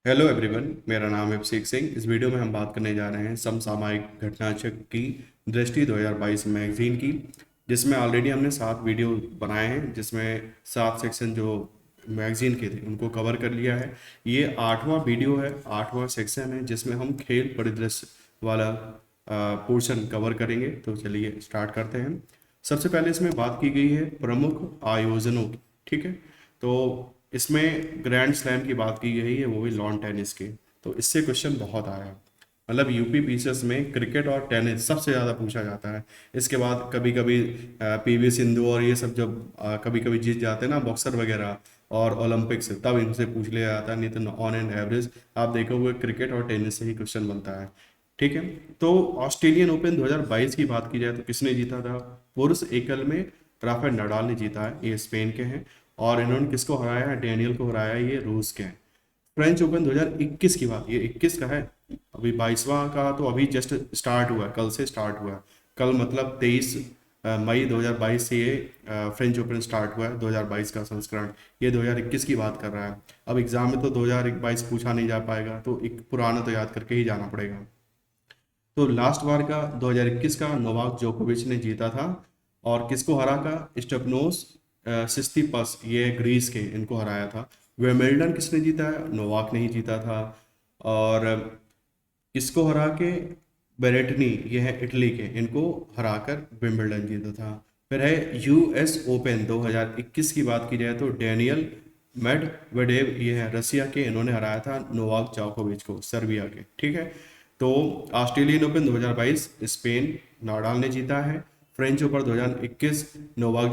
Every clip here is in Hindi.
हेलो एवरीवन, मेरा नाम है अभिषेक सिंह। इस वीडियो में हम बात करने जा रहे हैं समसामयिक घटनाचक्र की दृष्टि 2022 मैगजीन की, जिसमें ऑलरेडी हमने 7 वीडियो बनाए हैं, जिसमें 7 सेक्शन जो मैगजीन के थे उनको कवर कर लिया है। ये 8वां वीडियो है, 8वां सेक्शन है, जिसमें हम खेल परिदृश्य वाला पोर्शन कवर करेंगे। तो चलिए स्टार्ट करते हैं। सबसे पहले इसमें बात की गई है प्रमुख आयोजनों की। ठीक है, तो इसमें ग्रैंड स्लैम की बात की गई है, वो भी लॉन टेनिस के। तो इससे क्वेश्चन बहुत आया, मतलब यूपी पीसीएस में क्रिकेट और टेनिस सबसे ज़्यादा पूछा जाता है। इसके बाद कभी कभी पीवी सिंधु और ये सब जब कभी कभी जीत जाते हैं ना, बॉक्सर वगैरह और ओलंपिक्स, तब इनसे पूछ लिया जाता है। नहीं तो ऑन एंड एवरेज आप देखोगे क्रिकेट और टेनिस से ही क्वेश्चन बनता है। ठीक है, तो ऑस्ट्रेलियन ओपन 2022 की बात की जाए तो किसने जीता था? पुरुष एकल में राफेल नडाल ने जीता है, ये स्पेन के हैं। और इन्होंने किसको हराया है? डेनियल को हराया है, ये रूस के हैं। फ्रेंच ओपन 2021 की बात, ये 21 का है, अभी 22वां का तो अभी जस्ट स्टार्ट हुआ है, कल से स्टार्ट हुआ है। कल मतलब 23 मई 2022 से ये फ्रेंच ओपन स्टार्ट हुआ है, 2022 का संस्करण। ये 2021 की बात कर रहा है। अब एग्जाम में तो 2022 पूछा नहीं जा पाएगा, तो एक पुराना तो याद करके ही जाना पड़ेगा। तो लास्ट बार का 2021 का नोवाक जोकोविच ने जीता था। और किसको हरा का? स्टेफनोस सिस्तीपस, ये ग्रीस के, इनको हराया था। विंबलडन किसने जीता है? नोवाक ने ही जीता था। और किसको हरा के? बेरेटनी, ये है इटली के, इनको हराकर विंबलडन जीता था। फिर है यूएस ओपन 2021 की बात की जाए तो डेनियल मेडवेडेव, ये है रसिया के, इन्होंने हराया था नोवाक जोकोविच को, सर्बिया के। ठीक है, तो ऑस्ट्रेलियन ओपन 2022 स्पेन, नाडाल ने जीता है। फ्रेंच ओपन 2021 नोवाक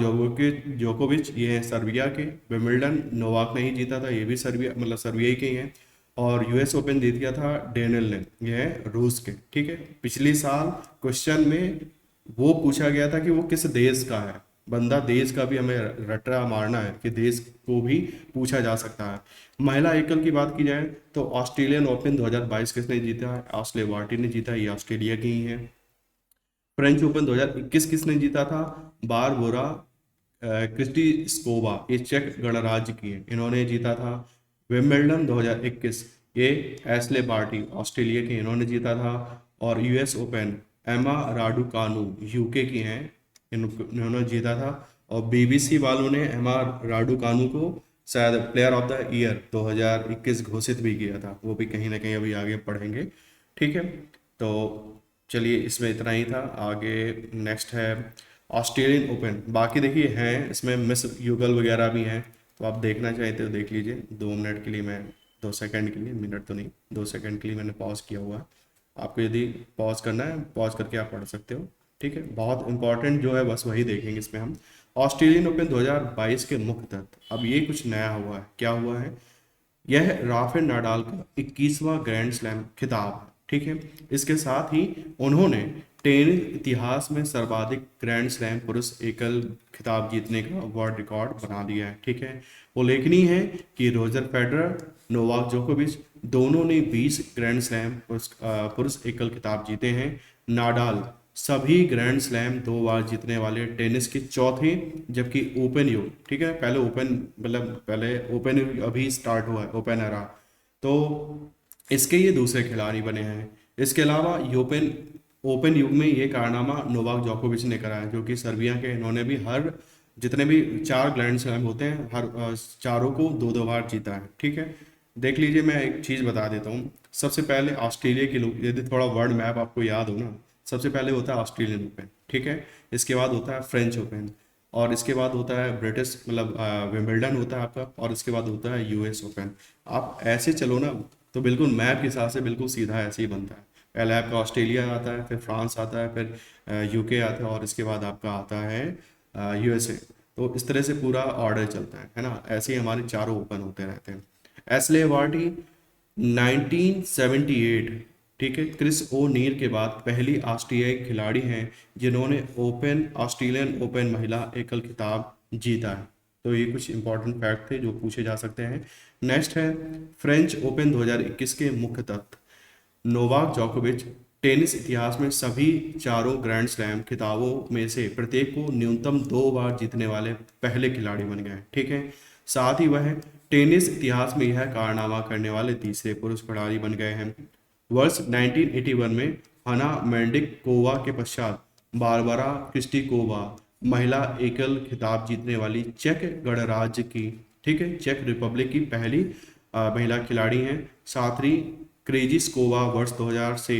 जोकोविच, ये है सर्बिया के। विंबलडन नोवाक ने ही जीता था, ये भी सर्बिया, मतलब सर्बिया के ही हैं। और यूएस ओपन जीत गया था डेनियल ने, ये है रूस के। ठीक है, पिछले साल क्वेश्चन में वो पूछा गया था कि वो किस देश का है। बंदा देश का भी हमें रटरा मारना है कि देश को भी पूछा जा सकता है। महिला एकल की बात की जाए तो ऑस्ट्रेलियन ओपन 2022 किसने जीता है? आश्ले बार्टी ने जीता, ये ऑस्ट्रेलिया की ही है। फ्रेंच ओपन 2021 किसने जीता था? बारबोरा क्रिस्टिस्कोवा, ये चेक गणराज्य की है, इन्होंने जीता था। विंबलडन 2021, ये एस्ले बार्टी ऑस्ट्रेलिया के, इन्होंने जीता था। और यूएस ओपन एमा राडुकानु, यूके की हैं, इन्होंने जीता था। और बीबीसी वालों ने एमा राडुकानु को शायद प्लेयर ऑफ द ईयर 2021 घोषित भी किया था, वो भी कहीं ना कहीं अभी आगे पढ़ेंगे। ठीक है, तो चलिए इसमें इतना ही था। आगे नेक्स्ट है ऑस्ट्रेलियन ओपन। बाकी देखिए हैं इसमें मिस युगल वगैरह भी हैं, तो आप देखना चाहते हो देख लीजिए। 2 मिनट के लिए मैं, 2 सेकंड के लिए, मिनट तो नहीं, 2 सेकंड के लिए मैंने पॉज किया हुआ है। आपको यदि पॉज करना है, पॉज करके आप पढ़ सकते हो। ठीक है, बहुत इंपॉर्टेंट जो है बस वही देखेंगे इसमें हम। ऑस्ट्रेलियन ओपन 2022 के मुख्य तथ्य, अब ये कुछ नया हुआ है। क्या हुआ है? यह राफेल नाडाल का 21वां ग्रैंड स्लैम खिताब है। ठीक है, इसके साथ ही उन्होंने टेनिस इतिहास में सर्वाधिक ग्रैंड स्लैम पुरुष एकल खिताब जीतने का वर्ल्ड रिकॉर्ड बना दिया है। ठीक है, उल्लेखनीय है कि रोजर फेडरर, नोवाक जोकोविच दोनों ने 20 ग्रैंड स्लैम पुरुष एकल खिताब जीते हैं। नाडाल सभी ग्रैंड स्लैम 2 बार जीतने वाले टेनिस के चौथे, जबकि ओपन युग, ठीक है, पहले ओपन, मतलब पहले ओपन युग अभी स्टार्ट हुआ है, ओपन एरा, तो इसके ये दूसरे खिलाड़ी बने हैं। इसके अलावा ओपन ओपन युग में ये कारनामा नोवाक जोकोविच ने करा है, जो कि सर्बिया के, इन्होंने भी हर जितने भी 4 ग्रैंड स्लैम होते हैं, हर चारों को 2-2 बार जीता है। ठीक है, देख लीजिए, मैं एक चीज़ बता देता हूँ। सबसे पहले ऑस्ट्रेलिया के लोग, यदि थोड़ा वर्ल्ड मैप आपको याद हो ना, सबसे पहले होता है ऑस्ट्रेलियन ओपन। ठीक है, इसके बाद होता है फ्रेंच ओपन, और इसके बाद होता है ब्रिटिश, मतलब विंबलडन होता है आपका, और इसके बाद होता है यूएस ओपन। आप ऐसे चलो ना, तो बिल्कुल मैप के हिसाब से बिल्कुल सीधा ऐसे ही बनता है। पहले आपका ऑस्ट्रेलिया आता है, फिर फ्रांस आता है, फिर यूके आता है, और इसके बाद आपका आता है यूएसए। तो इस तरह से पूरा ऑर्डर चलता है ना। ऐसे ही हमारे चारों ओपन होते रहते हैं। एस्ले वार्टी 1978, ठीक है, क्रिस ओ नील के बाद पहली ऑस्ट्रेलियाई खिलाड़ी हैं जिन्होंने ओपन ऑस्ट्रेलियन ओपन महिला एकल खिताब जीता है। तो ये कुछ इंपॉर्टेंट फैक्ट थे जो पूछे जा सकते हैं। नेक्स्ट है फ्रेंच ओपन 2021 के मुख्य तथ्य। नोवाक जोकोविच टेनिस इतिहास में सभी चारों ग्रैंड स्लैम खिताबों में से प्रत्येक को न्यूनतम 2 बार जीतने वाले पहले खिलाड़ी बन गए। ठीक है, साथ ही वह टेनिस इतिहास में यह कारनामा करने वाले तीसरे पुरुष खिलाड़ी बन गए हैं। वर्ष 1981 में हना मेंडिकोवा के पश्चात बारबरा क्रिस्टिकोवा महिला एकल खिताब जीतने वाली चेक गणराज्य की, ठीक है, चेक रिपब्लिक की पहली महिला खिलाड़ी हैं। साथी क्रेजिस्कोवा वर्ष 2000 से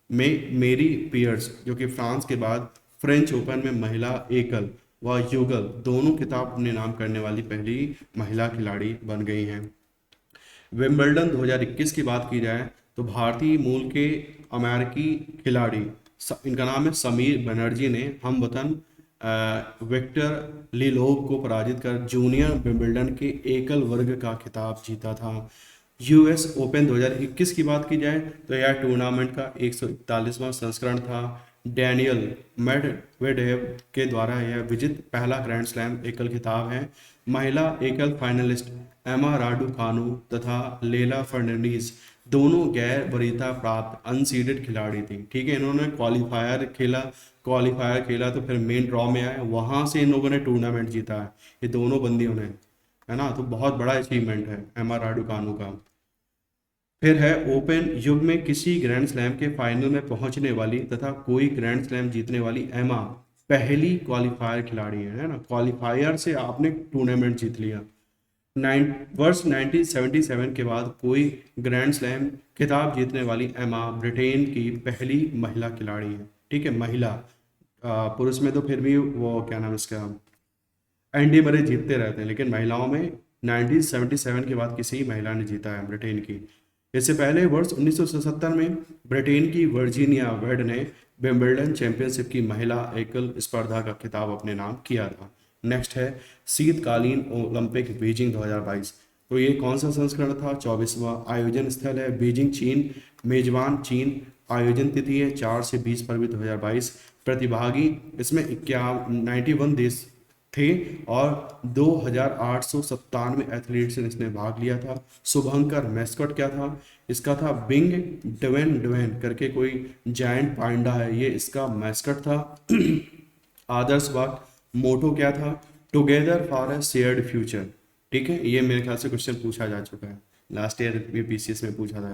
में मेरी पियर्स, जो कि फ्रांस के बाद फ्रेंच ओपन में महिला एकल व युगल दोनों खिताब अपने नाम करने वाली पहली महिला खिलाड़ी बन गई हैं। विंबलडन 2021 की बात की जाए तो भारतीय मूल के अमेरिकी खिलाड़ी, इनका नाम है समीर बनर्जी, ने हम वतन विक्टर लिलोव को पराजित कर जूनियर विंबलडन के एकल वर्ग का खिताब जीता था। यूएस ओपन 2021 की बात की जाए तो यह टूर्नामेंट का 141वां संस्करण था। डैनियल मेडवेडेव के द्वारा यह विजित पहला ग्रैंड स्लैम एकल खिताब है। महिला एकल फाइनलिस्ट एमा राडुकानु तथा लेला फर्नांडीज दोनों गैर वरीयता प्राप्त अनसीडेड खिलाड़ी थी, ठीक है। इन्होंने क्वालिफायर खेला तो फिर मेन ड्रॉ में आए, वहां से इन लोगों ने टूर्नामेंट जीता है, ये दोनों बंदियों ने, है ना। तो बहुत बड़ा अचीवमेंट है एमा राडुकानु का। फिर है ओपन युग में किसी ग्रैंड स्लैम के फाइनल में पहुंचने वाली तथा कोई ग्रैंड स्लैम जीतने वाली एमा पहली क्वालिफायर खिलाड़ी है ना। क्वालिफायर से आपने टूर्नामेंट जीत लिया। वर्ष 1977 के बाद कोई ग्रैंड स्लैम खिताब जीतने वाली एमा ब्रिटेन की पहली महिला खिलाड़ी है, ठीक है, महिला। पुरुष में तो फिर भी वो क्या नाम इसका एंडी मरे जीतते रहते हैं, लेकिन महिलाओं में 1977 के बाद किसी महिला ने जीता है ब्रिटेन की। इससे पहले वर्ष 1977 में ब्रिटेन की वर्जीनिया वेड ने विंबलडन चैंपियनशिप की महिला एकल स्पर्धा का खिताब अपने नाम किया था। नेक्स्ट है शीतकालीन ओलंपिक बीजिंग 2022। तो ये कौन सा संस्करण था? 24वां। आयोजन स्थल है बीजिंग चीन, मेजबान चीन। आयोजन तिथि है 4 से 20 फरवरी 2022। प्रतिभागी इसमें 91 देश थे और 2897 एथलीट्स ने इसने भाग लिया था। शुभंकर मैस्कट क्या था इसका? था बिंग डवेन करके कोई जायंट पांडा है, ये इसका मैस्कट था। आदर्श वाक्य मोटो क्या था? Together for a shared future, ठीक है। ये मेरे ख्याल से क्वेश्चन पूछा जा चुका है, लास्ट ईयर बीपीसीएस में पूछा था,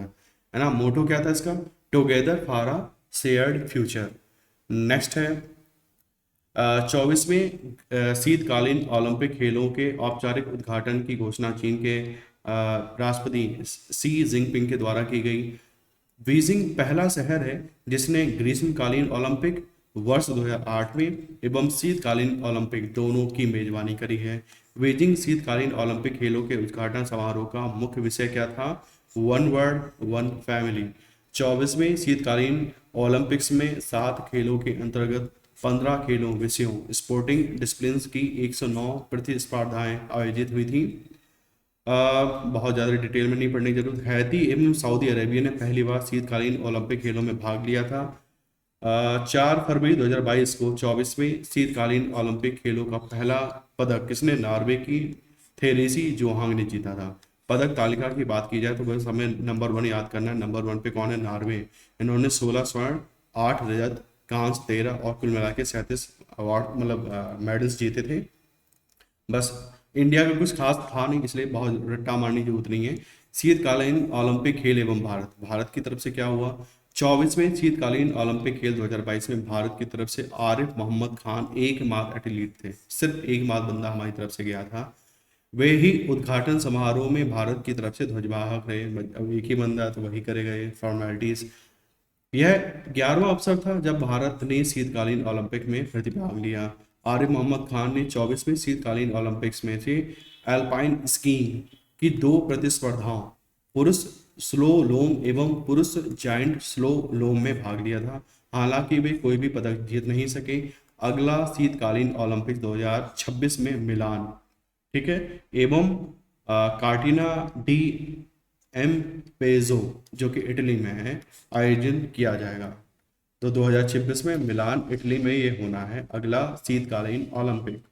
है ना। मोटो क्या था इसका? Together for a shared future. Next है 24वें शीतकालीन ओलंपिक खेलों के औपचारिक उद्घाटन की घोषणा चीन के राष्ट्रपति शी जिनपिंग के द्वारा की गई। बीजिंग पहला शहर है जिसने ग्रीष्मकालीन ओलंपिक वर्ष 2008 में एवं शीतकालीन ओलंपिक दोनों की मेजबानी करी है। बीजिंग शीतकालीन ओलंपिक खेलों के उद्घाटन समारोह का मुख्य विषय क्या था? One world one family. 24वें शीतकालीन ओलंपिक्स में 7 खेलों के अंतर्गत 15 खेलों विषयों स्पोर्टिंग डिसिप्लिन्स की 109 प्रतिस्पर्धाएं आयोजित हुई थी। बहुत ज़्यादा डिटेल में नहीं पढ़ने की जरूरत। हैती एवं सऊदी अरेबिया ने पहली बार शीतकालीन ओलंपिक खेलों में भाग लिया था। 4 फरवरी 2022 को 24वें शीतकालीन ओलंपिक खेलों का पहला पदक किसने? नॉर्वे की थेरेसी जोहांग ने जीता था। पदक तालिका की बात की जाए तो बस हमें नंबर 1 याद करना है। नंबर 1 पे कौन है? नॉर्वे। इन्होंने 16 स्वर्ण, 8 रजत, कांस्य 13 और कुल मिला के 37 अवार्ड मतलब मेडल्स जीते थे। बस इंडिया का कुछ खास था नहीं, इसलिए बहुत रट्टा मारने की जरूरत नहीं है। शीतकालीन ओलंपिक खेल एवं भारत की तरफ से क्या हुआ? 24वें शीतकालीन ओलंपिक खेल 2022 में भारत की तरफ से आरिफ मोहम्मद खान एकमात्र एथलीट थे, सिर्फ एकमात्र बंदा हमारी तरफ से गया था। वे ही उद्घाटन समारोह में भारत की तरफ से ध्वजवाहक रहे। अब एक ही बंदा तो वही करेगा ये फॉर्मेलिटीज। यह 11वां अवसर था जब भारत ने शीतकालीन ओलंपिक में प्रतिभाग लिया। आरिफ मोहम्मद खान ने 24वें शीतकालीन ओलंपिक्स में से एल्पाइन स्कीइंग की 2 प्रतिस्पर्धाओं पुरुष स्लो लोम एवं पुरुष जायंट स्लो लोम में भाग लिया था। हालांकि वे कोई भी पदक जीत नहीं सके। अगला शीतकालीन ओलंपिक 2026 में मिलान, ठीक है, एवं कार्टिना डी एम्पेजो जो कि इटली में है आयोजन किया जाएगा। तो 2026 में मिलान इटली में ये होना है अगला शीतकालीन ओलंपिक।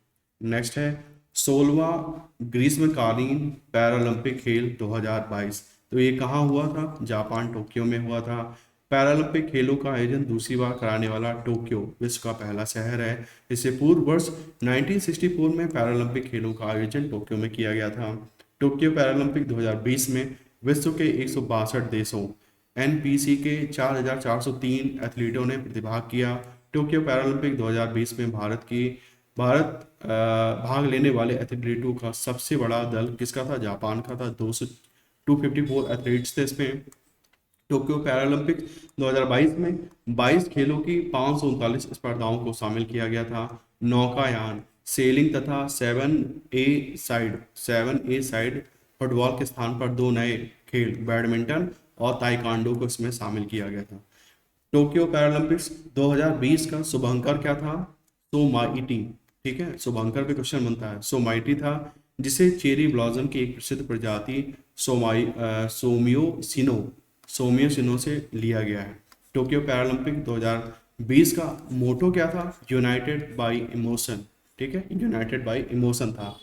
नेक्स्ट है 16वां ग्रीष्मकालीन पैरालंपिक खेल 2022। तो ये कहाँ हुआ था? जापान टोक्यो में हुआ था। पैरालंपिक खेलों का आयोजन दूसरी बार कराने वाला टोक्यो विश्व का पहला शहर है। इससे पूर्व वर्ष 1964 में पैरालंपिक खेलों का आयोजन टोक्यो में किया गया था। टोक्यो पैरालंपिक 2020 में विश्व के 162 देशों एनपीसी के 4,403 एथलीटों ने प्रतिभाग किया। टोक्यो पैरालंपिक 2020 में भाग लेने वाले एथलीटों का सबसे बड़ा दल किसका था? जापान का था। 254 एथलीट्स थे इसमें। टोक्यो पैरालंपिक 2022 में 22 खेलों की 539 स्पर्धाओं को शामिल किया गया था। नौकायान, सेलिंग तथा 7 ए साइड फुटबॉल के स्थान पर दो नए खेल बैडमिंटन और ताइक्वांडो को इसमें शामिल किया गया था। टोक्यो पैरालंपिक्स 2020 का शुभंकर क्या था? सोमाइटी। ठीक है, शुभंकर पे क्वेश्चन बनता है। सोमाइटी था, जिसे चेरी ब्लॉसम की एक प्रसिद्ध प्रजाति सोमियो सिनो से लिया गया है। टोक्यो पैरालंपिक 2020 का मोटो क्या था? United bye emotion. ठीक है, यूनाइटेड बाय इमोशन था।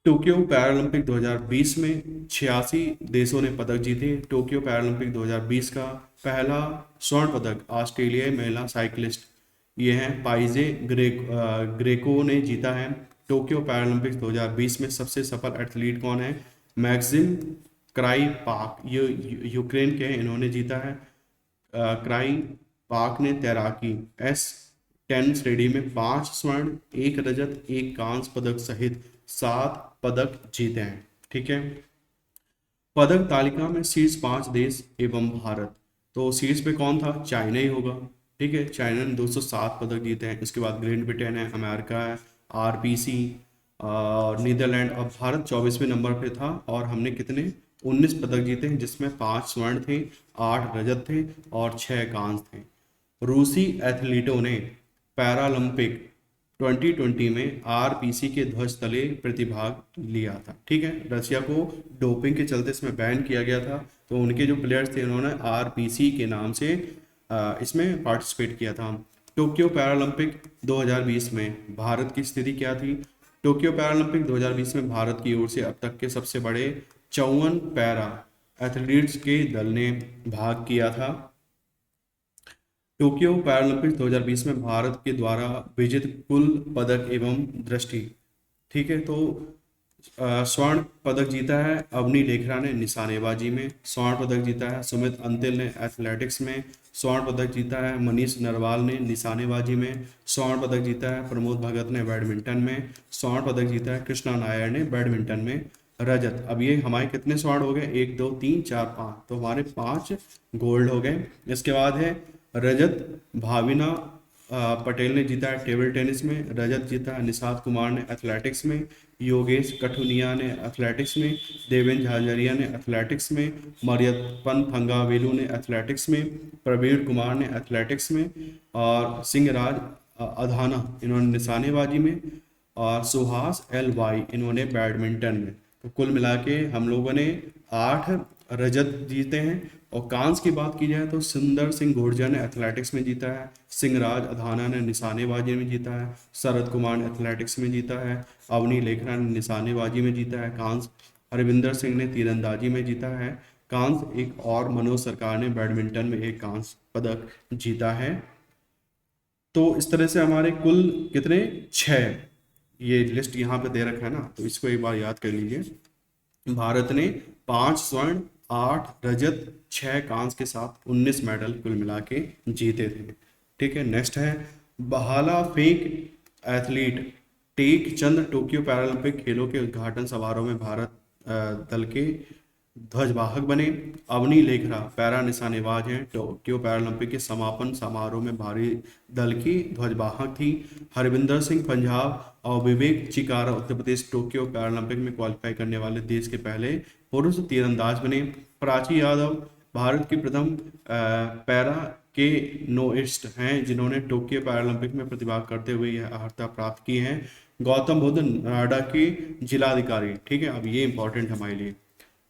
टोक्यो पैरालंपिक 2020 में 86 देशों ने पदक जीते। टोक्यो पैरालंपिक 2020 का पहला स्वर्ण पदक ऑस्ट्रेलियाई महिला साइकिलिस्ट ये हैं ग्रेको ने जीता है। टोक्यो पैरालंपिक्स 2020 में सबसे सफल एथलीट कौन है? मैक्सिम क्राई पाक, ये यूक्रेन के हैं, इन्होंने जीता है। क्राई पाक ने तैराकी S10 श्रेणी में 5 स्वर्ण, 1 रजत, 1 कांस्य पदक सहित 7 पदक जीते हैं। ठीक है, पदक तालिका में शीर्ष 5 देश एवं भारत, तो शीर्ष पे कौन था? चाइना ही होगा। ठीक है, चाइना ने 207 पदक जीते हैं। इसके बाद ग्रेट ब्रिटेन है, अमेरिका है, आरपीसी और नीदरलैंड। और भारत 24वें नंबर पे था और हमने कितने 19 पदक जीते हैं, जिसमें 5 स्वर्ण थे, 8 रजत थे और 6 कांस्य थे। रूसी एथलीटों ने पैरालंपिक 2020 में आरपीसी के ध्वज तले प्रतिभाग लिया था। ठीक है, रशिया को डोपिंग के चलते इसमें बैन किया गया था, तो उनके जो प्लेयर्स थे उन्होंने आरपीसी के नाम से इसमें पार्टिसिपेट किया था। टोक्यो पैरालंपिक 2020 में भारत की स्थिति क्या थी? टोक्यो पैरालंपिक 2020 में भारत की ओर से अब तक के सबसे बड़े 54 पैरा एथलीट्स के दल ने भाग किया था। टोक्यो पैरालंपिक्स 2020 में भारत के द्वारा विजित कुल पदक एवं दृष्टि। ठीक है, तो स्वर्ण पदक जीता है अवनी लेखरा ने निशानेबाजी में, स्वर्ण पदक जीता है सुमित अंतिल ने एथलेटिक्स में, स्वर्ण पदक जीता है मनीष नरवाल ने निशानेबाजी में, स्वर्ण पदक जीता है प्रमोद भगत ने बैडमिंटन में, स्वर्ण पदक जीता है कृष्णा नायर ने बैडमिंटन में। रजत, अब ये हमारे कितने स्वर्ण हो गए? 1 2 3 4 5, तो हमारे 5 गोल्ड हो गए। इसके बाद है रजत भाविना पटेल ने जीता है टेबल टेनिस में, रजत जीता है निषाद कुमार ने एथलेटिक्स में, योगेश कठुनिया ने एथलेटिक्स में, देवेंद्र झाझरिया ने एथलेटिक्स में, मरियप्पन थंगावेलु ने एथलेटिक्स में, प्रवीण कुमार ने एथलेटिक्स में और सिंहराज अधाना इन्होंने निशानेबाजी में और सुहास एल वाई इन्होंने बैडमिंटन में। तो कुल मिला के हम लोगों ने 8 रजत जीते हैं। और कांस्य की बात की जाए तो सुंदर सिंह घोड़जा ने एथलेटिक्स में जीता है, सिंहराज अधाना ने निशानेबाजी में जीता है, शरद कुमार ने एथलेटिक्स में जीता है, अवनी लेखरा ने निशानेबाजी में जीता है कांस्य, हरविंदर सिंह ने तीरंदाजी में जीता है कांस्य एक, और मनोज सरकार ने बैडमिंटन में एक कांस्य पदक जीता है। तो इस तरह से हमारे कुल कितने 6, ये लिस्ट यहाँ पे दे रखा है ना, तो इसको एक बार याद कर लीजिए। भारत ने 5 स्वर्ण, 8 रजत, 6 कांस्य के साथ 19 मेडल कुल मिला के जीते थे। ठीक है, नेक्स्ट है भाला फेंक एथलीट टेक चंद टोक्यो पैरालंपिक खेलों के उद्घाटन समारोह में भारत दल के ध्वजवाहक बने। अवनी लेखरा पैरा निशानेबाज हैं, टोक्यो पैरालंपिक के समापन समारोह में भारी दल की ध्वजवाहक थी। हरविंदर सिंह पंजाब और विवेक चिकारा उत्तर प्रदेश टोक्यो पैरालंपिक में क्वालिफाई करने वाले देश के पहले पुरुष तीरंदाज बने। प्राची यादव भारत की प्रथम पैरा के नोइस्ट हैं जिन्होंने टोक्यो पैरालंपिक में प्रतिभाग करते हुए यह अर्हता प्राप्त की है। गौतम बुद्ध नोएडा के जिलाधिकारी, ठीक है, अब ये इंपॉर्टेंट हमारे लिए,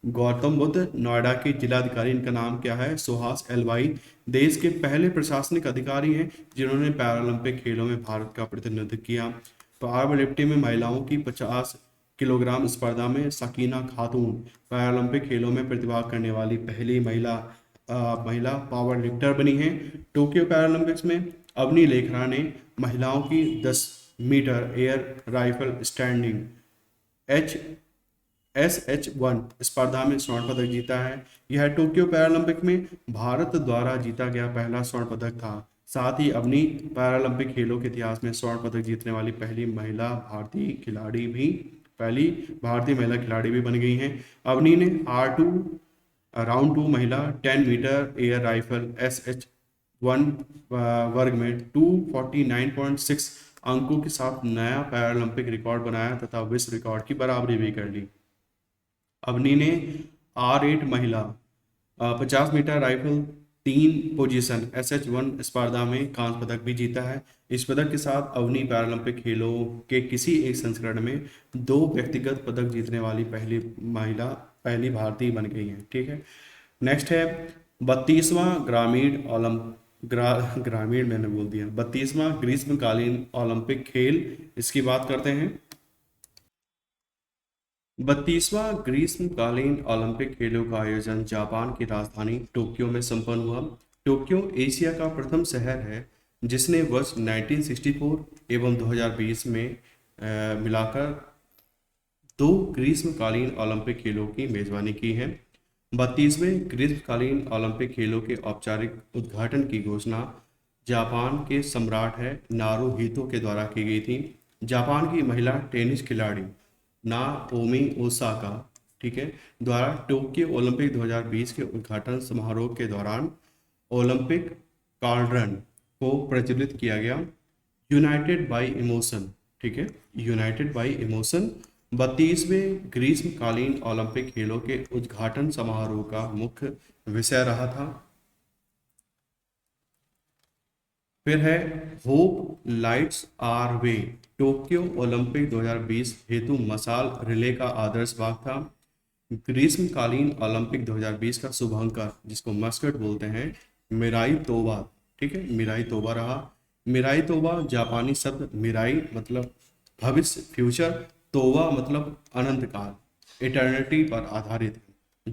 गौतम बुद्ध नोएडा के जिलाधिकारी, इनका नाम क्या है? सुहास एलवाई, देश के पहले प्रशासनिक अधिकारी हैं जिन्होंने पैरालंपिक खेलों में भारत का प्रतिनिधित्व किया। पावर लिफ्टिंग में महिलाओं की 50 किलोग्राम स्पर्धा में सकीना खातून पैरालंपिक खेलों में प्रतिभाग करने वाली पहली महिला महिला पावर लिफ्टर बनी हैं। टोक्यो पैरालंपिक्स में अवनी लेखरा ने महिलाओं की 10 metre air rifle standing H SH1 स्पर्धा में स्वर्ण पदक जीता है। यह टोक्यो पैरालंपिक में भारत द्वारा जीता गया पहला स्वर्ण पदक था। साथ ही अवनी पैरालंपिक खेलों के इतिहास में स्वर्ण पदक जीतने वाली पहली भारतीय महिला खिलाड़ी भी बन गई हैं। अवनी ने राउंड 2 महिला 10 मीटर एयर राइफल SH1 वर्ग में 249.6 अंकों के साथ नया पैरालंपिक रिकॉर्ड बनाया तथा विश्व रिकॉर्ड की बराबरी भी कर ली। अवनी ने R8 महिला 50 मीटर राइफल 3 पोजीशन SH1 स्पर्धा में कांस्य पदक भी जीता है। इस पदक के साथ अवनी पैरालंपिक खेलों के किसी एक संस्करण में 2 व्यक्तिगत पदक जीतने वाली पहली भारतीय बन गई है। ठीक है, नेक्स्ट है 32वां ग्रामीण मैंने बोल दिया 32वां ग्रीष्मकालीन ओलंपिक खेल, इसकी बात करते हैं। 32वां ग्रीष्मकालीन ओलंपिक खेलों का आयोजन जापान की राजधानी टोक्यो में संपन्न हुआ। टोक्यो एशिया का प्रथम शहर है जिसने वर्ष 1964 एवं 2020 में मिलाकर 2 ग्रीष्मकालीन ओलंपिक खेलों की मेजबानी की है। 32वें ग्रीष्मकालीन ओलंपिक खेलों के औपचारिक उद्घाटन की घोषणा जापान के सम्राट है नारुहितो के द्वारा की गई थी। जापान की महिला टेनिस खिलाड़ी नाओमी ओसाका, ठीक है, द्वारा टोक्यो ओलंपिक 2020 के उद्घाटन समारोह के दौरान ओलंपिक कॉलड्रन को प्रज्वलित किया गया। यूनाइटेड बाय इमोशन, ठीक है, यूनाइटेड बाय इमोशन 32वें ग्रीष्मकालीन ओलंपिक खेलों के उद्घाटन समारोह का मुख्य विषय रहा था। फिर है hope lights our way, Tokyo Olympic 2020 हेतु मशाल रिले का आदर्श भाग था। ग्रीष्मकालीन ओलंपिक 2020 का शुभंकर, जिसको मस्कट बोलते हैं, मिराई तोबा, ठीक है, मिराई तोबा रहा। मिराई तोबा जापानी शब्द मिराई मतलब भविष्य, फ्यूचर, तोबा मतलब अनंत काल, इटर्निटी पर आधारित है।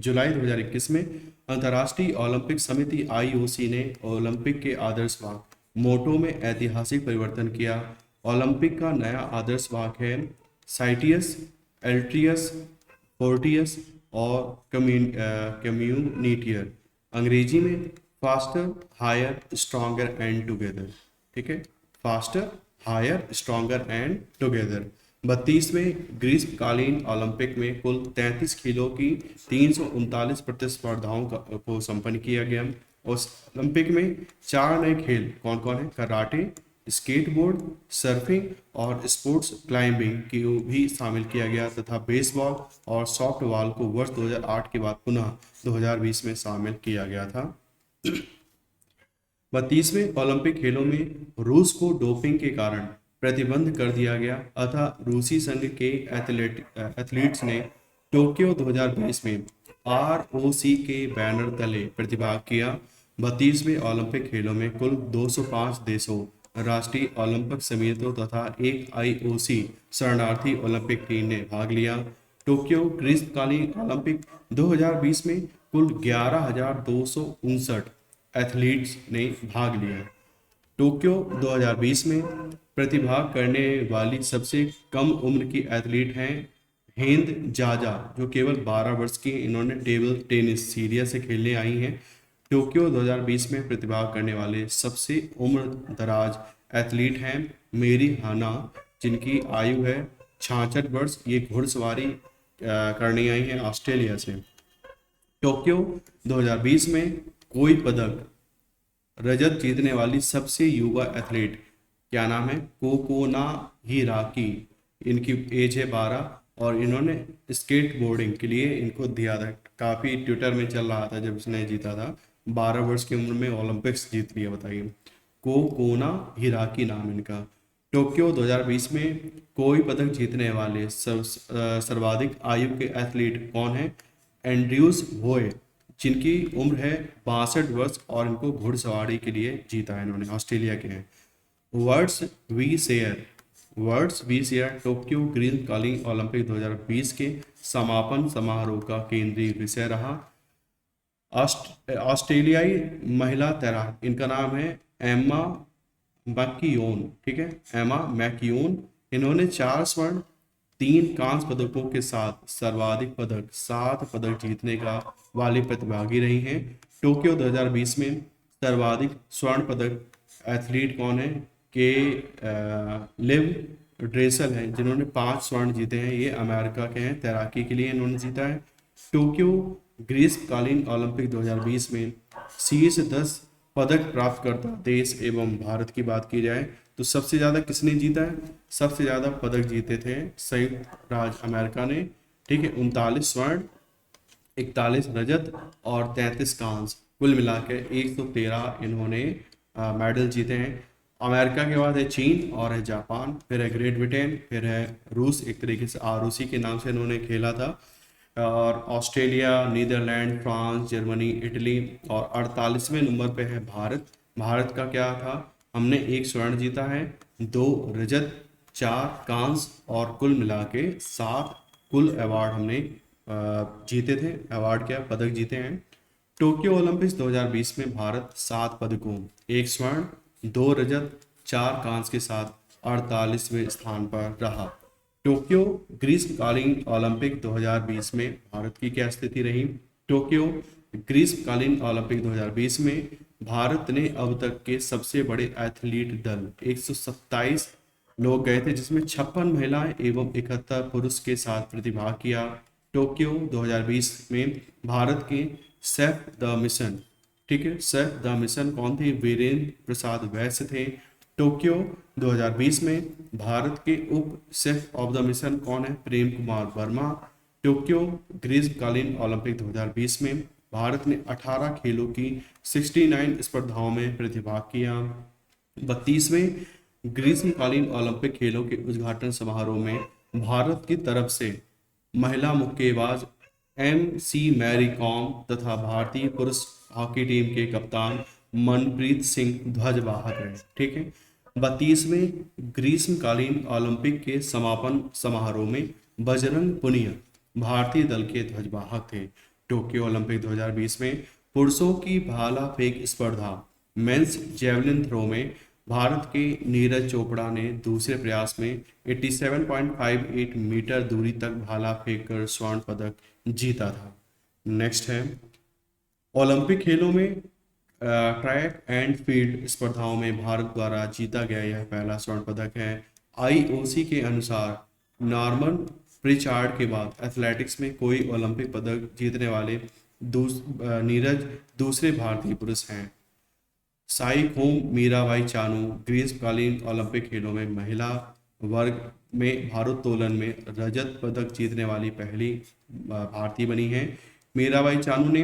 जुलाई 2021 में अंतर्राष्ट्रीय ओलंपिक समिति IOC ने ओलंपिक के आदर्श भाग मोटो में ऐतिहासिक परिवर्तन किया। ओलंपिक का नया आदर्श वाक्य है साइटियस, एल्ट्रियस, फोर्टियस और कम्युनिटियर। अंग्रेजी में faster, higher, stronger and together, ठीक है, faster, higher, stronger and together. 32वें ग्रीष्मकालीन ओलंपिक में कुल 33 खेलों की 339 प्रतिस्पर्धाओं को संपन्न किया गया। उस ओलंपिक में 4 नए खेल कौन कौन है? कराटे, स्केटबोर्ड, सर्फिंग और स्पोर्ट्स क्लाइंबिंग की भी शामिल किया गया तथा बेसबॉल और सॉफ्टबॉल को वर्ष 2008 के बाद पुनः 2020 में शामिल किया गया था। 32वें ओलंपिक खेलों में रूस को डोपिंग के कारण प्रतिबंध कर दिया गया, अतः रूसी संघ के एथलीट्स ने टोक्यो 2020 में ROC के बैनर तले प्रतिभाग किया। 32वें ओलंपिक खेलों में कुल 205 देशों, राष्ट्रीय ओलंपिक समितियों तथा एक IOC शरणार्थी ओलंपिक टीम ने भाग लिया। टोक्यो ग्रीष्मकालीन ओलंपिक 2020 में कुल 11,259 एथलीट्स ने भाग लिया। टोक्यो 2020 में प्रतिभाग करने वाली सबसे कम उम्र की एथलीट हैं हिंद जाजा, जो केवल 12 वर्ष की, इन्होंने टेबल टेनिस सीरिया से खेलने आई हैं। टोक्यो 2020 में प्रतिभाग करने वाले सबसे उम्र दराज एथलीट हैं मेरी हाना, जिनकी आयु है 66 वर्ष। ये घुड़सवारी करने आई हैं ऑस्ट्रेलिया से। टोक्यो 2020 में कोई पदक रजत जीतने वाली सबसे युवा एथलीट, क्या नाम है? कोकोना हिराकी, इनकी एज है 12 और इन्होंने स्केट बोर्डिंग के लिए इनको दिया था, काफ़ी ट्विटर में चल रहा था जब इसने जीता था। 12 वर्ष की उम्र में ओलंपिक्स जीत लिया, बताइए। कोकोना हिराकी नाम इनका। टोक्यो 2020 में कोई पदक जीतने वाले सर्वाधिक आयु के एथलीट कौन है? एंड्रयूस वोए, जिनकी उम्र है 62 वर्ष और इनको घुड़सवारी के लिए जीता है इन्होंने, ऑस्ट्रेलिया के हैं। वर्ड्स वी शेयर टोक्यो ग्रीष्मकालीन ओलंपिक 2020 के समापन समारोह का केंद्रीय विषय रहा। ऑस्ट्रेलियाई महिला तैराक, इनका नाम है एम्मा मैक्यून, ठीक है, एमा मैक्यून। इन्होंने 4 स्वर्ण 3 कांस्य पदकों के साथ सर्वाधिक पदक 7 पदक जीतने का वाली प्रतिभागी रही हैं। टोक्यो 2020 में सर्वाधिक स्वर्ण पदक एथलीट कौन है? के लिव ड्रेसल हैं, जिन्होंने 5 स्वर्ण जीते हैं। ये अमेरिका के हैं, तैराकी के लिए इन्होंने जीता है। टोक्यो ग्रीष्मकालीन ओलंपिक 2020 में शीर्ष 10 पदक प्राप्त करता देश एवं भारत की बात की जाए तो सबसे ज्यादा किसने जीता है? सबसे ज्यादा पदक जीते थे संयुक्त राज्य अमेरिका ने, ठीक है। 39 स्वर्ण, 41 रजत और 33 कांस्य, कुल मिलाकर 113 इन्होंने मेडल जीते हैं। अमेरिका के बाद है चीन और है जापान, फिर है ग्रेट ब्रिटेन, फिर है रूस, एक तरीके से आरूसी के नाम से इन्होंने खेला था, और Australia, Netherlands, France, Germany, Italy, और 48वें नंबर पे है भारत। भारत का क्या था? हमने 1 स्वर्ण जीता है, 2 रजत, 4 कांस्य और कुल मिला के 7 कुल अवार्ड हमने जीते थे। अवार्ड क्या, पदक जीते हैं। टोक्यो ओलंपिक्स 2020 में भारत 7 पदकों, 1 स्वर्ण, 2 रजत, 4 कांस्य के साथ 48वें स्थान पर रहा। टोक्यो ग्रीष्मकालीन ओलंपिक 2020 में भारत की क्या स्थिति रही? टोक्यो ग्रीष्मकालीन ओलंपिक 2020 में भारत ने अब तक के सबसे बड़े एथलीट दल 127 लोग गए थे, जिसमें 56 महिलाएं एवं 71 पुरुष के साथ प्रतिभाग किया। टोक्यो 2020 में भारत के सेफ द मिशन, ठीक है, सेफ द मिशन कौन थे? वीरेंद्र प्रसाद वैश्य थे। टोक्यो 2020 में भारत के उप सेफ ऑफ द मिशन कौन है? प्रेम कुमार वर्मा। टोक्यो ग्रीष्मकालीन ओलंपिक 2020 में भारत ने 18 खेलों की 69 स्पर्धाओं में प्रतिभाग किया। 32वें ग्रीष्मकालीन ओलंपिक खेलों के उद्घाटन समारोह में भारत की तरफ से महिला मुक्केबाज MC मैरी कॉम तथा भारतीय पुरुष हॉकी टीम के कप्तान मनप्रीत सिंह ध्वजवाहक रहे, ठीक है। 32वें ग्रीष्मकालीन ओलंपिक के समापन समारोह में बजरंग पुनिया भारतीय दल के ध्वजवाहक थे। टोक्यो ओलंपिक 2020 में पुरुषों की भाला फेंक स्पर्धा मेंस जेवलिन थ्रो में भारत के नीरज चोपड़ा ने दूसरे प्रयास में 87.58 मीटर दूरी तक भाला फेंककर स्वर्ण पदक जीता था। नेक्स्ट है ओलंपिक खेलों में ट्रैक एंड फील्ड स्पर्धाओं में भारत द्वारा जीता गया यह पहला स्वर्ण पदक है। IOC के अनुसार नॉर्मन प्रिचार्ड के बाद एथलेटिक्स में कोई ओलंपिक पदक जीतने वाले नीरज दूसरे भारतीय पुरुष हैं। साई खोम मीराबाई चानू ग्रीष्मकालीन ओलंपिक खेलों में महिला वर्ग में भारोत्तोलन में रजत पदक जीतने वाली पहली भारतीय बनी है। मीराबाई चानू ने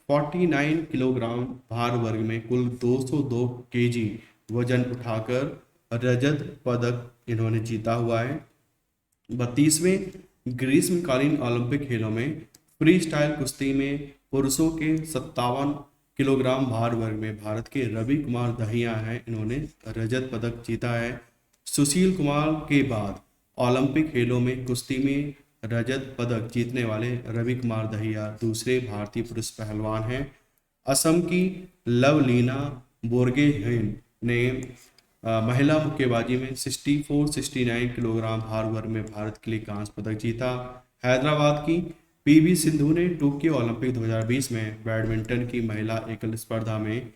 49 किलोग्राम भार वर्ग में कुल 202 केजी वजन उठाकर रजत पदक इन्होंने जीता हुआ है। 32वें ग्रीष्मकालीन ओलंपिक खेलों में फ्री स्टाइल कुश्ती में पुरुषों के 57 किलोग्राम भार वर्ग में भारत के रवि कुमार दहिया हैं, इन्होंने रजत पदक जीता है। सुशील कुमार के बाद ओलंपिक खेलों में कुश्ती में रजत पदक जीतने वाले रवि कुमार दहिया दूसरे भारतीय पुरुष पहलवान हैं। असम की लवलीना बोर्गोहेन ने महिला मुक्केबाजी में 64-69 किलोग्राम भार वर्ग में भारत के लिए कांस्य पदक जीता। हैदराबाद की PV सिंधु ने टोक्यो ओलंपिक 2020 में बैडमिंटन की महिला एकल स्पर्धा में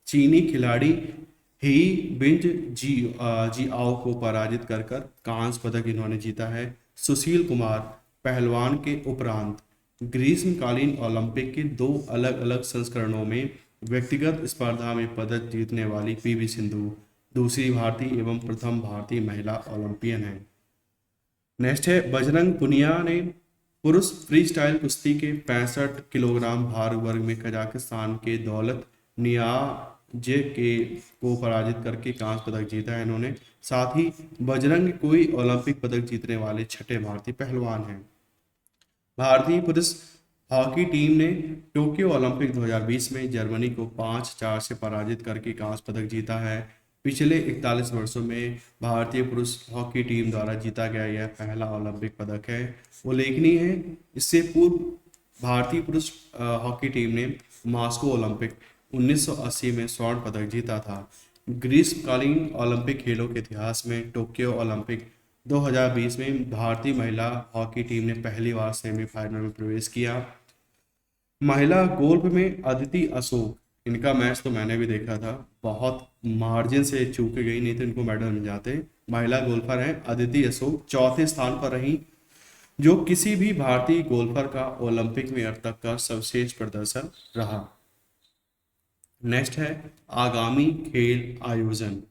चीनी खिलाड़ी ही बिंज जिआओ को पराजित कर कांस्य पदक इन्होंने जीता है। सुशील कुमार पहलवान के उपरांत ग्रीष्मकालीन ओलंपिक के 2 अलग अलग संस्करणों में व्यक्तिगत स्पर्धा में पदक जीतने वाली PV सिंधु दूसरी भारतीय एवं प्रथम भारतीय महिला ओलंपियन है। नेक्स्ट है बजरंग पुनिया ने पुरुष फ्री स्टाइल कुश्ती के 65 किलोग्राम भार वर्ग में कजाकिस्तान के दौलत नियाजे के को पराजित करके कांस्य पदक जीता है इन्होंने। साथ ही बजरंग कोई ओलंपिक पदक जीतने वाले छठे भारतीय पहलवान हैं। भारतीय पुरुष हॉकी टीम ने टोक्यो ओलंपिक 2020 में जर्मनी को 5-4 से पराजित करके कांस्य पदक जीता है। पिछले 41 वर्षों में भारतीय पुरुष हॉकी टीम द्वारा जीता गया यह पहला ओलंपिक पदक है। उल्लेखनीय है इससे पूर्व भारतीय पुरुष हॉकी टीम ने मॉस्को ओलंपिक 1980 में स्वर्ण पदक जीता था। ग्रीष्मकालीन ओलंपिक खेलों के इतिहास में टोक्यो ओलंपिक 2020 में भारतीय महिला हॉकी टीम ने पहली बार सेमीफाइनल में प्रवेश किया। महिला गोल्फ में अदिति अशोक, इनका मैच तो मैंने भी देखा था, बहुत मार्जिन से चूक गई, नहीं तो इनको मेडल मिल जाते। महिला गोल्फर हैं अदिति अशोक, चौथे स्थान पर रही, जो किसी भी भारतीय गोल्फर का ओलंपिक में अब तक का सर्वश्रेष्ठ प्रदर्शन रहा। नेक्स्ट है आगामी खेल आयोजन।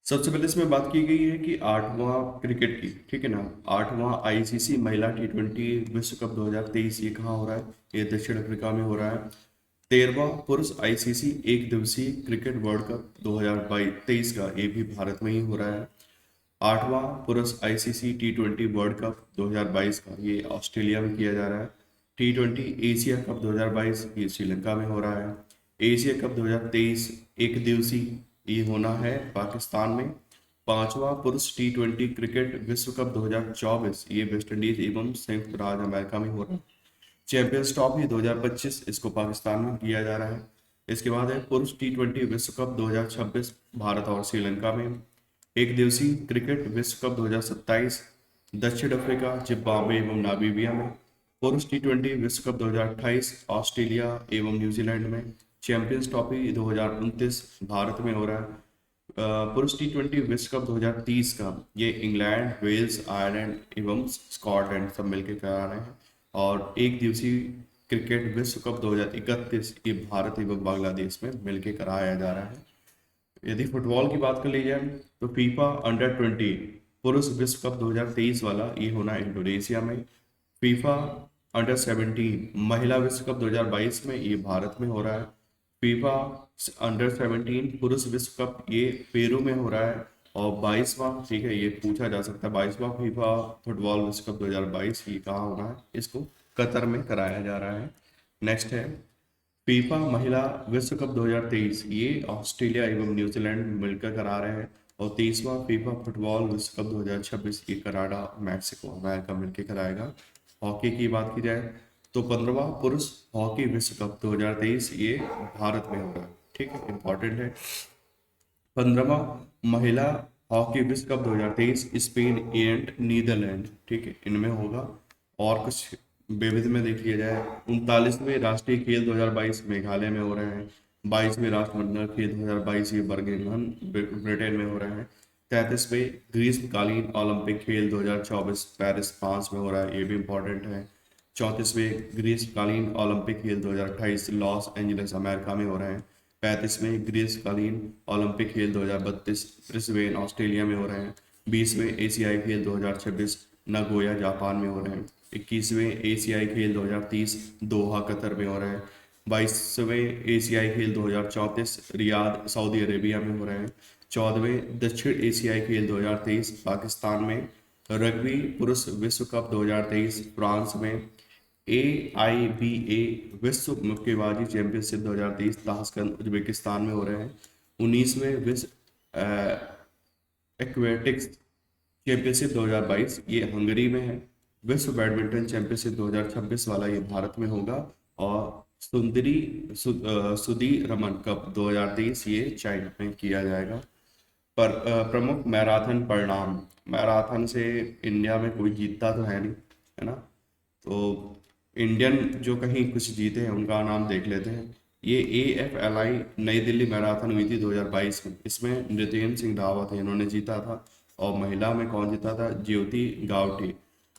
सबसे पहले इसमें बात की गई है कि आठवां क्रिकेट की, ठीक है ना, आठवां आईसीसी महिला टी20 विश्व कप 2023 ये कहाँ हो रहा है? ये दक्षिण अफ्रीका में हो रहा है। 13वां पुरुष आईसीसी एक दिवसीय क्रिकेट वर्ल्ड कप 2023 का ये भी भारत में ही हो रहा है। 8वां पुरुष आईसीसी टी20 वर्ल्ड कप 2022 का ये ऑस्ट्रेलिया में किया जा रहा है। टी20 एशिया कप 2022 ये श्रीलंका में हो रहा है। एशिया कप 2023 एक दिवसीय ये होना है पाकिस्तान में। 5वां पुरुष टी20 क्रिकेट विश्व कप 2024 ये वेस्ट इंडीज एवं संयुक्त राज्य अमेरिका में हो रहा है। चैंपियंस ट्रॉफी 2025 इसको पाकिस्तान में किया जा रहा है। इसके बाद है पुरुष टी20 विश्व कप 2026 भारत और श्रीलंका में। एक दिवसीय क्रिकेट विश्व कप 2027 दक्षिण अफ्रीका, जिम्बाब्वे एवं नामीबिया में। पुरुष टी20 विश्व कप 2028 ऑस्ट्रेलिया एवं न्यूजीलैंड में। चैंपियंस ट्रॉफी 2029 भारत में हो रहा है। पुरुष टी20 विश्व कप 2030 का ये इंग्लैंड, वेल्स, आयरलैंड एवं स्कॉटलैंड सब मिलकर करा रहे हैं। और एक दिवसीय क्रिकेट विश्व कप 2031 ये भारत एवं बांग्लादेश में मिलकर कराया जा रहा है। यदि फुटबॉल की बात कर ली जाए तो फीफा अंडर 20 पुरुष विश्व कप 2023 वाला ये होना इंडोनेशिया में। फीफा अंडर 17 महिला विश्व कप 2022 में ये भारत में हो रहा है। फीफा अंडर 17 पुरुष विश्व कप ये पेरू में हो रहा है। और 22वां, ठीक है, ये पूछा जा सकता है, 22वां फीफा फुटबॉल विश्व कप 2022 ये कहाँ होना है? इसको कतर में कराया जा रहा है। नेक्स्ट है फीफा महिला विश्व कप 2023 ये ऑस्ट्रेलिया एवं न्यूजीलैंड मिलकर करा रहे हैं। और 23वां फीफा फुटबॉल विश्व कप 2026 ये कनाडा, मैक्सिको, अमेरिका मिलकर कराएगा। हॉकी की बात की जाए तो 15वां पुरुष हॉकी विश्व कप 2023 ये भारत में हो रहा है, ठीक है, इंपॉर्टेंट है। 15वां महिला हॉकी विश्व कप 2023 स्पेन एंड नीदरलैंड, ठीक है, इनमें होगा। और कुछ विविध में देख लिया जाए 39वें राष्ट्रीय खेल 2022 मेघालय में हो रहे हैं। 22वें राष्ट्रमंडल खेल 2022 ये बर्मिंघम ब्रिटेन में हो रहे हैं। 33वें ग्रीष्मकालीन ओलंपिक खेल 2024 पेरिस फ्रांस में हो रहा है, ये भी इंपॉर्टेंट है। 34वें ग्रीष्मकालीन ओलंपिक खेल 2028 लॉस एंजलिस अमेरिका में हो रहे हैं। 35वें ग्रीष्मकालीन ओलंपिक खेल 2032 ब्रिस्बेन ऑस्ट्रेलिया में हो रहे हैं। 20वें एशियाई खेल 2026 नगोया जापान में हो रहे हैं। 21वें एशियाई खेल 2030 दोहा कतर में हो रहे हैं। 22वें एशियाई खेल 2034 रियाद सऊदी अरेबिया में हो रहे हैं। 14वें दक्षिण एशियाई खेल 2023 पाकिस्तान में। रग्बी पुरुष विश्व कप 2023 फ्रांस में। AIBA विश्व मुक्केबाजी चैंपियनशिप 2023 ताशकंद उज्बेकिस्तान में हो रहे हैं। 19वें विश्व एक्वेटिक्स चैंपियनशिप 2022 ये हंगरी में है। विश्व बैडमिंटन चैंपियनशिप 2026 वाला ये भारत में होगा। और सुधी रमन कप 2023 ये चाइना में किया जाएगा। पर प्रमुख मैराथन परिणाम, मैराथन से इंडिया में कोई जीतता तो है नहीं, है ना, तो इंडियन जो कहीं कुछ जीते हैं उनका नाम देख लेते हैं। ये AFLI नई दिल्ली मैराथन हुई थी 2022 में, इसमें नितिन सिंह रावत है, इन्होंने जीता था। और महिला में कौन जीता था? ज्योति गावटे।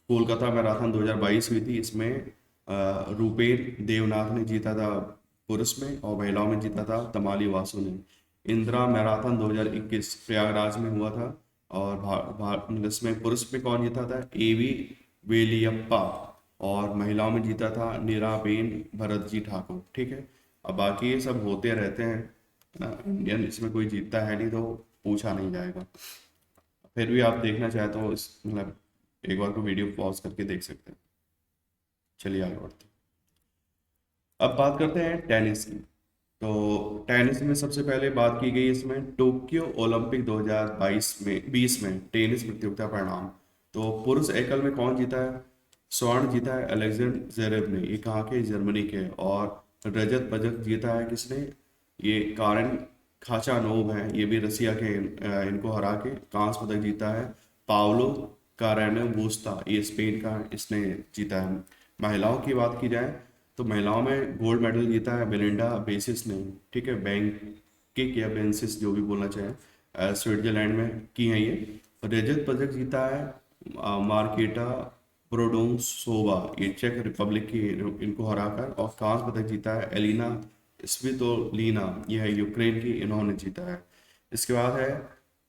कोलकाता मैराथन 2022 हुई थी, इसमें रूपेन देवनाथ ने जीता था पुरुष में, और महिलाओं में जीता था तमाली वासु ने। इंदिरा मैराथन 2021 प्रयागराज में हुआ था, और इसमें पुरुष में कौन जीता था? AV वेलियप्पा। और महिलाओं में जीता था नीराबेन भरत जी ठाकुर, ठीक है। अब बाकी ये सब होते रहते हैं ना, इंडियन इसमें कोई जीतता है नहीं तो पूछा नहीं जाएगा। फिर भी आप देखना चाहे तो इस मतलब एक बार को वीडियो पॉज करके देख सकते हैं। चलिए आगे बढ़ते हैं। अब बात करते हैं टेनिस की। तो टेनिस में सबसे पहले बात की गई इसमें टोक्यो ओलंपिक 2022 में 20 में टेनिस प्रतियोगिता परिणाम। तो पुरुष एकल में कौन जीता है? स्वर्ण जीता है अलेक्जेंडर ज़वेरेव ने, ये कहाँ के, जर्मनी के। और रजत पदक जीता है किसने, ये कारेन खाचानोव है, ये भी रसिया के। इनको हरा के कांस्य पदक जीता है पाउलो कारेनो बूस्टा, ये स्पेन का है, इसने जीता है। महिलाओं की बात की जाए तो महिलाओं में गोल्ड मेडल जीता है बेलिंडा बेसिस ने, ठीक है, बैंक या बेंसिस जो भी बोलना चाहे, स्विट्जरलैंड में की है ये। रजत पदक जीता है मार्केटा प्रोडोसोवा, ये चेक रिपब्लिक की, इनको हराकर। और कांस्य पदक जीता है एलिना स्वितोलिना, यह है यूक्रेन की, इन्होंने जीता है। इसके बाद है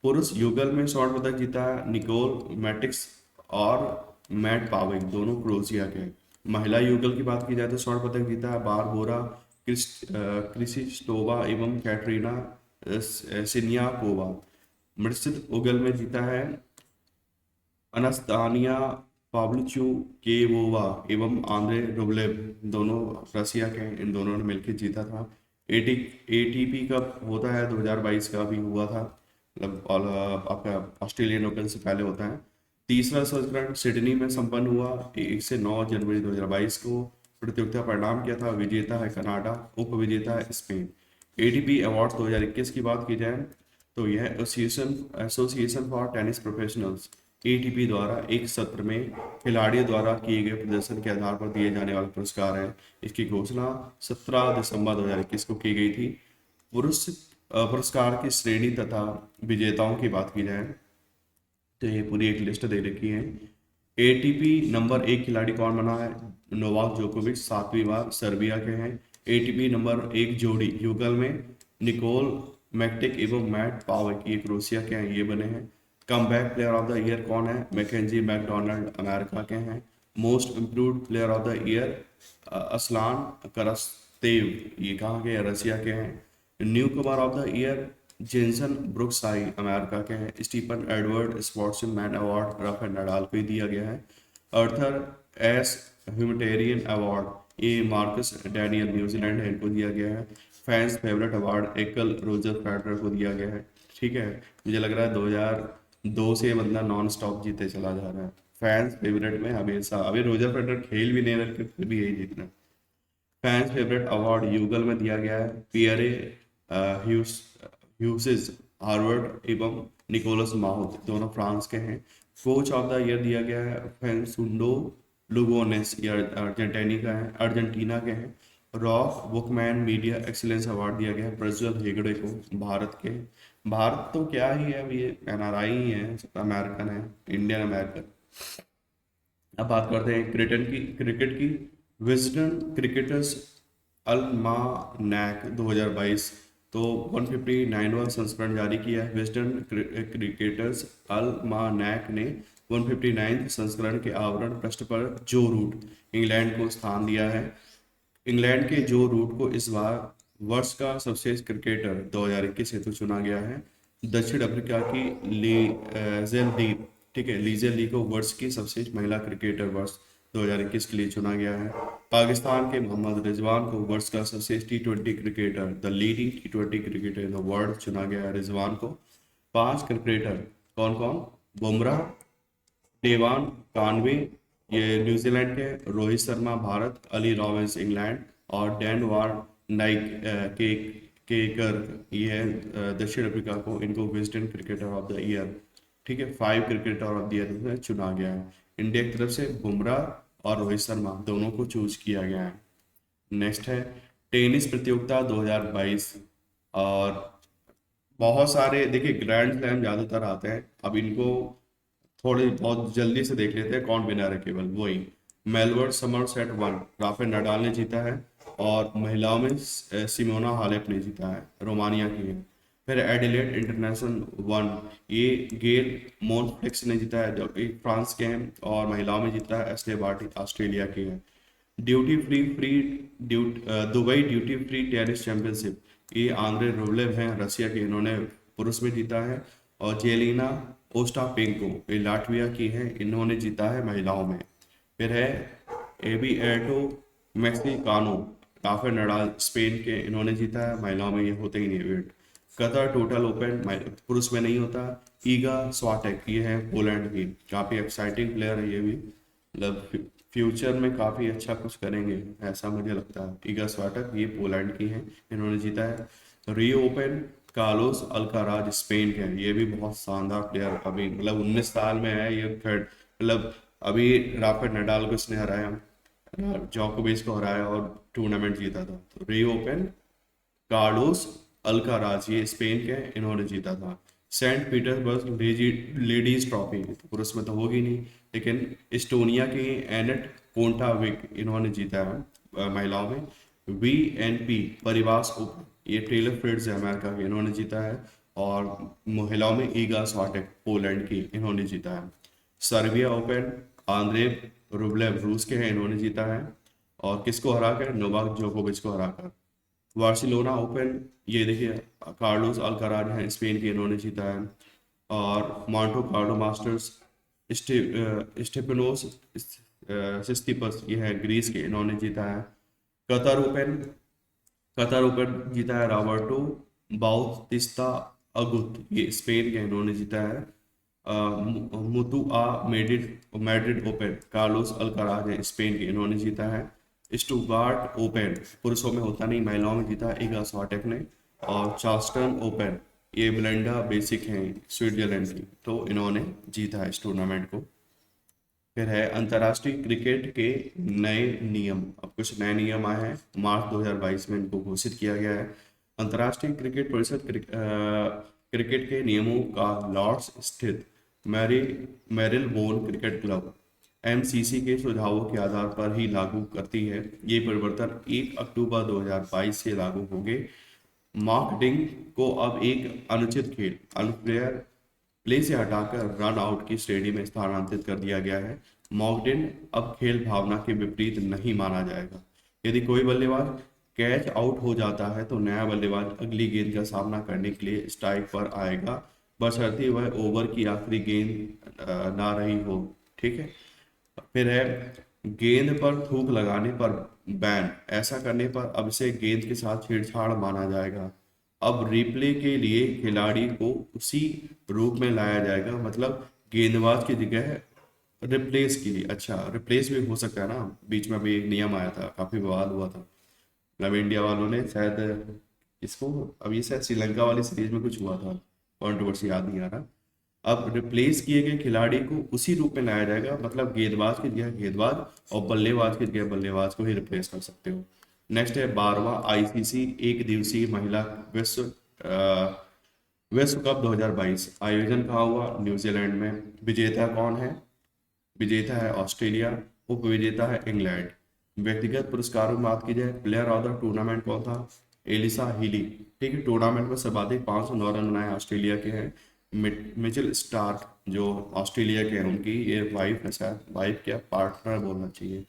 पुरुष युगल में स्वर्ण पदक जीता है निकोल मैटिक्स और मैट पावेक, दोनों क्रोएशिया के। महिला युगल की बात की जाए तो स्वर्ण पदक जीता है बारबोरा क्रिसिस्टोवा एवं कैटरीना सिनियाकोवा। मिश्रित युगल में जीता है अनस्तानिया पाव्लिचुकेवोवा एवं आंद्रे रुब्लेव, दोनों रसिया के हैं, इन दोनों ने मिलकर जीता था। एटी एटीपी कप होता है 2022 का भी हुआ था, मतलब आपका ऑस्ट्रेलियन ओपन से पहले होता है। तीसरा संस्करण सिडनी में संपन्न हुआ 1 से 9 जनवरी 2022 को। प्रतियोगिता परिणाम क्या था, विजेता है कनाडा, उप विजेता है स्पेन। एटीपी अवार्ड 2021 की बात की जाए तो यह association association for tennis professionals ATP द्वारा एक सत्र में खिलाड़ियों द्वारा किए गए प्रदर्शन के आधार पर दिए जाने वाला पुरस्कार है। इसकी घोषणा 17 दिसंबर 2021 को की गई थी। पुरस्कार की श्रेणी तथा विजेताओं की बात की जाए तो ये पूरी एक लिस्ट दे रखी है। एटीपी नंबर 1 खिलाड़ी कौन बना है, नोवाक जोकोविच, 7वीं बार, सर्बिया के हैं। एटीपी नंबर 1 जोड़ी युगल में निकोल मैक्टिक एवं मैट पावेक, ये क्रोएशिया के हैं, ये बने हैं। Comeback player of the year कौन है, मैकेंजी मैकडोनाल्ड, अमेरिका के हैं। Most improved player of the year Aslan Karatsev, ये कहाँ के हैं, रसिया के हैं। Newcomer of the year Jenson Brooksby, America के हैं। Stefan Edward sportsman award Rafael Nadal को ही दिया गया है। अर्थर एस ह्यूमैनिटेरियन अवार्ड ये मार्कस डैनियल, न्यूजीलैंड है, इनको दिया गया है। फैंस फेवरेट अवार्ड एकल रोजर फेडरर को दिया गया है, ठीक है। मुझे लग रहा है 2002 से बंदा नॉन स्टॉप जीते चला जा रहा है फैंस फेवरेट में हमेशा। अभी रोजर फेडरर खेल भी नहीं रहे फिर भी यही जीतना। फैंस फेवरेट अवार्ड यूगल में दिया गया है पियरे ह्यूसेस हार्वर्ड एवं निकोलस माउथ, दोनों फ्रांस के हैं। कोच ऑफ द ईयर दिया गया है फैंसुंडो लुगोनेस, ये अर्जेंटीना के हैं। Rough Bookman media excellence award दिया गया है प्रज्वल हेगड़े को, भारत के। भारत तो क्या ही है, अब ये एनआरआई ही है, अमेरिकन है, इंडियन अमेरिकन। अब बात करते हैं क्रिकेट की विजडन क्रिकेटर्स अल्मानैक 2022, तो 159वां संस्करण जारी किया है विजडन क्रिकेटर्स अल्मानैक ने। 159 संस्करण के आवरण पृष्ठ पर जो रूट इंग्लैंड को स्थान दिया है। इंग्लैंड के जो रूट को इस बार वर्ष का सर्वश्रेष्ठ क्रिकेटर 2021 हेतु चुना गया है। दक्षिण अफ्रीका की लीजेल ली, ठीक है, लीजेल ली को वर्ष की सर्वश्रेष्ठ महिला क्रिकेटर वर्ष 2021 के लिए चुना गया है। पाकिस्तान के मोहम्मद रिजवान को वर्ष का सर्वश्रेष्ठ टी20 cricketer, the leading T20 cricketer in the world चुना गया है रिजवान को। 5 क्रिकेटर कौन कौन, बुमराह, डेवान कानवे ये न्यूजीलैंड के, रोहित शर्मा भारत, अली रॉबिन्स इंग्लैंड और डैन वार नाइक केकर ये है दक्षिण अफ्रीका को, इनको Wisden cricketer of the year, ठीक है, 5 क्रिकेटर ऑफ द ईयर में चुना गया है। इंडिया की तरफ से बुमराह और रोहित शर्मा दोनों को चूज किया गया है। नेक्स्ट है टेनिस प्रतियोगिता 2022, और बहुत सारे देखिए ग्रैंड स्लैम ज़्यादातर आते हैं, अब इनको थोड़े बहुत जल्दी से देख लेते हैं कौन विनर है। केवल वही मेलबर्न समरसेट 1 राफेल नडाल ने जीता है, और महिलाओं में सिमोना हालेप ने जीता है, रोमानिया की है। फिर एडिलेड इंटरनेशनल 1 ये गेल मोनफ्लेक्स ने जीता है, जो कि फ्रांस के हैं, और महिलाओं में जीता है एस्ले बार्टी, ऑस्ट्रेलिया की है। Dubai duty free tennis championship ये आंद्रे रुब्लेव हैं, रसिया के, इन्होंने पुरुष में जीता है। और जेलिना ओस्टापेंको ये लाटविया की हैं, इन्होंने जीता है महिलाओं में। फिर है एबिएटो मैक्सिकानो, राफेल नडाल स्पेन के, इन्होंने जीता है, महिलाओं में ये होते ही नहीं वेट। कतर टोटल ओपन पुरुष में नहीं होता, ईगा स्वाटेक ये है पोलैंड की, काफ़ी एक्साइटिंग प्लेयर है ये भी, मतलब फ्यूचर में काफ़ी अच्छा कुछ करेंगे, ऐसा मुझे लगता है। इगा स्वाटक ये पोलैंड की हैं, इन्होंने जीता है। रियो ओपन कार्लोस अल्काराज स्पेन के हैं, ये भी बहुत शानदार प्लेयर, अभी मतलब 19 साल में है ये, थर्ड मतलब अभी राफेल नडाल को इसने हराया, जोकोविच को हराया और टूर्नामेंट जीता था। तो रियो ओपन कार्लोस अल्काराज ये स्पेन के हैं, इन्होंने जीता था। सेंट पीटर्सबर्ग लेडीज ट्रॉफी तो पुरुष में तो होगी नहीं, लेकिन इस्टोनिया की एनेट कोंटाविक इन्होंने जीता है महिलाओं में। VNP परिवास ओपन ये टेलर फ्रिट्ज है अमेरिका की, इन्होंने जीता है। और महिलाओं में ईगा स्वाटेक पोलैंड की, इन्होंने जीता है। सर्बिया ओपन आंद्रे रुब्लेव रूस के हैं, इन्होंने जीता है। और किसको हराकर? नोवाक जोकोविच को हराकर। बार्सिलोना ओपन ये देखिए कार्लोस अल्काराज हैं स्पेन के, इन्होंने जीता है। और मॉन्टो कार्लो मास्टर्स स्टेफानोस सिस्टिपस ये है ग्रीस के, इन्होंने जीता है। कतर ओपन कतर ओपन जीता है रॉबर्टो बाउतिस्ता अगुत ये स्पेन के, इन्होंने जीता है। मुतुआ मैड्रिड ओपन कार्लोस अल्काराज है स्पेन के, इन्होंने जीता है। स्टुटगार्ट ओपन पुरुषों में होता नहीं, महिलाओं में जीता है इगा स्वाटेक ने। और चार्ल्सटन ओपन ये ब्लेंडा बेसिक हैं स्विट्जरलैंड की, तो इन्होंने जीता है इस टूर्नामेंट को। फिर है अंतर्राष्ट्रीय क्रिकेट के नए नियम, अब कुछ नए नियम आए हैं, मार्च 2022 में इनको घोषित किया गया है। अंतर्राष्ट्रीय क्रिकेट परिषद क्रिकेट के नियमों का लॉर्ड्स स्थित मैरी मेरिलबोर्न क्रिकेट क्लब MCC के सुझावों के आधार पर ही लागू करती है। ये परिवर्तन 1 अक्टूबर 2022 से लागू होंगे। मार्केटिंग को अब एक अनुचित खेल अनफेयर प्ले से हटाकर रन आउट की श्रेणी में स्थानांतरित कर दिया गया है। मॉकडिन अब खेल भावना के विपरीत नहीं माना जाएगा। यदि कोई बल्लेबाज कैच आउट हो जाता है तो नया बल्लेबाज अगली गेंद का सामना करने के लिए स्ट्राइक पर आएगा, बशर्ते वह ओवर की आखिरी गेंद ना रही हो। ठीक है। फिर है गेंद पर थूक लगाने पर बैन, ऐसा करने पर अब इसे गेंद के साथ छेड़छाड़ माना जाएगा। अब रिप्ले के लिए खिलाड़ी को उसी रूप में लाया जाएगा, मतलब गेंदबाज की जगह रिप्लेस के लिए। अच्छा, रिप्लेस भी हो सकता है ना, बीच में भी एक नियम आया था, काफी विवाद हुआ था, मतलब इंडिया वालों ने शायद इसको, अब ये शायद श्रीलंका वाली सीरीज में कुछ हुआ था, कंट्रोवर्सी याद नहीं आ रहा। अब रिप्लेस किए गए खिलाड़ी को उसी रूप में लाया जाएगा, मतलब गेंदबाज की जगह गेंदबाज और बल्लेबाज की जगह बल्लेबाज को ही रिप्लेस कर सकते हो। नेक्स्ट है 12वां ICC एक दिवसीय महिला विश्व विश्व कप 2022 आयोजन कहाँ हुआ? न्यूजीलैंड में। विजेता कौन है? विजेता है ऑस्ट्रेलिया, उपविजेता है इंग्लैंड। व्यक्तिगत पुरस्कारों में बात की जाए, प्लेयर ऑफ द टूर्नामेंट कौन था? Alyssa Healy. ठीक है। टूर्नामेंट में सर्वाधिक 509 रन बनाए ऑस्ट्रेलिया के हैं। मिचेल स्टार्क जो ऑस्ट्रेलिया के हैं, उनकी ये वाइफ है, शायद वाइफ क्या पार्टनर बोलना चाहिए।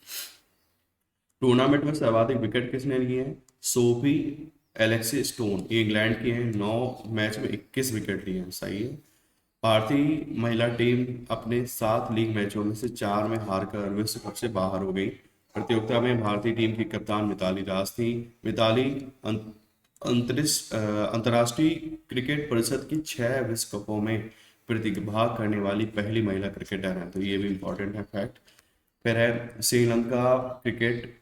टूर्नामेंट में सर्वाधिक विकेट किसने लिए हैं? सोफी एलेक्सी स्टोन, ये इंग्लैंड की हैं, 9 मैच में 21 विकेट लिए हैं। सही है। भारतीय महिला टीम अपने 7 लीग मैचों में से 4 में हारकर विश्व कप से बाहर हो गई। प्रतियोगिता में भारतीय टीम की कप्तान मिताली राज थी। मिताली अंतर्राष्ट्रीय क्रिकेट परिषद की 6 विश्व कपों में प्रतिभाग करने वाली पहली महिला क्रिकेटर है, तो ये भी इंपॉर्टेंट है फैक्ट। फिर है श्रीलंका क्रिकेट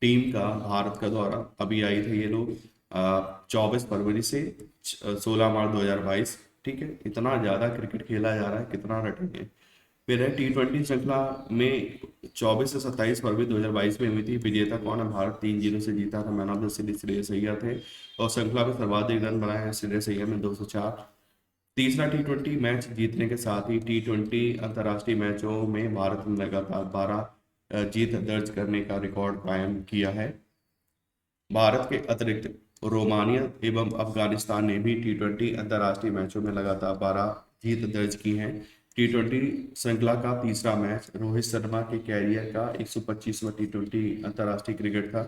टीम का भारत का दौरा, अभी आई थे ये लोग 24 फरवरी से 16 मार्च 2022। ठीक है। इतना ज़्यादा क्रिकेट खेला जा रहा है, कितना रटेंगे। फिर है T20 श्रृंखला में 24 से 27 फरवरी 2022 में हुई थी। विजेता कौन है? भारत 3-0 से जीता था। Man of the series Shreyas Iyer थे और श्रृंखला में सर्वाधिक रन बनाए हैं श्रेयस अय्यर ने 204। तीसरा T20 मैच जीतने के साथ ही T20 अंतर्राष्ट्रीय मैचों में भारत ने लगातार 12 जीत दर्ज करने का रिकॉर्ड कायम किया है। भारत के अतिरिक्त रोमानिया एवं अफगानिस्तान ने भी T20 अंतर्राष्ट्रीय मैचों में लगातार 12 जीत दर्ज की हैं। T20 श्रृंखला का तीसरा मैच रोहित शर्मा के कैरियर का 125वां T20 अंतर्राष्ट्रीय क्रिकेट था।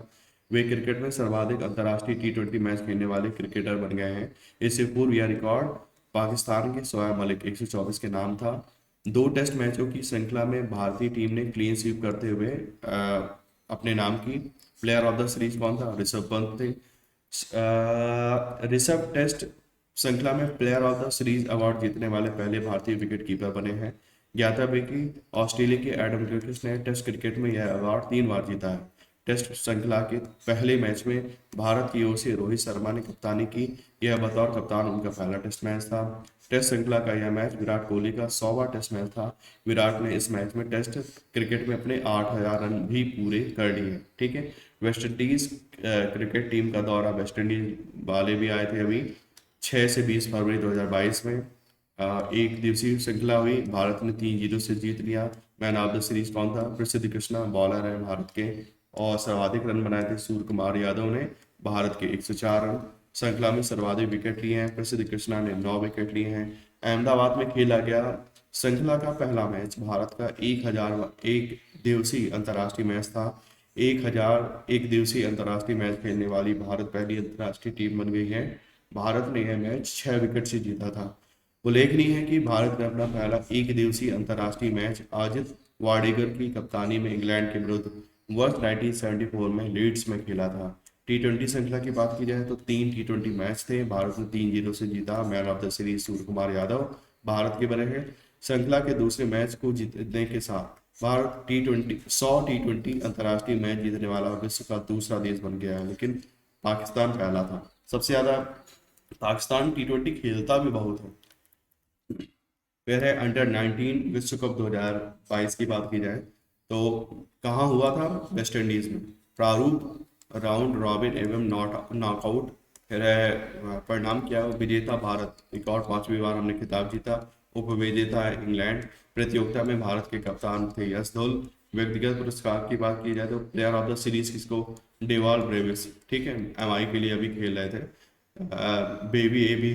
वे क्रिकेट में सर्वाधिक अंतर्राष्ट्रीय T20 मैच खेलने वाले क्रिकेटर बन गए हैं। इससे पूर्व यह रिकॉर्ड पाकिस्तान के शोएब मलिक 124 के नाम था। 2 टेस्ट मैचों की श्रृंखला में भारतीय टीम ने क्लीन स्वीप करते हुए अपने नाम की। प्लेयर ऑफ द सीरीज कौन था? ऋषभ पंत थे। ऋषभ टेस्ट श्रृंखला में player of the series award जीतने वाले पहले भारतीय विकेट कीपर बने हैं। ज्ञातव्य है कि ऑस्ट्रेलिया के एडम गिलक्रिस्ट ने टेस्ट क्रिकेट में यह अवार्ड 3 बार जीता है। टेस्ट श्रृंखला के पहले मैच में भारत की ओर से रोहित शर्मा ने कप्तानी की। यह बतौर कप्तान उनका पहला टेस्ट मैच था। टेस्ट श्रृंखला का यह मैच विराट कोहली का 100वां टेस्ट मैच था। विराट ने इस मैच में टेस्ट क्रिकेट में अपने 8000 रन भी पूरे कर लिए। ठीक है। वेस्ट इंडीज क्रिकेट टीम का दौरा, वेस्ट इंडीज वाले भी आए थे अभी 6 से 20 फरवरी 2022 में। एक दिवसीय श्रृंखला हुई, भारत ने 3-0 से जीत लिया। मैन ऑफ द सीरीज कौन था? प्रसिद्ध कृष्णा बॉलर है भारत के, और सर्वाधिक रन बनाए थे सूर्य कुमार यादव ने, भारत के 104 रन। श्रृंखला में सर्वाधिक विकेट लिए हैं, प्रसिद्ध कृष्णा ने 9 विकेट लिए हैं। अहमदाबाद में खेला गया श्रृंखला का पहला मैच भारत का 1001 दिवसीय अंतर्राष्ट्रीय मैच था। 1001 दिवसीय अंतर्राष्ट्रीय मैच खेलने वाली भारत पहली अंतर्राष्ट्रीय टीम बन गई है। भारत ने यह मैच 6 विकेट से जीता था। उल्लेखनीय है कि भारत ने अपना पहला एक दिवसीय अंतर्राष्ट्रीय मैच अजित वाडेकर की कप्तानी में इंग्लैंड के विरुद्ध वर्ष 1974 में लीड्स में खेला था। टी20 श्रृंखला की बात की जाए तो 3 टी20 मैच थे, भारत ने 3-0 से जीता। Man of the series Surya Kumar Yadav Bharat के बने हैं। श्रृंखला के दूसरे मैच को जीतने के साथ भारत टी20 100 टी20 अंतर्राष्ट्रीय मैच जीतने वाला विश्व का दूसरा देश बन गया है, लेकिन पाकिस्तान पहला था। सबसे ज्यादा पाकिस्तान टी20 खेलता भी बहुत है। फिर है अंडर 19 विश्व कप 2022 की बात की जाए तो कहाँ हुआ था? वेस्ट इंडीज में। प्रारूप राउंड रॉबिन एवं नॉकआउट। फिर है परिणाम क्या? विजेता भारत, एक और 5वीं बार हमने खिताब जीता। उपविजेता है इंग्लैंड। प्रतियोगिता में भारत के कप्तान थे यश धुल। व्यक्तिगत पुरस्कार की बात की जाए तो प्लेयर ऑफ द सीरीज किसको? डेवाल ब्रेविस। ठीक है, एमआई के लिए अभी खेल रहे थे। बेबी एबी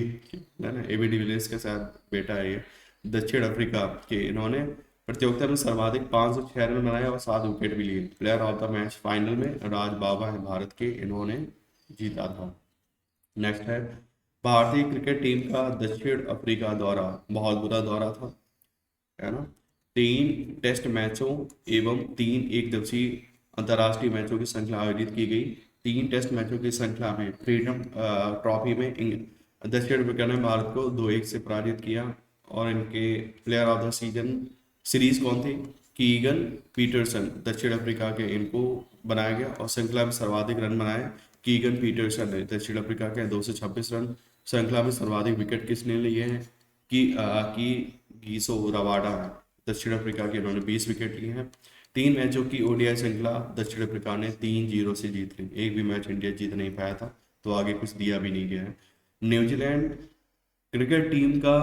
एबी डिविलियर्स के साथ बेटा है ये, दक्षिण अफ्रीका के। इन्होंने प्रतियोगिता में सर्वाधिक 506 रन बनाए और 7 विकेट भी लिए। Player of the match final में राज बाबा है भारत के, इन्होंने जीता था। नेक्स्ट है भारतीय क्रिकेट टीम का दक्षिण अफ्रीका दौरा। बहुत बुरा दौरा था, है ना। 3 टेस्ट मैचों एवं 3 एक दिवसीय अंतर्राष्ट्रीय मैचों की श्रृंखला आयोजित की गई। 3 टेस्ट मैचों की श्रृंखला में फ्रीडम ट्रॉफी में दक्षिण अफ्रीका ने भारत को 2-1 से पराजित किया। और इनके player of the season series कौन थे? कीगन पीटरसन, दक्षिण अफ्रीका के, इनको बनाया गया। और श्रृंखला में सर्वाधिक रन बनाए कीगन पीटरसन ने, दक्षिण अफ्रीका के, 226 रन। श्रृंखला में सर्वाधिक विकेट किसने लिए हैं? कि गीसो रवाडा है, दक्षिण अफ्रीका के, इन्होंने 20 विकेट लिए हैं। 3 मैचों की ओडीआई श्रृंखला दक्षिण अफ्रीका ने 3-0 से जीत ली। एक भी मैच इंडिया जीत नहीं पाया था, तो आगे कुछ दिया भी नहीं गया है। न्यूजीलैंड क्रिकेट टीम का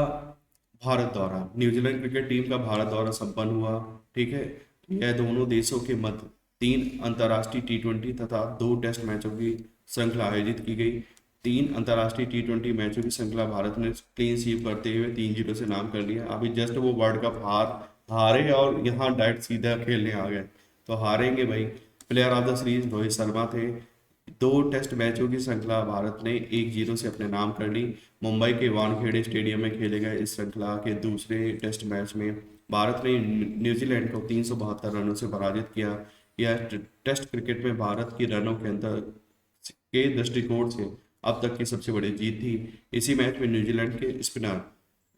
भारत दौरा। न्यूजीलैंड क्रिकेट टीम का भारत दौरा संपन्न हुआ। ठीक है, यह दोनों देशों के मध्य 3 अंतर्राष्ट्रीय टी20 तथा 2 टेस्ट मैचों की श्रृंखला आयोजित की गई। 3 अंतर्राष्ट्रीय टी20 मैचों की श्रृंखला भारत ने क्लीन स्वीप करते हुए 3-0 से नाम कर लिया। अभी जस्ट वो वर्ल्ड कप हारे और यहाँ डायरेक्ट सीधा खेलने आ गए, तो हारेंगे भाई। Player of the series Rohit Sharma थे। 2 टेस्ट मैचों की श्रृंखला भारत ने 1-0 से अपने नाम कर ली। मुंबई के वानखेड़े स्टेडियम में खेले गए इस श्रृंखला के दूसरे टेस्ट मैच में भारत ने न्यूजीलैंड को 372 रनों से पराजित किया। यह टेस्ट क्रिकेट में भारत की रनों के अंतर के दृष्टिकोण से अब तक की सबसे बड़ी जीत थी। इसी मैच में न्यूजीलैंड के स्पिनर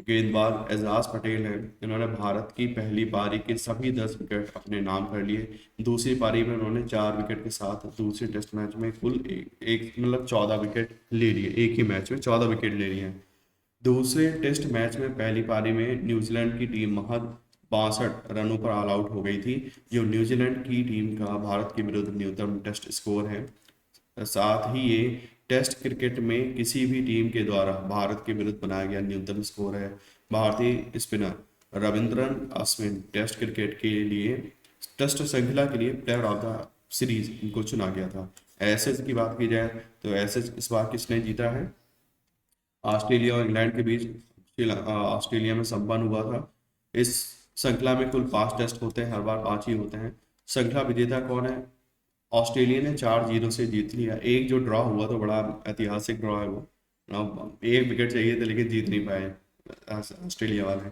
गेंदबाज एजाज पटेल हैं, इन्होंने भारत की पहली पारी के सभी 10 विकेट अपने नाम कर लिए। दूसरी पारी में उन्होंने 4 विकेट के साथ दूसरे टेस्ट मैच में कुल एक मतलब 14 विकेट ले लिए। एक ही मैच में 14 विकेट ले लिए हैं। दूसरे टेस्ट मैच में पहली पारी में न्यूजीलैंड की टीम महज 62 रनों पर ऑल आउट हो गई थी, जो न्यूजीलैंड की टीम का भारत के विरुद्ध न्यूनतम टेस्ट स्कोर है। साथ ही ये टेस्ट क्रिकेट में किसी भी टीम के द्वारा भारत के विरुद्ध बनाया गया न्यूनतम स्कोर है। भारतीय spinner Ravindran Ashwin test cricket के लिए टेस्ट श्रृंखला के लिए प्लेयर ऑफ द सीरीज इनको चुना गया था। एसेज की बात की जाए तो एसेज इस बार किसने जीता है? ऑस्ट्रेलिया और इंग्लैंड के बीच ऑस्ट्रेलिया में संपन्न हुआ था। इस श्रृंखला में कुल 5 टेस्ट होते हैं, हर बार 5 ही होते हैं। श्रृंखला विजेता कौन है? ऑस्ट्रेलिया ने 4-0 से जीत लिया। एक जो ड्रॉ हुआ तो बड़ा ऐतिहासिक ड्रॉ है वो, एक विकेट चाहिए था लेकिन जीत नहीं पाए ऑस्ट्रेलिया वाले।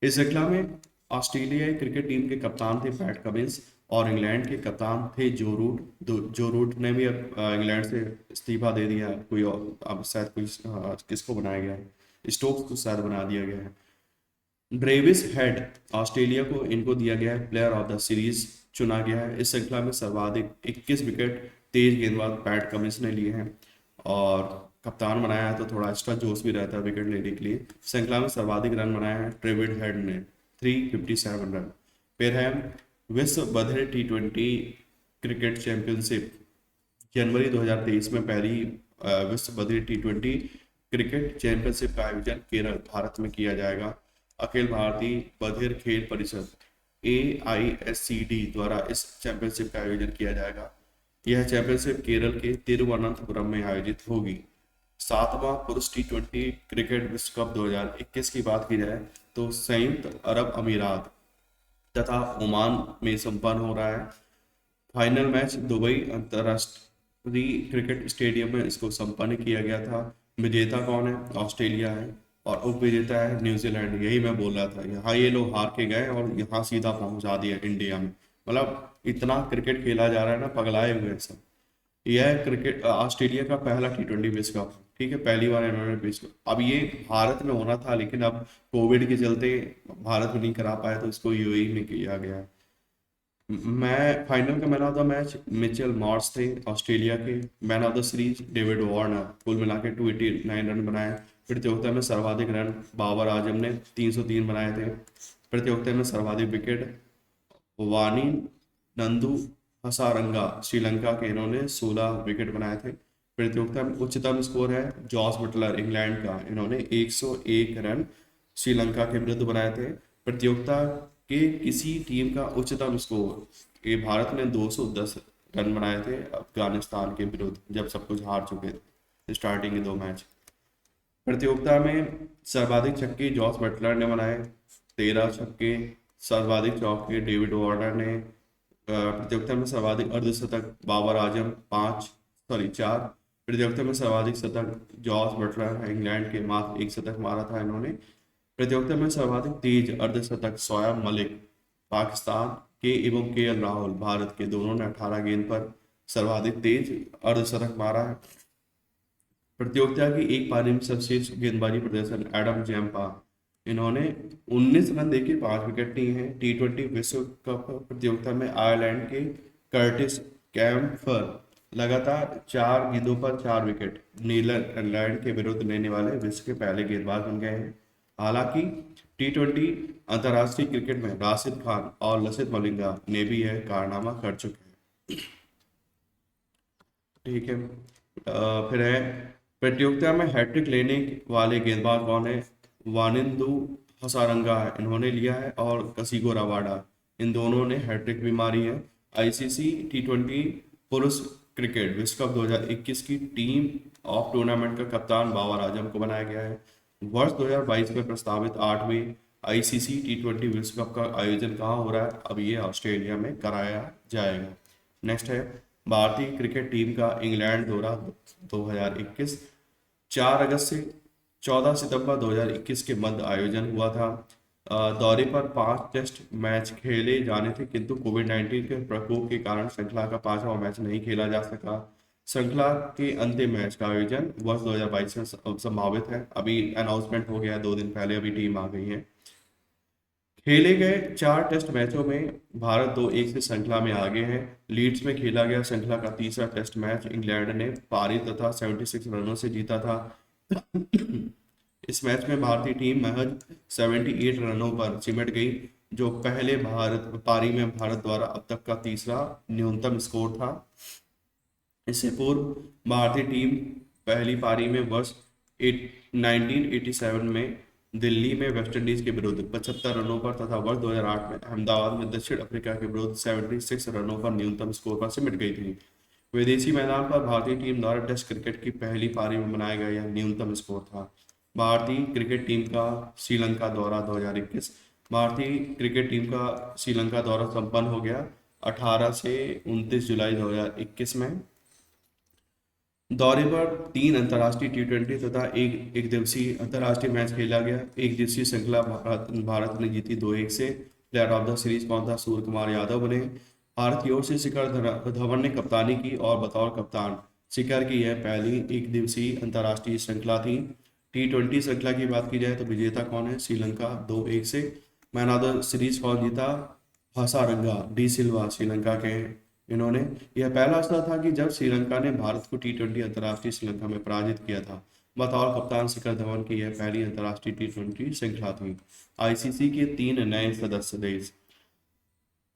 इस श्रृंखला में ऑस्ट्रेलियाई क्रिकेट टीम के कप्तान थे पैट कमिंस और इंग्लैंड के कप्तान थे जो रूट। जो रूट ने भी अब इंग्लैंड से इस्तीफा दे दिया। कोई और अब शायद कोई किसको बनाया गया है? स्टोक्स को शायद बना दिया गया है। ब्रेविस हेड, ऑस्ट्रेलिया को इनको दिया गया है प्लेयर ऑफ द सीरीज चुना गया है। इस श्रृंखला में सर्वाधिक 21 विकेट तेज गेंदबाज पैट कमिंस ने लिए हैं और कप्तान बनाया है तो थोड़ा एक्स्ट्रा जोश भी रहता है विकेट लेने के लिए। श्रृंखला में सर्वाधिक रन बनाए हैं ट्रेविड हेड ने 357 रन। फिर है विश्व बधिर टी20 क्रिकेट चैंपियनशिप, जनवरी 2023 में पहली विश्व बधिर टी20 क्रिकेट चैंपियनशिप का आयोजन केरल भारत में किया जाएगा। अखिल भारतीय बधिर खेल परिषद AISCD द्वारा इस चैंपियनशिप का आयोजन किया जाएगा। यह चैंपियनशिप केरल के तिरुवनंतपुरम में आयोजित होगी। 7वां पुरुष टी20 क्रिकेट विश्व कप 2021 की बात की जाए तो संयुक्त अरब अमीरात तथा ओमान में संपन्न हो रहा है। फाइनल मैच दुबई अंतर्राष्ट्रीय क्रिकेट स्टेडियम में इसको संपन्न किया गया था। विजेता कौन है? ऑस्ट्रेलिया है और उप विजेता है न्यूजीलैंड। यही मैं बोल रहा था, यहाँ ये लोग हार के गए और यहाँ सीधा पहुंचा दिया इंडिया में। मतलब इतना क्रिकेट खेला जा रहा है ना, पगलाए हुए हैं सब। यह क्रिकेट ऑस्ट्रेलिया का पहला टी20 विश्व कप, ठीक है, पहली बार इन्होंने विश्व कप। अब ये भारत में होना था लेकिन अब कोविड के चलते भारत में नहीं करा पाया तो इसको यूएई में किया गया है। मैं फाइनल का man of the match Mitchell Marsh थे ऑस्ट्रेलिया के। Man of the series David Warner, कुल मिला के 289 रन बनाए। प्रतियोगिता में सर्वाधिक रन बाबर आजम ने 303 बनाए थे। प्रतियोगिता में सर्वाधिक विकेट वानी नंदू हसारंगा श्रीलंका के, इन्होंने 16 विकेट बनाए थे। प्रतियोगिता में उच्चतम स्कोर है जॉस बटलर इंग्लैंड का, इन्होंने 101 रन श्रीलंका के विरुद्ध बनाए थे। प्रतियोगिता के किसी टीम का उच्चतम स्कोर, ये भारत ने 210 रन बनाए थे अफगानिस्तान के विरुद्ध जब सब कुछ हार चुके थे स्टार्टिंग के 2 मैच। प्रतियोगिता में सर्वाधिक छक्के जॉस बटलर ने बनाए 13 छक्के। सर्वाधिक चौके डेविड वार्नर ने। प्रतियोगिता में सर्वाधिक अर्धशतक बाबर आजम 4। प्रतियोगिता में सर्वाधिक शतक जॉस बटलर इंग्लैंड के, मात्र 1 शतक मारा था इन्होंने। प्रतियोगिता में सर्वाधिक तेज अर्धशतक शोएब मलिक पाकिस्तान के एवं KL राहुल भारत के, दोनों ने 18 गेंद पर सर्वाधिक तेज अर्धशतक मारा है। प्रतियोगिता की एक पारी में सर्वश्रेष्ठ गेंदबाजी प्रदर्शन एडम जैम्पा, इन्होंने 19 रन देके 5 विकेट लिए हैं। टी20 विश्व कप प्रतियोगिता में आयरलैंड के कर्टिस कैम्फर लगातार 4 गेंदों पर 4 विकेट नीदरलैंड के विरुद्ध लेने वाले विश्व के पहले गेंदबाज बन गए हैं। हालांकि टी20 अंतर्राष्ट्रीय क्रिकेट में राशिद खान और लसित मलिंगा ने भी यह कारनामा कर चुके हैं, ठीक है। फिर है प्रतियोगिता में हैट्रिक लेने वाले गेंदबाज कौन है? वानिंदु हसारंगा है, इन्होंने लिया है, और कसिगो रबाडा, इन दोनों ने हैट्रिक भी मारी है। ICC टी20 पुरुष क्रिकेट विश्व कप 2021 की टीम ऑफ टूर्नामेंट का कप्तान बाबर आजम को बनाया गया है। वर्ष 2022 में प्रस्तावित 8वें ICC टी20 विश्व कप का आयोजन कहाँ हो रहा है? अब ये ऑस्ट्रेलिया में कराया जाएगा। नेक्स्ट है भारतीय क्रिकेट टीम का इंग्लैंड दौरा 2021, 4 अगस्त से 14 सितंबर 2021 के मध्य आयोजन हुआ था। दौरे पर 5 टेस्ट मैच खेले जाने थे किंतु कोविड-19 के प्रकोप के कारण श्रृंखला का 5वां मैच नहीं खेला जा सका। श्रृंखला के अंतिम मैच का आयोजन वर्ष 2022 में संभावित है। अभी अनाउंसमेंट हो गया 2 दिन पहले, अभी टीम आ गई है। खेले गए 4 टेस्ट मैचों में भारत 2-1 से श्रृंखला में आगे है। लीड्स में खेला गया श्रृंखला का तीसरा टेस्ट मैच इंग्लैंड ने पारी तथा 76 रनों से जीता था। इस मैच में भारतीय टीम महज 78 रनों पर सिमट गई, जो पहले भारत पारी में भारत द्वारा अब तक का तीसरा न्यूनतम स्कोर था। इससे पूर्व भारतीय टीम पहली पारी में वर्ष 1987 में दिल्ली में वेस्टइंडीज के विरुद्ध 75 रनों पर तथा वर्ष 2008 में अहमदाबाद में दक्षिण अफ्रीका के विरुद्ध 76 रनों पर न्यूनतम स्कोर पर सिमट गई थी। विदेशी मैदान पर भारतीय टीम द्वारा टेस्ट क्रिकेट की पहली पारी में बनाया गया यह न्यूनतम स्कोर था। भारतीय क्रिकेट टीम का श्रीलंका दौरा 2021, भारतीय क्रिकेट टीम का श्रीलंका दौरा संपन्न हो गया 18 से 29 जुलाई 2021 में। दौरे पर 3 अंतर्राष्ट्रीय टी20 तथा एक दिवसीय अंतर्राष्ट्रीय मैच खेला गया। एक दिवसीय श्रृंखला भारत ने जीती 2-1 से। प्लेयर ऑफ द सीरीज कौन था? सूर्य कुमार यादव बने। भारत की ओर से शिखर धवन ने कप्तानी की और बतौर कप्तान शिखर की यह पहली एक दिवसीय अंतर्राष्ट्रीय श्रृंखला थी। T20 श्रृंखला की बात की जाए तो विजेता कौन है? श्रीलंका 2-1 से। मैन ऑफ द सीरीज कौन जीता? हसारंगा डी सिल्वा, श्रीलंका के हैं इन्होंने। यह पहला अवसर था कि जब श्रीलंका ने भारत को T20 अंतर्राष्ट्रीय श्रीलंका में पराजित किया था। बतौर कप्तान शिखर धवन की यह पहली अंतर्राष्ट्रीय T20 श्रृंखला थी। आईसीसी के 3 नए सदस्य देश।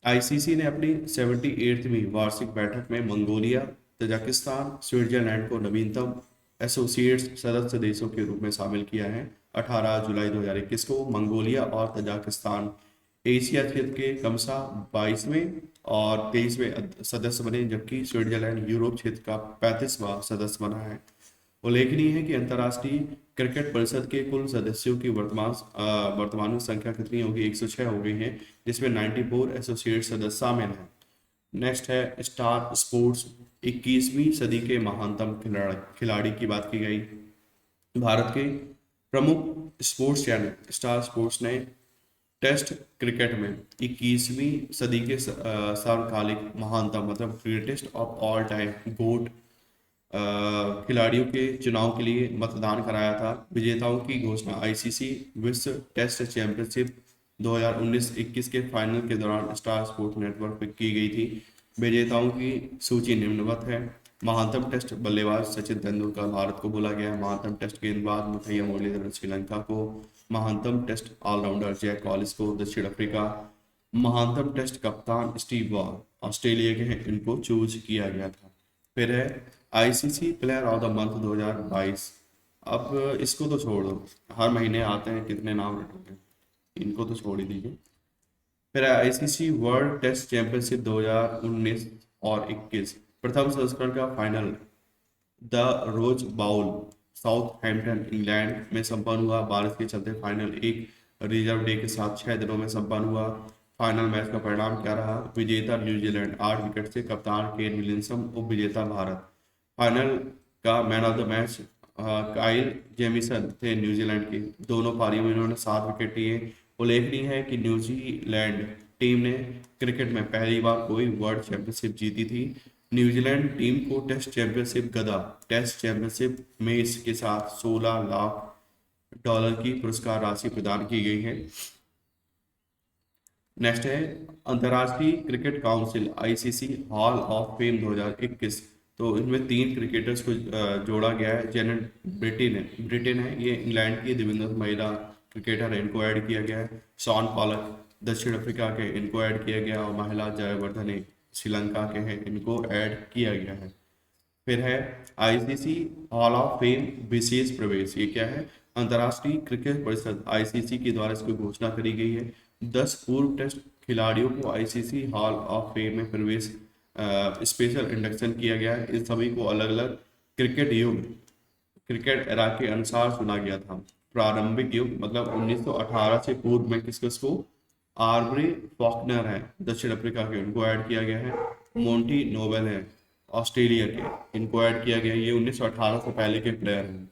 आईसीसी ने अपनी 78वीं वार्षिक बैठक में मंगोलिया, तजाकिस्तान, स्विट्जरलैंड को नवीनतम एसोसिएट्स सदस्य देशों के रूप में शामिल किया है। 18 जुलाई 2021 को मंगोलिया और तजाकिस्तान एशिया क्षेत्र के क्रमशः 22वें और 23वें सदस्य बने, जबकि स्विट्जरलैंड यूरोप क्षेत्र का 35वां सदस्य बना है। उल्लेखनीय है कि अंतर्राष्ट्रीय क्रिकेट परिषद के कुल सदस्यों की वर्तमान में संख्या कितनी होगी? 106 हो गई है, जिसमें 94 एसोसिएट सदस्य शामिल हैं। नेक्स्ट है स्टार स्पोर्ट्स। 21वीं सदी के महानतम खिलाड़ी की बात की गई। भारत के प्रमुख स्पोर्ट्स चैनल स्टार स्पोर्ट्स ने टेस्ट क्रिकेट में 21वीं सदी के सर्वकालिक महानतम मतलब greatest of all time GOAT खिलाड़ियों के चुनाव के लिए मतदान कराया था। विजेताओं की घोषणा आईसीसी विश्व टेस्ट चैंपियनशिप 2019-21 के फाइनल के दौरान स्टार स्पोर्ट्स नेटवर्क पर की गई थी। विजेताओं की सूची निम्नवत है। महानतम टेस्ट बल्लेबाज सचिन तेंदुलकर, भारत को बोला गया है। महानतम टेस्ट गेंदबाज मुथैया मुरलीधरन, श्रीलंका को। महानतम टेस्ट ऑलराउंडर जैक कॉलिस को, दक्षिण अफ्रीका। महानतम टेस्ट कप्तान स्टीव वॉर, ऑस्ट्रेलिया के हैं, इनको चूज किया गया था। फिर है ICC player of the month 2022। अब इसको तो छोड़ दो, हर महीने आते हैं, कितने नाम रखोगे, इनको तो छोड़ ही दीजिए। फिर आईसीसी वर्ल्ड टेस्ट चैंपियनशिप 2019 और 21 प्रथम संस्करण का final the rose bowl Southampton England में संपन्न हुआ। बारिश के चलते फाइनल एक रिजर्व डे के साथ 6 दिनों में संपन्न हुआ। फाइनल मैच का परिणाम क्या रहा? विजेता न्यूजीलैंड 8 विकेट से, कप्तान केन विलियमसन, उप विजेता भारत। फाइनल का man of the match Kyle Jameson थे न्यूजीलैंड के। दोनों पारियों में इन्होंने 7 विकेट लिए। उल्लेखनीय है कि न्यूजीलैंड टीम ने क्रिकेट में पहली बार कोई वर्ल्ड चैंपियनशिप जीती थी। न्यूजीलैंड टीम को टेस्ट चैंपियनशिप गदा टेस्ट चैंपियनशिप मेज के साथ 16 लाख डॉलर की पुरस्कार राशि प्रदान की गई है। नेक्स्ट है अंतर्राष्ट्रीय cricket council ICC hall of fame 2021। तो इनमें 3 क्रिकेटर्स को जोड़ा गया है। जेनेट ब्रिटेन है, ये इंग्लैंड की दिवंगत महिला क्रिकेटर है, इनको ऐड किया गया है। शॉन पॉलक दक्षिण अफ्रीका के, इनको ऐड किया गया। और महिला जयवर्धने श्रीलंका के हैं, इनको ऐड किया गया है। फिर है आईसीसी हॉल ऑफ फेम विशेष प्रवेश। ये क्या है? अंतर्राष्ट्रीय क्रिकेट परिषद आईसीसी के द्वारा इसकी घोषणा करी गई है। 10 पूर्व टेस्ट खिलाड़ियों को आईसीसी हॉल ऑफ फेम में प्रवेश स्पेशल इंडक्शन किया गया है। इन सभी को अलग अलग क्रिकेट युग क्रिकेट एरा के अनुसार चुना गया था। प्रारंभिक युग मतलब 1918 से पूर्व में किसको आर्बरी फॉकनर है दक्षिण अफ्रीका के, उनको ऐड किया गया है। मोंटी नोबेल है ऑस्ट्रेलिया के, इनको ऐड किया गया है। ये 1918 से पहले के प्लेयर हैं।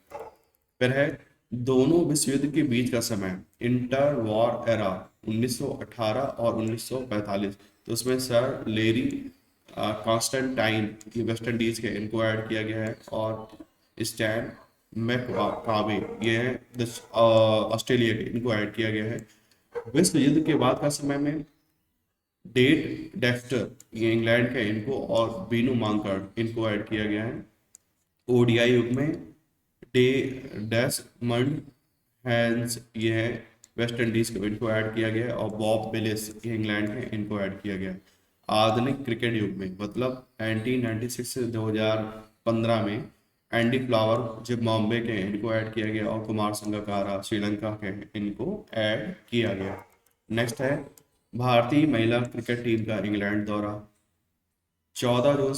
फिर है दोनों विश्व युद्ध के बीच का समय इंटर वॉर एरा 1918 और 1945। तो उसमें सर लेरी कॉन्स्टेंटाइन वेस्ट इंडीज के, इनको ऐड किया गया है। और स्टैन मैककावे ये हैं ऑस्ट्रेलिया के, इनको ऐड किया गया है। विश्व युद्ध के बाद का समय में डेट डेक्स्टर ये इंग्लैंड के, इनको और बीनू मांकड़ इनको ऐड किया गया है। ओडीआई युग में डे डेसमंड हैंस ये है वेस्ट इंडीज के, इनको ऐड किया गया है। और बॉब विलिस ये इंग्लैंड के, इनको ऐड किया गया है। आधुनिक क्रिकेट युग में मतलब 1996 से 2015 में एंडी फ्लावर जो बॉम्बे के हैं, इनको ऐड किया गया। और कुमार संगकारा श्रीलंका के हैं, इनको ऐड किया गया। नेक्स्ट है भारतीय महिला क्रिकेट टीम का इंग्लैंड दौरा 16 जून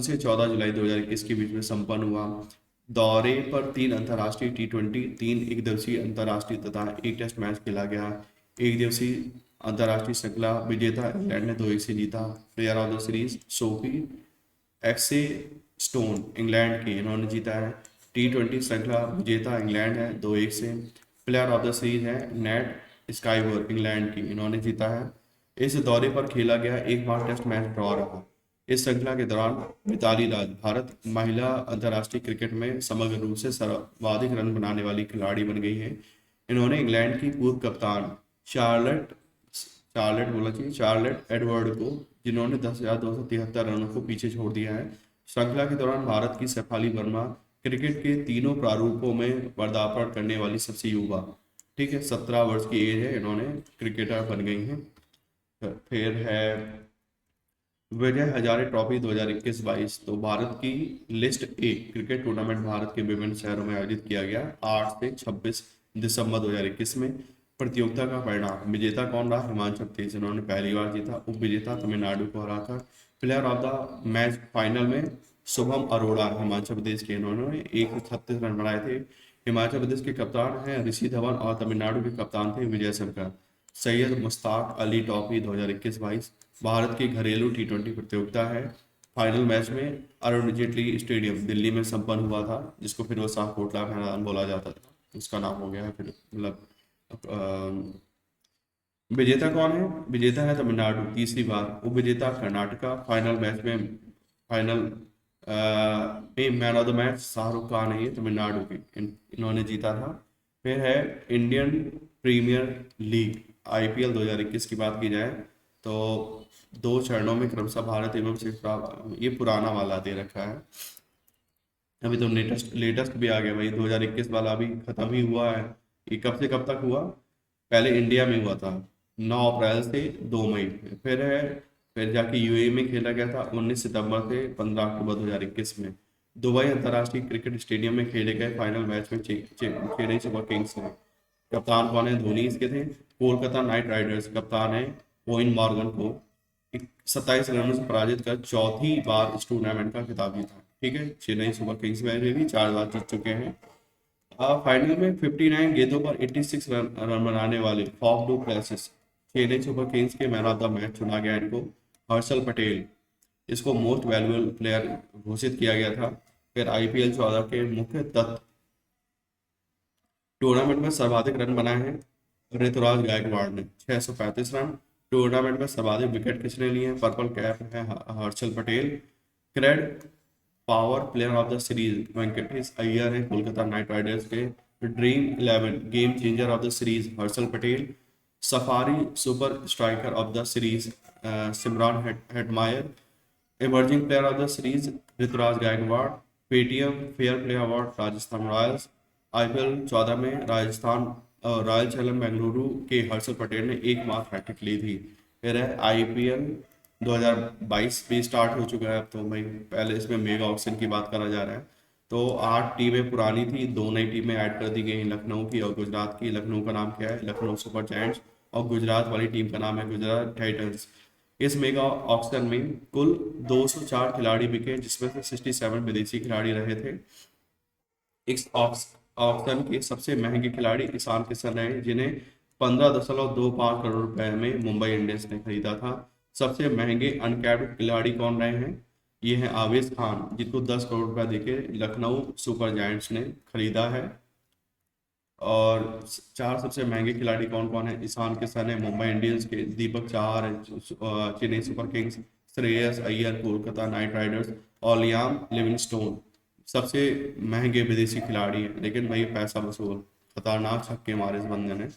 से 14 जुलाई 2021 के बीच में संपन्न हुआ। दौरे पर 3 अंतर्राष्ट्रीय T20, 3 एक दिवसीय अंतर्राष्ट्रीय तथा 1 टेस्ट मैच खेला गया। एक दिवसीय अंतर्राष्ट्रीय श्रृंखला विजेता इंग्लैंड ने 2-1 से जीता। Player of the series Sophie Ecclestone England की, इन्होंने जीता है। T20 श्रृंखला विजेता इंग्लैंड है 2-1 से। प्लेयर ऑफ द सीरीज है नेट स्काईवर इंग्लैंड की, इन्होंने जीता है। इस दौरे पर खेला गया एकमात्र टेस्ट मैच ड्रॉ रहा। इस श्रृंखला के दौरान मिताली राज भारत महिला अंतर्राष्ट्रीय क्रिकेट में समग्र रूप से सर्वाधिक रन बनाने वाली खिलाड़ी बन गई हैं। इन्होंने इंग्लैंड की पूर्व कप्तान शार्लेट चार्लेट बोला चाहिए चार्लेट एडवर्ड को, जिन्होंने 10,273 रनों को पीछे छोड़ दिया है। श्रृंखला के दौरान भारत की शेफाली वर्मा क्रिकेट के तीनों प्रारूपों में पदार्पण करने वाली सबसे युवा, ठीक है, 17 वर्ष की एज है, इन्होंने क्रिकेटर बन गई हैं। फिर है विजय हजारे ट्रॉफी 2021-22। तो भारत की list A cricket tournament Bharat के विभिन्न शहरों में आयोजित किया गया 8 से 26 दिसंबर 2021 में। प्रतियोगिता का परिणाम, विजेता कौन रहा? हिमाचल प्रदेश, इन्होंने पहली बार जीता। उप विजेता तमिलनाडु को हराकर। Player of the match final में शुभम अरोड़ा हिमाचल प्रदेश के, इन्होंने 136 रन बनाए थे। हिमाचल प्रदेश के कप्तान हैं ऋषि धवन और तमिलनाडु के कप्तान थे विजय शंकर। सैयद मुश्ताक अली ट्रॉफी 2021-22 भारत की घरेलू T20 प्रतियोगिता है। फाइनल मैच में अरुण जेटली स्टेडियम दिल्ली में संपन्न हुआ था, जिसको फिरोज शाह कोटला मैदान बोला जाता था, उसका नाम हो गया है फिर मतलब। विजेता कौन है? विजेता है तमिलनाडु तीसरी बार। उप विजेता कर्नाटका। फाइनल मैच में final man of the match Shahrukh Khan है, ये तमिलनाडु के, इन्होंने जीता था। फिर है इंडियन प्रीमियर लीग IPL 2021 की बात की जाए तो 2 चरणों में क्रमशः भारत एवं ये पुराना वाला दे रखा है, अभी तो लेटेस्ट लेटेस्ट भी आ गया भाई, 2021 वाला अभी खत्म ही हुआ है। ये कब से कब तक हुआ? पहले इंडिया में हुआ था 9 अप्रैल से 2 मई। फिर जाके UAE में खेला गया था 19 सितंबर से 15 अक्टूबर 2021 में। दुबई अंतर्राष्ट्रीय क्रिकेट स्टेडियम में खेले गए फाइनल मैच में चेन्नई सुपर किंग्स ने, कप्तान कौन है? धोनी इसके थे। कोलकाता नाइट राइडर्स कप्तान है ओवेन मॉर्गन को 27 रनों से पराजित कर चौथी बार इस टूर्नामेंट का खिताब जीता, ठीक है। चेन्नई सुपर किंग्स में भी 4 बार जीत चुके हैं। फाइनल में 59 गेंदों पर 86 रन बनाने वाले Faf du Plessis Chennai super kings के मैन ऑफ द मैच चुना गया इनको। हर्षल पटेल, इसको मोस्ट वैल्यूएबल प्लेयर घोषित किया गया था। फिर IPL 14 के मुख्य तथ्य, टूर्नामेंट में सर्वाधिक रन बनाए हैं ऋतुराज गायकवाड़ ने 635 रन। टूर्नामेंट में सर्वाधिक विकेट किसने लिए हैं? पर्पल कैप है Harshal Patel. CRED power player of the series Venkatesh Iyer है कोलकाता नाइट राइडर्स के। Dream 11 game changer of the series Harshal Patel. Safari super striker of the series Shimron Hetmyer. Emerging player of the series Ruturaj Gaikwad. Paytm fair play award Rajasthan royals. IPL 14 में रॉयल चैलेंजर्स बेंगलुरु के हर्षल पटेल ने एकमात्र हैट्रिक ली थी। फिर है IPL 2022 भी स्टार्ट हो चुका है अब तो भाई, पहले इसमें मेगा ऑक्शन की बात करा जा रहा है। तो 8 टीमें पुरानी थी, 2 नई टीमें ऐड कर दी गई, लखनऊ की और गुजरात की। लखनऊ का नाम क्या है? Lucknow super giants. और गुजरात वाली टीम का नाम है गुजरात टाइटंस। इस मेगा ऑक्शन में कुल 204 खिलाड़ी बिके, जिसमें से 67 विदेशी खिलाड़ी रहे थे। इस ऑक्शन के सबसे महंगे खिलाड़ी ईशान किशन रहे, जिन्हें 15.25 करोड़ रुपए में मुंबई इंडियंस ने खरीदा था। सबसे महंगे अनकैप्ड खिलाड़ी कौन रहे हैं? ये हैं आवेश खान, जिनको 10 करोड़ रुपए देके लखनऊ सुपर जायंट्स ने खरीदा है। और 4 सबसे महंगे खिलाड़ी कौन कौन है? ईशान किशन है मुंबई इंडियंस के, दीपक चाहर है Chennai super Kings, Shreyas Iyer Kolkata knight Riders और लियाम लिविंगस्टोन सबसे महंगे विदेशी खिलाड़ी हैं। लेकिन भाई पैसा वसूल, खतरनाक छक्के मारे इस बंदे ने।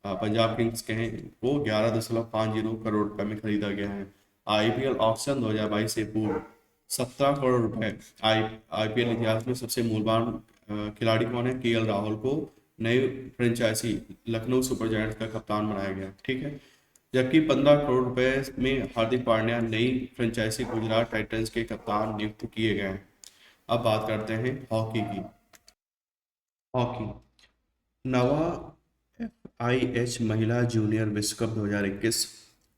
पंजाब किंग्स के हैं, वो 11.50 करोड़ रुपए में खरीदा गया है। IPL ऑक्शन 2022 से पूर्व 17 करोड़ रुपए। IPL इतिहास में सबसे मूल्यवान खिलाड़ी कौन है? KL राहुल को नई फ्रेंचाइजी लखनऊ सुपर जायंट्स का कप्तान बनाया गया, ठीक है। जबकि 15 करोड़ रुपए में हार्दिक पांड्या नई फ्रेंचाइजी गुजरात टाइटंस के कप्तान नियुक्त किए गए हैं। अब बात करते हैं हॉकी की। हॉकी नवा FIH महिला जूनियर विश्व कप 2021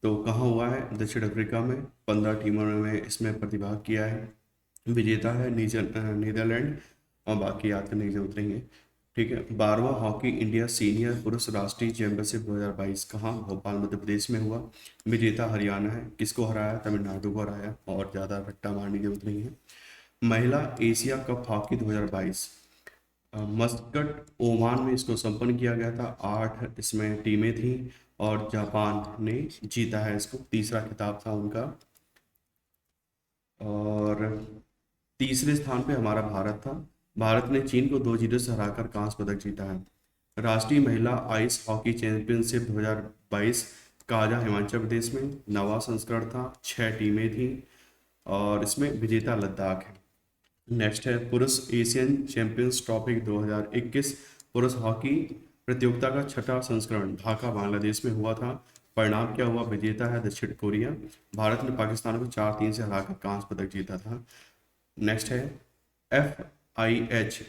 तो कहाँ हुआ है? दक्षिण अफ्रीका में। 15 टीमों में इसमें प्रतिभाग किया है। विजेता है नीदरलैंड और बाकी याद करने की जरूरत नहीं है, ठीक है। 12वां हॉकी इंडिया सीनियर पुरुष राष्ट्रीय चैंपियनशिप 2022 कहाँ? भोपाल मध्य प्रदेश में हुआ। विजेता हरियाणा है। किसको हराया? तमिलनाडु को हराया, और ज़्यादा रट्टा मारने की जरूरत नहीं है। महिला Asia cup hockey 2022 Muscat Oman में इसको संपन्न किया गया था। 8 इसमें टीमें थीं और जापान ने जीता है इसको, तीसरा खिताब था उनका। और तीसरे स्थान पे हमारा भारत था। भारत ने चीन को 2-0 से हराकर कांस्य पदक जीता है। राष्ट्रीय महिला ice hockey championship 2022 Kaza Himachal Pradesh में नवा संस्करण था, 6 टीमें थीं और इसमें विजेता लद्दाख है। नेक्स्ट है पुरुष एशियन चैंपियंस ट्रॉफी 2021 पुरुष हॉकी प्रतियोगिता का छठा संस्करण ढाका बांग्लादेश में हुआ था। परिणाम क्या हुआ? विजेता है दक्षिण कोरिया। भारत ने पाकिस्तान को 4-3 से हराकर कांस्य पदक जीता था। नेक्स्ट है FIH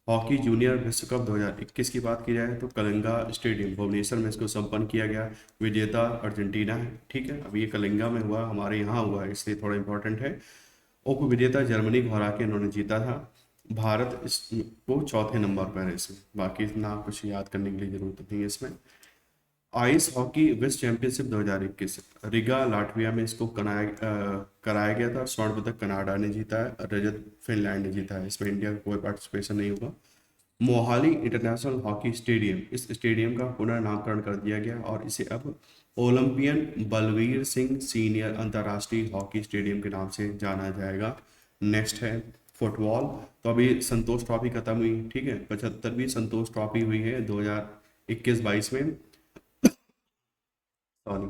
हॉकी जूनियर विश्व कप 2021 की बात की जाए तो कलिंगा स्टेडियम भुवनेश्वर में इसको संपन्न किया गया। विजेता अर्जेंटीना है। ठीक है, अब ये कलिंगा में हुआ, हमारे यहाँ हुआ है, इसलिए थोड़ा इंपॉर्टेंट है। उप विजेता जर्मनी को हरा के इन्होंने जीता था। भारत को चौथे नंबर पर है इसमें, बाकी इतना कुछ याद करने के लिए जरूरत नहीं है इसमें। आइस हॉकी विश्व चैंपियनशिप 2021 रिगा लाटविया में इसको कराया गया था। स्वर्ण पदक कनाडा ने जीता है और रजत फिनलैंड ने जीता है। इसमें इंडिया का कोई पार्टिसिपेशन नहीं होगा। मोहाली इंटरनेशनल हॉकी स्टेडियम, इस स्टेडियम का पुनर्नामकरण कर दिया गया और इसे अब ओलंपियन बलवीर सिंह सीनियर अंतर्राष्ट्रीय हॉकी स्टेडियम के नाम से जाना जाएगा। नेक्स्ट है फुटबॉल। तो अभी संतोष ट्रॉफी खत्म हुई, ठीक है, 75वीं संतोष ट्रॉफी हुई है 2021-22 में। सॉरी,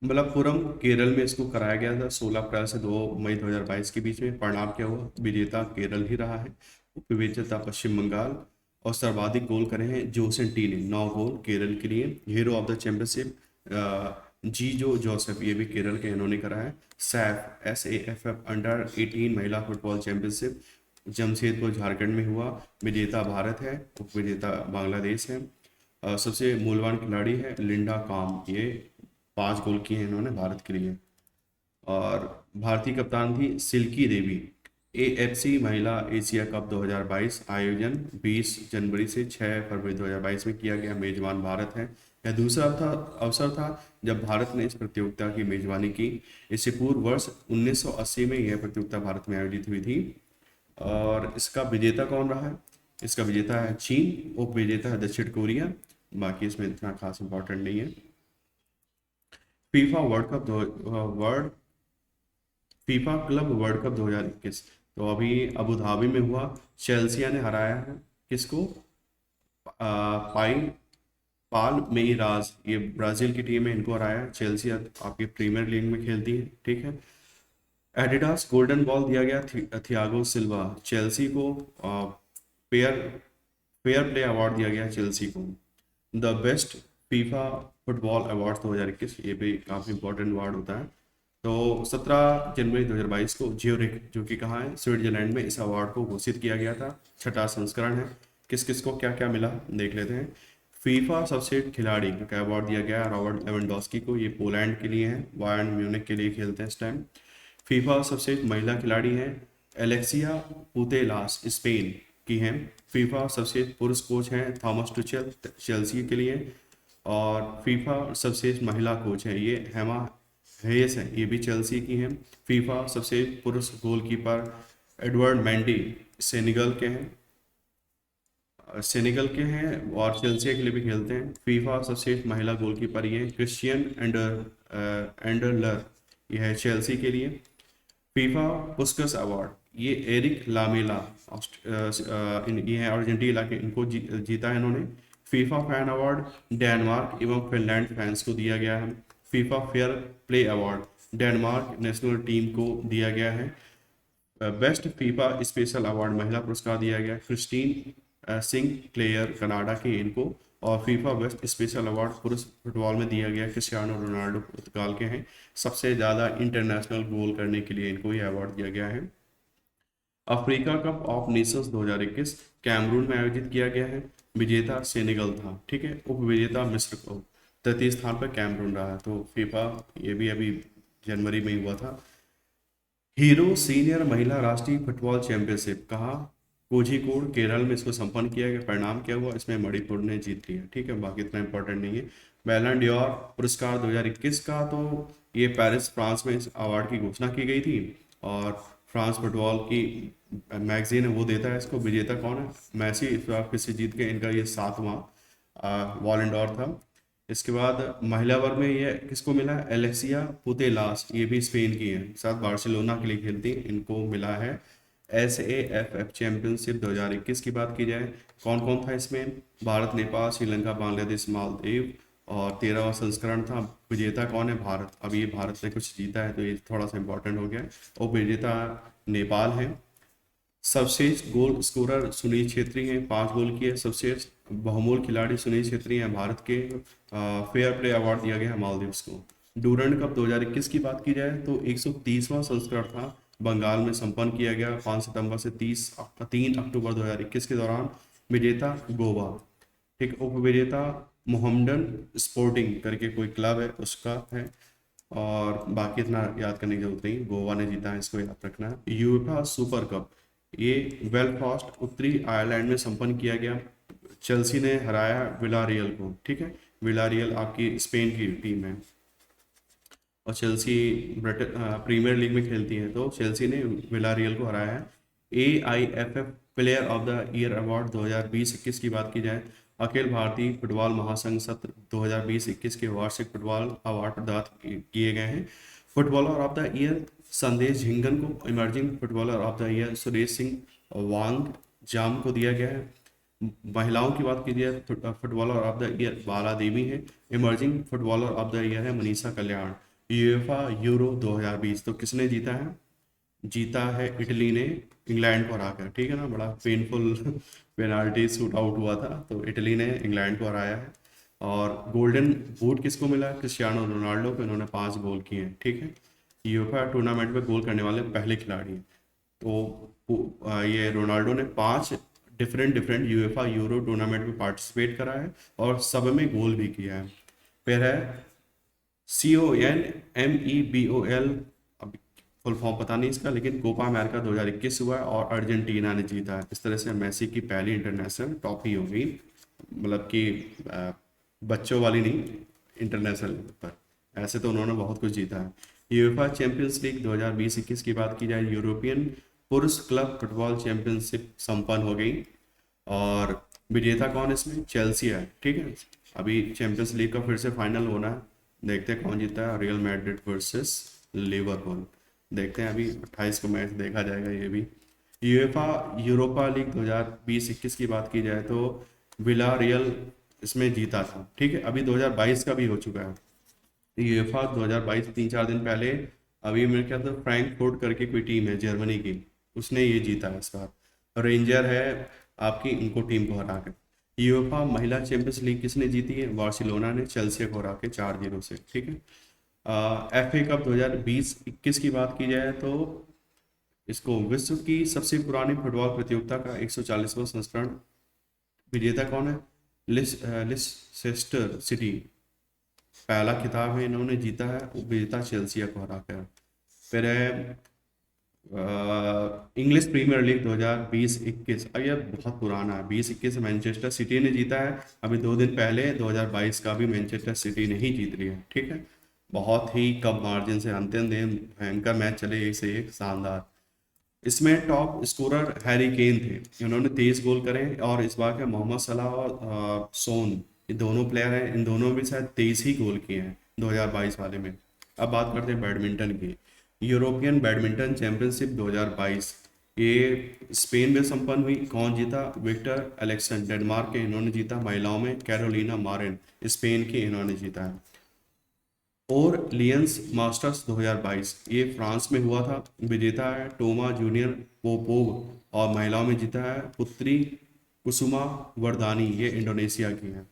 मलप्पुरम केरल में इसको कराया गया था 16 अप्रैल से 2 मई 2022 के बीच में। परिणाम क्या हुआ? विजेता केरल ही रहा है। उपविजेता पश्चिम बंगाल और सर्वाधिक गोल करे हैं जोसेन टी ने, 9 गोल केरल के लिए। Hero of the championship Jijo Joseph, ये भी केरल के इन्होंने करा है। SAFF अंडर 18 महिला फुटबॉल चैंपियनशिप जमशेदपुर झारखंड में हुआ। विजेता भारत है, उपविजेता बांग्लादेश है। सबसे मूल्यवान खिलाड़ी है लिंडा काम, ये 5 गोल किए हैं इन्होंने भारत के लिए। और भारतीय कप्तान थी सिल्की देवी। AFC महिला एशिया कप 2022 आयोजन 20 जनवरी से 6 फरवरी 2022 में किया गया। मेजबान भारत है। यह दूसरा अवसर था जब भारत ने इस प्रतियोगिता की मेजबानी की। इससे पूर्व वर्ष 1980 में यह प्रतियोगिता भारत में आयोजित हुई थी। और इसका विजेता कौन रहा है? इसका विजेता है चीन, उप विजेता है दक्षिण कोरिया। बाकी इसमें इतना खास इंपॉर्टेंट नहीं है। FIFA world cup world FIFA club world cup 2021 तो अभी अबू धाबी में हुआ। चेल्सिया ने हराया है किसको? पाई पाल मेइराज, ये ब्राजील की टीम है, इनको हराया है। चेल्सिया आपकी प्रीमियर लीग में खेलती है, ठीक है। एडिडास गोल्डन बॉल दिया गया थियागो सिल्वा। चेल्सी को फेयर फेयर प्ले अवार्ड दिया गया चेल्सी को। The best FIFA football award 2021, ये भी काफ़ी इंपॉर्टेंट अवार्ड होता है। तो 17 जनवरी 2022 को ज्यूरिख, जो कि कहाँ है, स्विट्जरलैंड में, इस अवार्ड को घोषित किया गया था। छठा संस्करण है। किस किस को क्या क्या मिला देख लेते हैं। फीफा सर्वश्रेष्ठ खिलाड़ी का अवार्ड दिया गया रॉबर्ट लेवेंडोस्की को, ये पोलैंड के लिए है, बायर्न म्यूनिख के लिए खेलते हैं इस टाइम। फीफा सर्वश्रेष्ठ महिला खिलाड़ी हैं एलेक्सिया पुतेलास, स्पेन की हैं। फीफा सर्वश्रेष्ठ पुरुष कोच हैं थॉमस टुचेल, चेल्सी के लिए। और फीफा सर्वश्रेष्ठ महिला कोच है ये हेमा हेयस है, ये भी चेल्सी की हैं। फीफा सर्वश्रेष्ठ पुरुष गोलकीपर एडवर्ड मेंडी सेनेगल के हैं, और चेल्सी के लिए भी खेलते हैं। फीफा सर्वश्रेष्ठ महिला गोलकीपर ये क्रिश्चियन एंडरलर, ये है चेल्सी के लिए। फीफा पुस्कस अवार्ड ये एरिक लामेला ये है अर्जेंटीना के, इनको जीता है इन्होंने। फीफा फैन अवार्ड डेनमार्क एवं फिनलैंड फैंस को दिया गया है। FIFA fair play award Denmark national team को दिया गया है। बेस्ट फीफा स्पेशल अवार्ड महिला पुरस्कार दिया गया क्रिस्टीन सिंह क्लेयर कनाडा के, इनको। और फीफा बेस्ट स्पेशल अवार्ड पुरुष फुटबॉल में दिया गया क्रिस्टियानो रोनाल्डो, पुर्तगाल के हैं। सबसे ज़्यादा इंटरनेशनल गोल करने के लिए इनको ये अवार्ड दिया गया है। Africa cup of nations 2021 Cameroon में आयोजित किया गया है। विजेता सेनेगल था, ठीक है। उप विजेता मिस्र को, तृतीय स्थान पर कैमरून रहा। तो फीफा ये भी अभी जनवरी में ही हुआ था। हीरो सीनियर महिला राष्ट्रीय फुटबॉल चैंपियनशिप कहाँ? कोझिकोड केरल में इसको संपन्न किया गया। परिणाम क्या हुआ? इसमें मणिपुर ने जीत लिया, ठीक है, बाकी इतना इंपॉर्टेंट नहीं है। बैलन डियोर पुरस्कार 2021 का तो ये पेरिस फ्रांस में इस अवार्ड की घोषणा की गई थी और फ्रांस फुटबॉल की मैगजीन है वो देता है इसको। विजेता कौन है? मैसी, इस बार फिर से जीत के, इनका ये 7वां वॉलेंडोर था। इसके बाद महिला वर्ग में ये किसको मिला है, एलेक्सिया पुतेलास, ये भी स्पेन की है, साथ बार्सिलोना के लिए खेलती हैं, इनको मिला है SAFF चैंपियनशिप 2021 की बात की जाए। कौन कौन था इसमें, भारत, नेपाल, श्रीलंका, बांग्लादेश, मालदीव, और 13वां संस्करण था। विजेता कौन है, भारत। अब ये भारत ने कुछ जीता है तो ये थोड़ा सा इंपॉर्टेंट हो गया है। और विजेता नेपाल है। सर्वश्रेष्ठ गोल स्कोरर सुनील छेत्री हैं, 5 गोल किए। सर्वश्रेष्ठ बहुमूल्य खिलाड़ी सुनील छेत्री हैं, भारत के। फेयर प्ले अवार्ड दिया गया है मालदीव्स को। डूरंड कप 2021 की बात की जाए तो 130वां संस्करण था, बंगाल में संपन्न किया गया 5 सितंबर से 3 अक्टूबर 2021 के दौरान। विजेता गोवा, ठीक। उपविजेता मोहम्मडन स्पोर्टिंग करके कोई क्लब है उसका है। और बाकी इतना याद करने की जरूरत नहीं, गोवा ने जीता है, इसको याद रखना है। यूएफा सुपर कप, ये बेलफास्ट उत्तरी आयरलैंड में संपन्न किया गया। चेल्सी ने हराया विलारियल को, ठीक है। विलारियल आपकी स्पेन की टीम है, और चेल्सी प्रीमियर लीग में खेलती है, तो चेल्सी ने विलारियल को हराया है। AIFF player of the year award 2020-21 की बात की जाए, अखिल भारतीय फुटबॉल महासंघ सत्र 2020-21 के वार्षिक फुटबॉल अवार्ड प्रदान किए गए हैं। Footballer of the year Sandesh Jhingan को, emerging footballer of the year Suresh Singh Wangjam को दिया गया है। महिलाओं की बात कीजिए, footballer of the year Bala Devi है। Emerging footballer of the year है मनीषा कल्याण। यूएफा यूरो 2020 तो किसने जीता है, जीता है इटली ने, इंग्लैंड को हराकर, ठीक है ना। बड़ा पेनफुल पेनाल्टी शूट आउट हुआ था, तो इटली ने इंग्लैंड को हराया है। और गोल्डन बूट किसको मिला, क्रिस्टियानो रोनाल्डो को, इन्होंने 5 गोल किए हैं, ठीक है। यूएफा टूर्नामेंट में गोल करने वाले पहले खिलाड़ी हैं। तो ये रोनाल्डो ने 5 different different UEFA euro tournament में पार्टिसिपेट करा है, और सब में गोल भी किया है। फिर है CONMEBOL, अब फुल फॉर्म पता नहीं इसका, लेकिन कोपा अमेरिका 2021 हुआ है और अर्जेंटीना ने जीता है। इस तरह से मेसी की पहली इंटरनेशनल ट्रॉफी हो गई, मतलब कि बच्चों वाली नहीं, इंटरनेशनल पर। ऐसे तो उन्होंने बहुत कुछ जीता है। यूएफा चैंपियंस लीग 2020-21 की बात की जाए, यूरोपियन पुरुष क्लब फुटबॉल चैंपियनशिप संपन्न हो गई, और विजेता कौन इसमें, चेल्सी है, ठीक है। अभी चैंपियंस लीग का फिर से फाइनल होना है, देखते हैं कौन जीता है, रियल मैड्रिड वर्सेस लिवरपूल। देखते हैं, अभी 28 को मैच देखा जाएगा ये भी। यूएफा यूरोपा लीग 2020-21 की बात की जाए तो विला रियल इसमें जीता था, ठीक है। अभी 2022 का भी हो चुका है। यूएफा 2022 3-4 दिन पहले, अभी मेरे ख्याल से फ्रैंकफर्ट करके कोई टीम है जर्मनी की, उसने ये जीता है इस बार। रेंजर है आपकी, इनको टीम को हरा कर। यूएफा महिला चैंपियंस लीग किसने जीती है, बार्सिलोना ने चेल्सी को हरा के 4-0 से, ठीक है। FA कप 2020-21 की बात की जाए तो इसको विश्व की सबसे पुरानी फुटबॉल प्रतियोगिता का 140वां संस्करण, विजेता कौन है, लिस्टेस्टर सिटी, पहला खिताब है इन्होंने जीता है, विजेता चेल्सिया को हराकर। फिर है इंग्लिश प्रीमियर लीग 2020-21, अब यह बहुत पुराना है, 20-21 मैनचेस्टर सिटी ने जीता है। अभी 2 दिन पहले 2022 का भी मैनचेस्टर सिटी ने ही जीत लिया है, ठीक है। बहुत ही कम मार्जिन से अंतिम दिन भयंकर मैच चले, एक से एक शानदार। इसमें टॉप स्कोरर हैरी केन थे, इन्होंने 23 गोल करे, और इस बार के मोहम्मद सलाह और सोन, ये दोनों प्लेयर हैं, इन दोनों भी शायद 23 ही गोल किए हैं 2022 वाले में। अब बात करते हैं बैडमिंटन की। यूरोपियन बैडमिंटन चैंपियनशिप 2022, ये स्पेन में संपन्न हुई। कौन जीता, विक्टर एलेक्सन डेनमार्क के, इन्होंने जीता। महिलाओं में कैरोलिना मारिन स्पेन की, इन्होंने जीता है। और लियंस मास्टर्स 2022, ये फ्रांस में हुआ था। विजेता है टोमा जूनियर पोपोव, और महिलाओं में जीता है पुत्री कुसुमा वरदानी, ये इंडोनेशिया की है।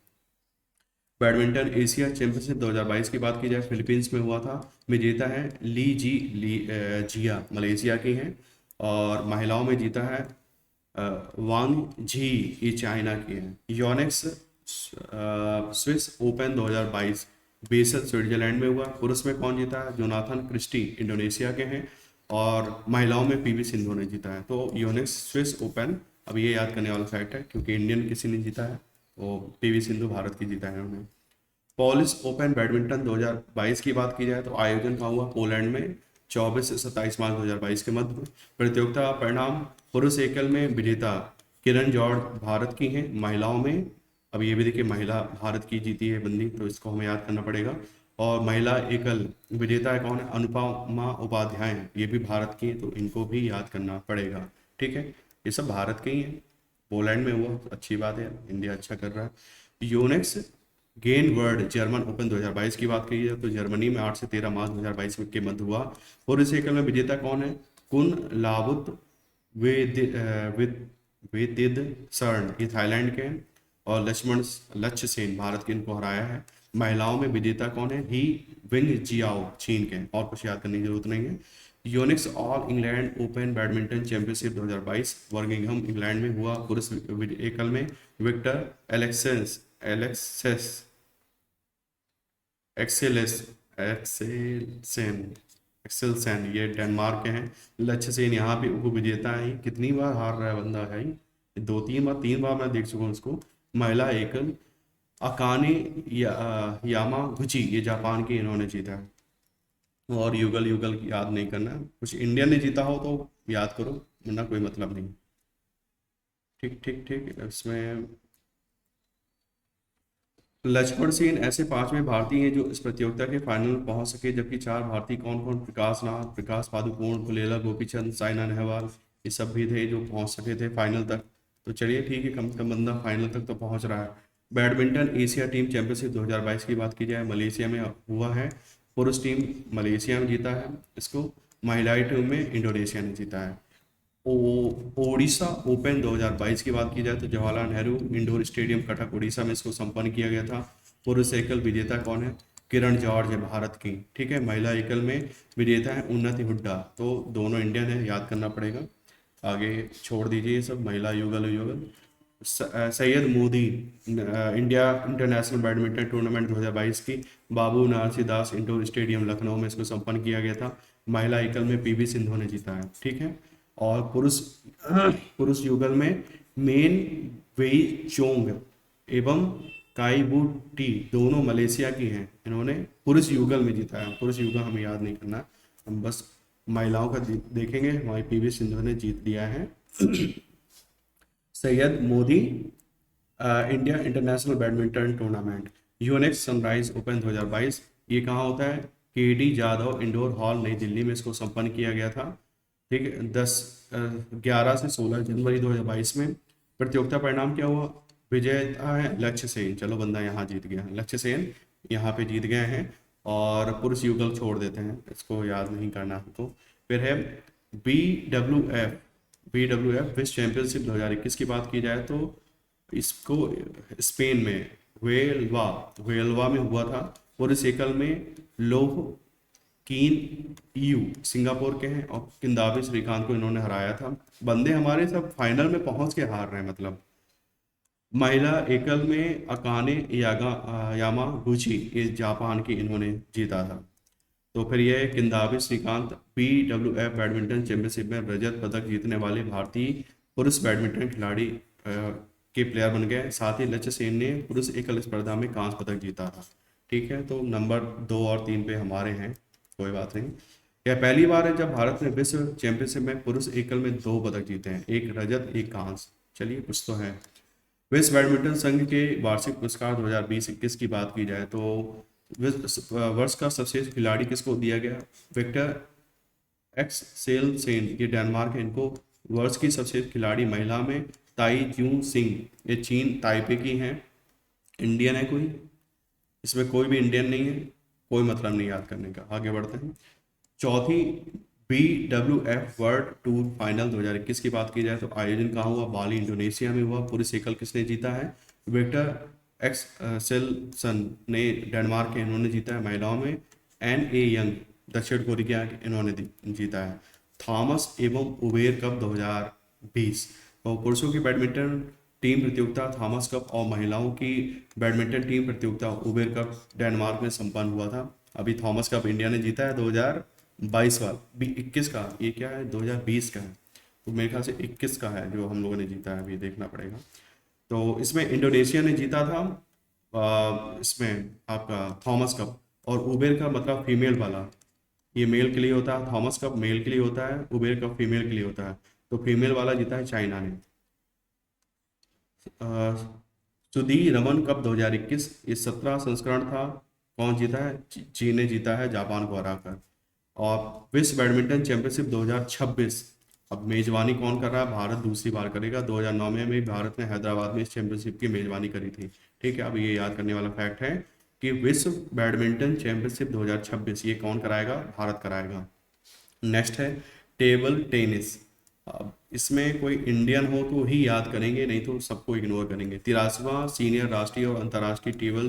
बैडमिंटन एशिया चैंपियनशिप 2022 की बात की जाए, फिलीपींस में हुआ था। विजेता है जिया, मलेशिया की हैं, और महिलाओं में जीता है वांग झी, ये चाइना की हैं। Yonex Swiss open 2022 Basel Switzerland में हुआ। पुरुष में कौन जीता है, जोनाथन क्रिस्टी, इंडोनेशिया के हैं, और महिलाओं में PV सिंधु ने जीता है। तो योनेक्स स्विस ओपन, अब ये याद करने वाला फैक्ट है, क्योंकि इंडियन किसी ने जीता है, वो PV सिंधु भारत की जीता है उन्होंने। पॉलिश ओपन बैडमिंटन 2022 की बात की जाए तो आयोजन कहाँ हुआ, पोलैंड में 24 से 27 मार्च 2022 के मध्य में। प्रतियोगिता परिणाम, पुरुष एकल में विजेता किरण जॉर्ज भारत की हैं, महिलाओं में अब ये भी देखिए महिला भारत की जीती है बंदी, तो इसको हमें याद करना पड़ेगा। और महिला एकल विजेता कौन है? अनुपमा उपाध्याय हैं, ये भी भारत की हैं, तो इनको भी याद करना पड़ेगा। ठीक है, ये सब भारत के ही हैं। पोलैंड में हुआ, अच्छी बात है, इंडिया अच्छा कर रहा है। Unix gain world German open 2022 की बात की जाए तो जर्मनी में 8 से 13 मार्च 2022 के मध्य हुआ। पुरुष एकल में विजेता कौन है? कुन लाबुत वेद वेदिद सर्ण, ये थाईलैंड के हैं। और लक्ष्मण लक्ष्य सेन भारत के, इनको हराया है। महिलाओं में विजेता कौन है? ही विंग जियाओ, चीन के हैं, और कुछ याद करने की जरूरत नहीं है। Unix all England open badminton championship 2022 Birmingham England में हुआ। पुरुष एकल में विक्टर एलेक्सेस एक्सेलेस एक्सेलसेन एक्सेलसेन, ये डेनमार्क के हैं। लक्ष्य सेन यहाँ भी उप विजेता है। कितनी बार हार रहा है बंदा है ही, 2-3 बार 3 बार मैं देख चुका हूँ इसको। महिला एकल अकाने यामागुची, ये जापान की, इन्होंने जीता है। और युगल युगल याद नहीं करना, कुछ इंडियन ने जीता हो तो याद करो, वरना कोई मतलब नहीं। ठीक ठीक ठीक, इसमें लक्ष्मण सेन ऐसे 5वें भारतीय हैं जो इस प्रतियोगिता के फाइनल में पहुंच सके, जबकि 4 भारतीय कौन कौन? प्रकाश नाथ, प्रकाश पादुकोण, पुलेला गोपीचंद, साइना नेहवाल, ये सब भी थे जो पहुंच सके थे फाइनल तक। तो चलिए ठीक है, कम से कम बंदा फाइनल तक तो पहुंच रहा है। बैडमिंटन एशिया टीम चैंपियनशिप 2022 की बात की जाए, मलेशिया में हुआ है। पुरुष टीम मलेशिया में जीता है इसको, महिला टीम में इंडोनेशिया ने जीता है। ओडिशा ओपन 2022 की बात की जाए तो जवाहरलाल नेहरू इंडोर स्टेडियम कटक उड़ीसा में इसको संपन्न किया गया था। पुरुष एकल विजेता कौन है? किरण जॉर्ज है भारत की। ठीक है, महिला एकल में विजेता है उन्नति हुड्डा, तो दोनों इंडियन है, याद करना पड़ेगा। आगे छोड़ दीजिए ये सब, महिला युगल युगल। Syed Modi India international badminton tournament 2022 की बाबू नारसी दास इंडोर स्टेडियम लखनऊ में इसको संपन्न किया गया था। महिला एकल में पीवी सिंधु ने जीता है। ठीक है, और पुरुष पुरुष युगल में मेन वेई चोंग एवं काइबू टी, दोनों मलेशिया की हैं, इन्होंने पुरुष युगल में जीता है। पुरुष युगल हमें याद नहीं करना, हम बस महिलाओं का देखेंगे। हमारी पीवी सिंधु ने जीत लिया है। Syed Modi India international badminton tournament Unix sunrise open 2022, ये कहाँ होता है? केडी जाधव इंडोर हॉल नई दिल्ली में इसको संपन्न किया गया था। ठीक है, 11 से 16 जनवरी 2022 में। प्रतियोगिता परिणाम क्या हुआ? विजेता है लक्ष्य सेन, चलो बंदा यहाँ जीत गया, लक्ष्य सेन यहाँ पे जीत गए हैं। और पुरुष युगल छोड़ देते हैं, इसको याद नहीं करना हमको। फिर है बी डब्ल्यू एफ विश्व चैंपियनशिप 2021 की बात की जाए तो इसको स्पेन में हुएलवा में हुआ था। पुरुष एकल में लोह कीन यू सिंगापुर के हैं, और किंदाबी श्रीकांत को इन्होंने हराया था। बंदे हमारे सब फाइनल में पहुंच के हार रहे हैं मतलब। महिला एकल में अकाने यामागुची, ये जापान की, इन्होंने जीता था। तो फिर ये किंदाबी श्रीकांत BWF बैडमिंटन चैंपियनशिप में रजत पदक जीतने वाले भारतीय पुरुष बैडमिंटन खिलाड़ी के प्लेयर बन गए। साथ ही लक्ष्य सेन ने पुरुष एकल स्पर्धा में कांस्य पदक जीता था। ठीक है, तो नंबर 2 और 3 पे हमारे हैं, कोई बात नहीं। यह पहली बार है जब भारत ने विश्व चैंपियनशिप में पुरुष एकल में 2 पदक जीते हैं, एक रजत एक कांस्य। चलिए कुछ तो है। विश्व बैडमिंटन संघ के वार्षिक पुरस्कार 2020-21 की बात की जाए तो वर्ष का सर्वश्रेष्ठ खिलाड़ी किसको दिया गया? विक्टर एक्सेलसेन, ये डेनमार्क है, इनको वर्ष की सर्वश्रेष्ठ खिलाड़ी महिला में ताई जू सिंह, ये चीन ताइपे की हैं। इंडियन है कोई? इसमें कोई भी इंडियन नहीं है, कोई मतलब नहीं याद करने का। आगे बढ़ते हैं। चौथी BWF वर्ल्ड टूर फाइनल 2021 की बात की जाए तो आयोजन कहाँ हुआ? बाली इंडोनेशिया में हुआ। पुरुष एकल किसने जीता है? विक्टर एक्सेलसन ने, डेनमार्क के, इन्होंने जीता है। महिलाओं में NA यंग दक्षिण कोरिया के, इन्होंने जीता है। थॉमस एवं उबेर कप 2020, और पुरुषों की बैडमिंटन टीम प्रतियोगिता थॉमस कप और महिलाओं की बैडमिंटन टीम प्रतियोगिता उबेर कप डेनमार्क में संपन्न हुआ था। अभी थॉमस कप इंडिया ने जीता है 2022 वाला, 21 का, ये क्या है 2020 का है, तो मेरे ख्याल से 21 का है जो हम लोगों ने जीता है, अभी देखना पड़ेगा। तो इसमें इंडोनेशिया ने जीता था इसमें आपका थॉमस कप। और उबेर का मतलब फीमेल वाला, ये मेल के लिए होता है, थॉमस कप मेल के लिए होता है, उबेर कप फीमेल के लिए होता है। तो फीमेल वाला जीता है चाइना ने। सुधी रमन कप 2021, ये 17 संस्करण था। कौन जीता है? चीन ने जीता है जापान को हराकर। और विश्व बैडमिंटन चैंपियनशिप 2026, अब मेजबानी कौन कर रहा है? भारत दूसरी बार करेगा। 2009 में भी भारत ने हैदराबाद में इस चैंपियनशिप की मेजबानी करी थी। ठीक है, अब ये याद करने वाला फैक्ट है कि विश्व बैडमिंटन चैंपियनशिप 2026 ये कौन कराएगा? भारत कराएगा। नेक्स्ट है टेबल टेनिस। अब इसमें कोई इंडियन हो तो ही याद करेंगे, नहीं तो सबको इग्नोर करेंगे। 83वां सीनियर राष्ट्रीय और अंतर्राष्ट्रीय table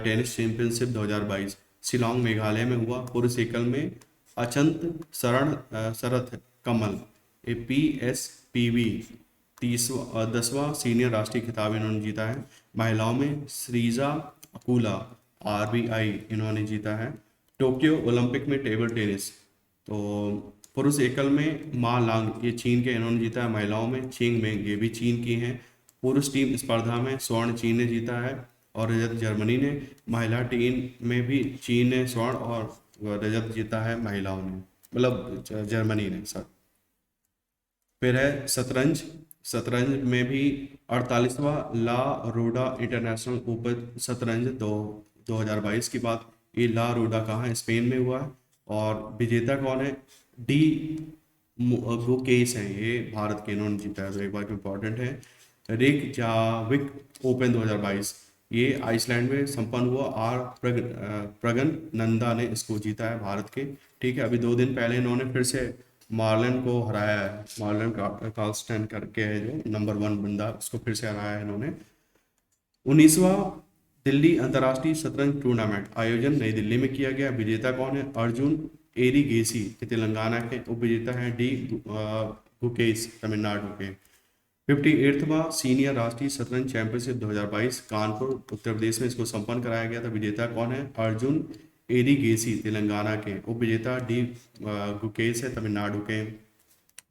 tennis championship 2022 Shillong Meghalaya में हुआ। पुरुष एकल में अचंत शरथ कमल PSPB 10वां सीनियर राष्ट्रीय खिताब इन्होंने जीता है। महिलाओं में श्रीजा अकुला RBI इन्होंने जीता है। टोक्यो ओलंपिक में टेबल टेनिस, तो पुरुष एकल में मा लांग ये चीन के इन्होंने जीता है। महिलाओं में चिंग मेंग ये भी चीन की हैं। पुरुष टीम स्पर्धा में स्वर्ण चीन ने जीता है और रजत जर्मनी ने। महिला टीम में भी चीन ने स्वर्ण और रजत जीता है महिलाओं ने, मतलब जर्मनी ने सर। फिर है शतरंज। शतरंज में भी 48वां ला रोडा इंटरनेशनल ओपन शतरंज 2022 की बात। ये ला रोडा कहाँ है? स्पेन में हुआ है। और विजेता कौन है? डी गुकेश हैं, ये भारत के इन्होंने जीता है, तो एक बार इंपॉर्टेंट है। रिक जाविक ओपन 2022 ये आइसलैंड में संपन्न हुआ। प्रगन नंदा ने इसको जीता है भारत के। ठीक है, अभी 2 दिन पहले इन्होंने फिर से मार्लन को हराया है। मार्लन कार्लस्टन करके है जो नंबर 1 बंदा, उसको फिर से हराया है इन्होंने। 19वां दिल्ली अंतर्राष्ट्रीय शतरंज टूर्नामेंट आयोजन नई दिल्ली में किया गया। विजेता कौन है? अर्जुन एरिगेसी तेलंगाना के। उपविजेता है डी गुकेश तमिलनाडु के। 58वां सीनियर राष्ट्रीय शतरंज चैंपियनशिप 2022 कानपुर उत्तर प्रदेश में इसको संपन्न कराया गया था। विजेता कौन है? अर्जुन एरिगेसी तेलंगाना के। उपविजेता डी गुकेश है तमिलनाडु के।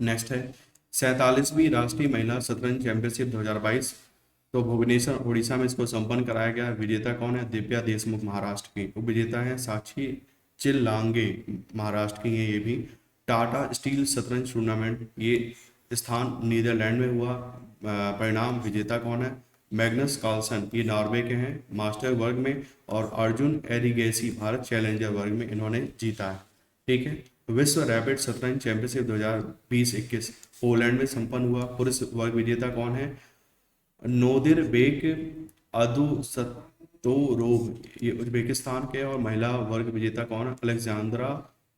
नेक्स्ट है 47वीं राष्ट्रीय महिला शतरंज चैंपियनशिप 2022, तो भुवनेश्वर उड़ीसा में इसको संपन्न कराया गया। विजेता कौन है? दिव्या देशमुख महाराष्ट्र की। उपविजेता है साक्षी चिल्लांगे महाराष्ट्र की है ये भी। टाटा स्टील शतरंज टूर्नामेंट ये स्थान नीदरलैंड में हुआ। परिणाम विजेता कौन है? मैग्नस कार्लसन ये नॉर्वे के हैं मास्टर वर्ग में। और अर्जुन एरिगेसी भारत चैलेंजर वर्ग में इन्होंने जीता है। ठीक है, विश्व रैपिड शतरंज चैंपियनशिप 2020-21 पोलैंड में संपन्न हुआ। पुरुष वर्ग विजेता कौन है? नोदिर बेक अदुसतोरोव ये उज्बेकिस्तान के। और महिला वर्ग विजेता कौन है? अलेक्जेंद्रा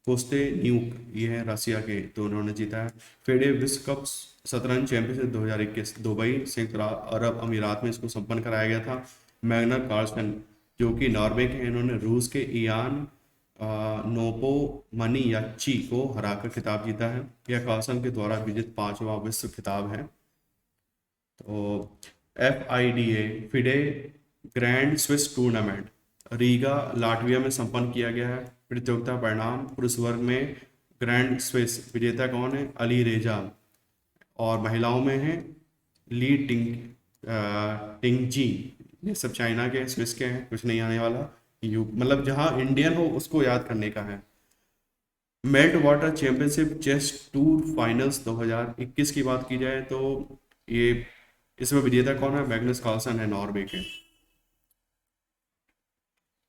कोस्टेन्यूक ये है रसिया के, तो उन्होंने जीता है। फिडे विश्व कप शतरंज चैंपियनशिप 2021 दुबई संयुक्त अरब अमीरात में इसको संपन्न कराया गया था। मैग्नस कार्लसन जो कि नॉर्वे के हैं, इन्होंने रूस के इयान नोपो मनियाची को हराकर खिताब जीता है। यह कार्लसन के द्वारा विजित 5वां विश्व खिताब है। तो FIDE FIDE grand Swiss tournament Riga Latvia में संपन्न किया गया है। प्रतियोगिता परिणाम पुरुष वर्ग में ग्रैंड स्विस विजेता कौन है? अली रेजा। और महिलाओं में है ली टिंगजी, ये सब चाइना के स्विस के हैं, कुछ नहीं आने वाला। मतलब जहाँ इंडियन हो उसको याद करने का है। Meltwater championship chess tour finals 2021 की बात की जाए तो ये इसमें विजेता कौन है? मैग्नस कार्लसन है नॉर्वे के।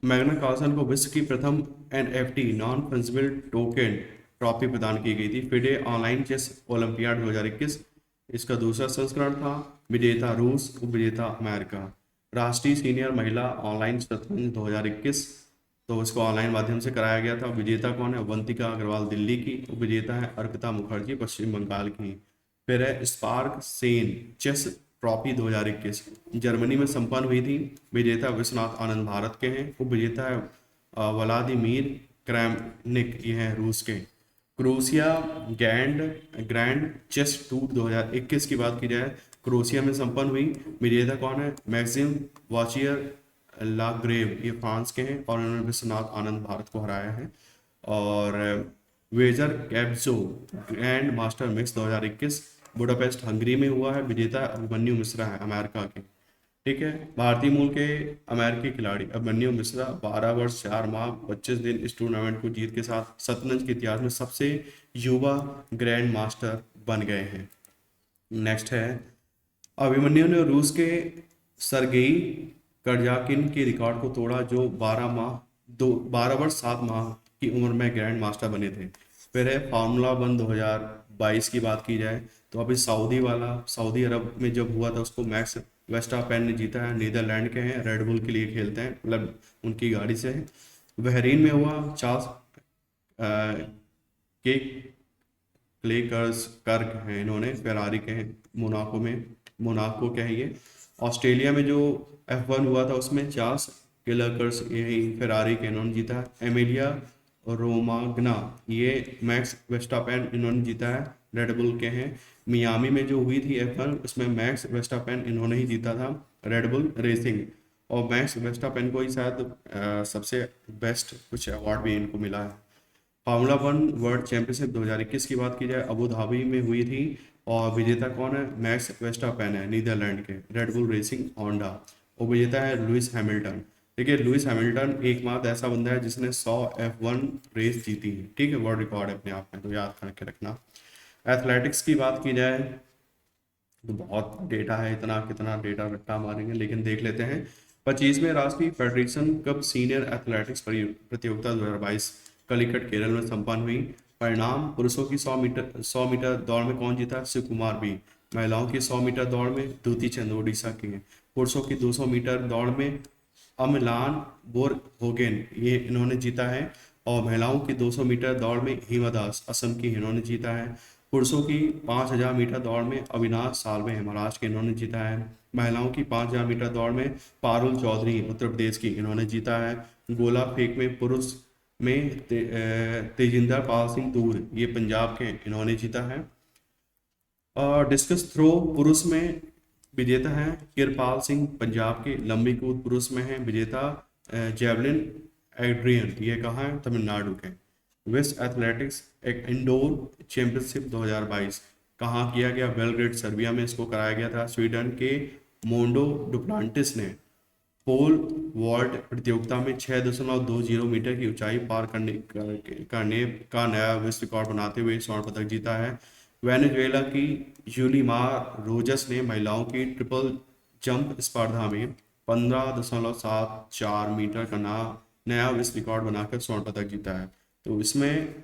मैग्नस कार्लसन को विश्व की प्रथम NFT non fungible token trophy प्रदान की गई थी। फिडे ऑनलाइन चेस ओलंपियाड 2021 इसका दूसरा संस्करण था। विजेता रूस, उपविजेता अमेरिका। राष्ट्रीय सीनियर महिला ऑनलाइन शतरंज 2021, तो इसको ऑनलाइन माध्यम से कराया गया था। विजेता कौन है? अवंतिका अग्रवाल दिल्ली की। उपविजेता है अर्पिता मुखर्जी पश्चिम बंगाल की। फिर है Sparkassen chess trophy 2021 Germany में संपन्न हुई थी। विजेता विश्वनाथ आनंद भारत के हैं। उपविजेता है व्लादिमीर क्रैमनिक ये हैं रूस के। क्रोएशिया ग्रैंड चेस टूर 2021 की बात की जाए क्रोएशिया में संपन्न हुई। विजेता कौन है? मैक्सिम वाचियर लाग्रेव ये फ्रांस के हैं और उन्होंने विश्वनाथ आनंद भारत को हराया है। और Vezerkepzo grand master mix 2021 Budapest Hungary में हुआ है। विजेता अभिमन्यु मिश्रा है अमेरिका के। ठीक है, भारतीय मूल के अमेरिकी खिलाड़ी अभिमन्यु मिश्रा 12 वर्ष 4 माह 25 दिन इस टूर्नामेंट को जीत के साथ शतरंज के इतिहास में सबसे युवा ग्रैंड मास्टर बन गए हैं। नेक्स्ट है अभिमन्यु ने रूस के सरगेई कर्जाकिन के रिकॉर्ड को तोड़ा, जो 12 वर्ष 7 माह की उम्र में ग्रैंड मास्टर बने थे। फिर है फार्मूला वन 2022 की बात की जाए तो अभी सऊदी अरब में जब हुआ था उसको मैक्स वेस्टापेन ने जीता है। नीदरलैंड के हैं, रेड बुल के लिए खेलते हैं, मतलब उनकी गाड़ी से है। बहरीन में हुआ, चार्ल्स के क्लेकर्स कर्क हैं, इन्होंने फेरारी के हैं। मोनाको के हैं ये। ऑस्ट्रेलिया में जो F1 हुआ था उसमें चार्ल्स क्लेकर्स, यही फेरारी के, इन्होंने जीता है। एमिलिया रोमाग्ना, ये मैक्स वेस्टापेन इन्होंने जीता है, रेड बुल के हैं। मियामी में जो हुई थी F1 उसमें मैक्स वेस्टापेन इन्होंने ही जीता था, रेड बुल रेसिंग। और मैक्स वेस्टापेन को ही शायद सबसे बेस्ट कुछ अवार्ड भी इनको मिला है। फार्मूला वन वर्ल्ड चैंपियनशिप 2021 की बात की जाए, अबू धाबी में हुई थी। और विजेता कौन है? मैक्स वेस्टापेन है, नीदरलैंड के, रेड बुल रेसिंग होंडा। और विजेता है लुइस हैमिल्टन। देखिए, लुइस हैमिल्टन एकमात्र ऐसा बंदा है जिसने 100 F1 रेस जीती है, ठीक है, वर्ल्ड रिकॉर्ड है अपने आप में, तो याद करके रखना। एथलेटिक्स की बात की जाए तो बहुत डेटा है, इतना कितना डेटा रट्टा मारेंगे, लेकिन देख लेते हैं। 25वें राष्ट्रीय फेडरेशन कप सीनियर एथलेटिक्स प्रतियोगिता 2022 कलिकट केरल में संपन्न हुई। परिणाम: पुरुषों की 100 मीटर दौड़ में कौन जीता? शिव कुमार बी। महिलाओं की 100 मीटर दौड़ में द्युति चंद ओडिशा की हैं। पुरुषों की 200 मीटर दौड़ में अमलान बोरगोहेन, ये इन्होंने जीता है। और महिलाओं की 200 मीटर दौड़ में हिमा दास, असम की, इन्होंने जीता है। पुरुषों की 5000 मीटर दौड़ में अविनाश सालवे, महाराष्ट्र के, इन्होंने जीता है। महिलाओं की 5000 मीटर दौड़ में पारुल चौधरी, उत्तर प्रदेश की, इन्होंने जीता है। गोला फेंक में पुरुष में तेजिंदर पाल सिंह तूर, ये पंजाब के, इन्होंने जीता है। और डिस्कस थ्रो पुरुष में विजेता है किरपाल सिंह, पंजाब के। लंबी कूद पुरुष में है विजेता जेवलिन एड्रियन, ये कहाँ है? तमिलनाडु के। वेस्ट एथलेटिक्स एक इंडोर चैंपियनशिप 2022 कहाँ किया गया? बेलग्रेड, सर्बिया में इसको कराया गया था। स्वीडन के मोंडो डुप्लांटिस ने पोल वॉल्ट प्रतियोगिता में 6.20 मीटर की ऊंचाई पार करने का नया विश्व रिकॉर्ड बनाते हुए स्वर्ण पदक जीता है। वेनेजुएला की यूलिमार रोजस ने महिलाओं की ट्रिपल जंप स्पर्धा में 15.74 मीटर का नया विश्व रिकॉर्ड बनाकर स्वर्ण पदक जीता है। तो इसमें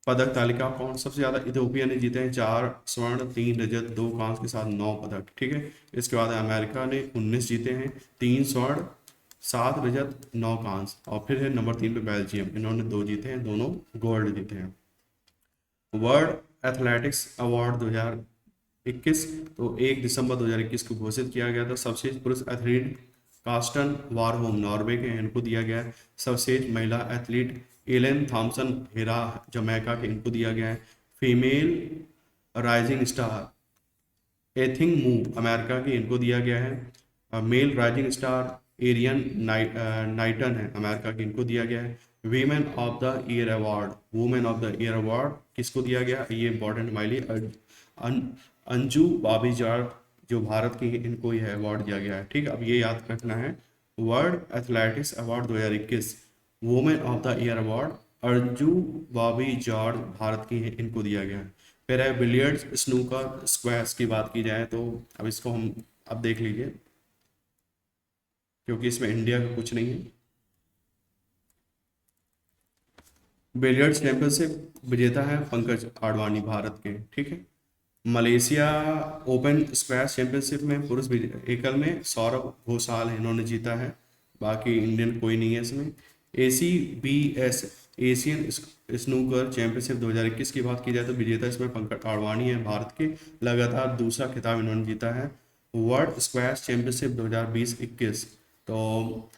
पदक तालिका कौन सबसे ज्यादा? इथियोपिया ने जीते हैं 4 स्वर्ण, 3 रजत, 2 कांस्य के साथ 9 पदक, ठीक है। इसके बाद अमेरिका ने 19 जीते हैं, 3 स्वर्ण, 7 रजत, 9 कांस्य। और फिर है नंबर 3 पे बेल्जियम, इन्होंने 2 जीते हैं, दोनों गोल्ड जीते हैं। वर्ल्ड एथलेटिक्स अवार्ड 2021 तो 1 दिसंबर 2021 को घोषित किया गया था। सर्वश्रेष्ठ पुरुष एथलीट कास्टन वारहोम, नॉर्वे के, इनको दिया गया है। सर्वश्रेष्ठ महिला athlete Elaine Thompson, Herah, Jamaica के, इनको दिया गया है। फीमेल राइजिंग स्टार एथिंग मू, अमेरिका की, इनको दिया गया है। मेल राइजिंग स्टार एरियन नाइटन है, अमेरिका की, इनको दिया गया है। Women of the year award, women of the year award किसको दिया गया? ये इंपॉर्टेंट माइली अंजू बाबी जाट, जो भारत की, इनको यह अवार्ड दिया गया है, ठीक है। अब ये याद रखना है, world athletics award 2021 women of the year award Anju Bobby जाट, भारत की है, इनको दिया गया है। फिर है बिलियर्ड्स, स्नूकर, स्क्वैश की बात की जाए तो अब इसको हम अब देख लीजिए, क्योंकि इसमें इंडिया का कुछ नहीं है। बिलियर्ड्स चैंपियनशिप विजेता है पंकज आडवाणी, भारत के, ठीक है। मलेशिया ओपन स्क्वैश चैंपियनशिप में पुरुष एकल में सौरभ घोषाल, इन्होंने जीता है, बाकी इंडियन कोई नहीं है इसमें। ACBS एशियन स्नूकर चैंपियनशिप 2021 की बात की जाए तो विजेता इसमें पंकज आडवाणी है, भारत के, लगातार दूसरा खिताब इन्होंने जीता है। वर्ल्ड स्क्वैश चैंपियनशिप 2020-21 तो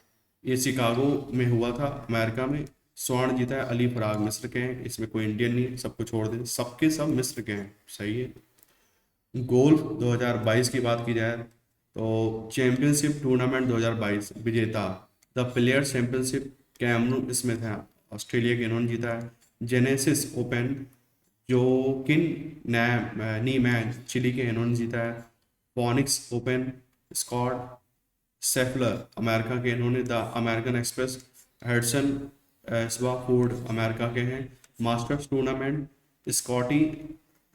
ये शिकागो में हुआ था, अमेरिका में। स्वर्ण जीता है अली फराग, मिस्र के हैं, इसमें कोई इंडियन नहीं, सबको छोड़ दें, सबके सब मिस्र के हैं, सही है। गोल्फ 2022 की बात की जाए तो चैंपियनशिप टूर्नामेंट 2022 विजेता the players championship Cameron Smith है, ऑस्ट्रेलिया के, इन्होंने जीता है। Genesis Open Joaquin Niemann, Chile के, इन्होंने जीता है। Phoenix Open Scottie Scheffler, America के, इन्होंने the American Express Hudson Swafford, America के हैं। मास्टर्स टूर्नामेंट स्कॉटी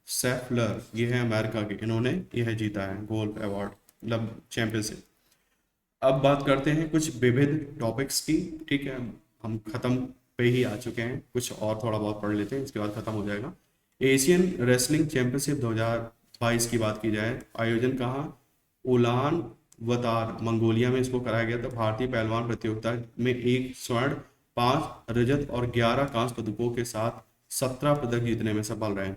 सेफलर, ये है अमेरिका के, इन्होंने यह जीता है गोल्फ अवार्ड, मतलब चैंपियनशिप। अब बात करते हैं कुछ विविध टॉपिक्स की। ठीक है, हम खत्म पे ही आ चुके हैं, कुछ और थोड़ा बहुत पढ़ लेते हैं, इसके बाद खत्म हो जाएगा। एशियन रेसलिंग चैंपियनशिप 2022 की बात की जाए, आयोजन कहाँ? उलान वतार मंगोलिया में इसको कराया गया था। भारतीय पहलवान प्रतियोगिता में 1 स्वर्ण, 5 रजत और 11 कांस्य पदकों के साथ 17 पदक जीतने में सफल रहे।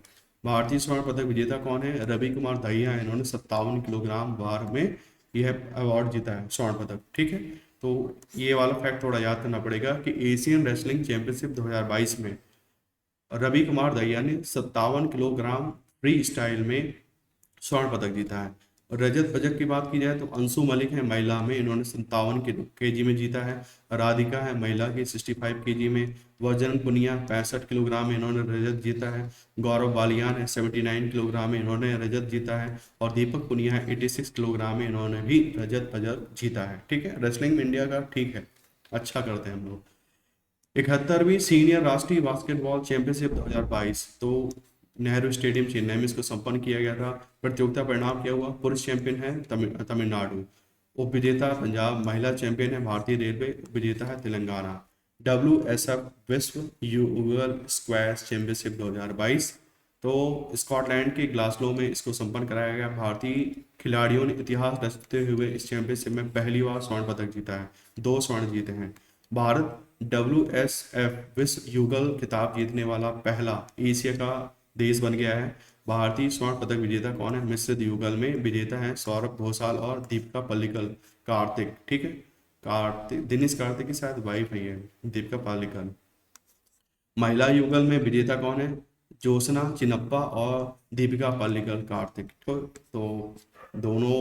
भारतीय स्वर्ण पदक विजेता कौन है? रवि कुमार दहिया है, इन्होंने 57 किलोग्राम भार में यह अवार्ड जीता है, स्वर्ण पदक। ठीक है, तो ये वाला फैक्ट थोड़ा याद करना पड़ेगा कि एशियन रेसलिंग चैंपियनशिप 2022 में रवि कुमार दहिया ने 57 किलोग्राम फ्री स्टाइल में स्वर्ण पदक जीता है। और रजत पदक की बात की जाए तो अंशु मलिक है महिला में, इन्होंने 57 केजी में जीता है। राधिका है महिला की 65 केजी में। वजन पुनिया 65 किलोग्राम में, इन्होंने रजत जीता है। गौरव बालियान है 79 किलोग्राम में, इन्होंने रजत जीता है। और दीपक पुनिया है 86 किलोग्राम में, इन्होंने भी रजत पदक जीता है। ठीक है, रेसलिंग में इंडिया का ठीक है, अच्छा करते हैं हम लोग। 71वीं सीनियर राष्ट्रीय बास्केटबॉल चैंपियनशिप 2022 तो नेहरू स्टेडियम चेन्नई में इसको संपन्न किया गया था। प्रतियोगिता परिणाम क्या हुआ? पुरुष चैंपियन है तमिलनाडु, उप विजेता पंजाब, महिला चैंपियन है भारतीय रेलवे, उप विजेता है तेलंगाना। WSF विश्व युगल स्क्वैश चैंपियनशिप 2022 तो स्कॉटलैंड के ग्लासगो में इसको संपन्न कराया गया। भारतीय खिलाड़ियों ने इतिहास रचते हुए इस चैंपियनशिप में पहली बार स्वर्ण पदक जीता है, 2 स्वर्ण जीते हैं। भारत WSF विश्व युगल खिताब जीतने वाला पहला एशिया का देश बन गया है। भारतीय स्वर्ण पदक विजेता कौन है? मिश्रित युगल में विजेता हैं सौरभ घोषाल और दीपिका पल्लिकल। कार्तिक, ठीक है, कार्तिक दिनेश कार्तिक की शायद वाइफ है ये, दीपिका पालिकल। महिला युगल में विजेता कौन है? ज्योत्सना चिनप्पा और दीपिका पालिकल। कार्तिक। तो दोनों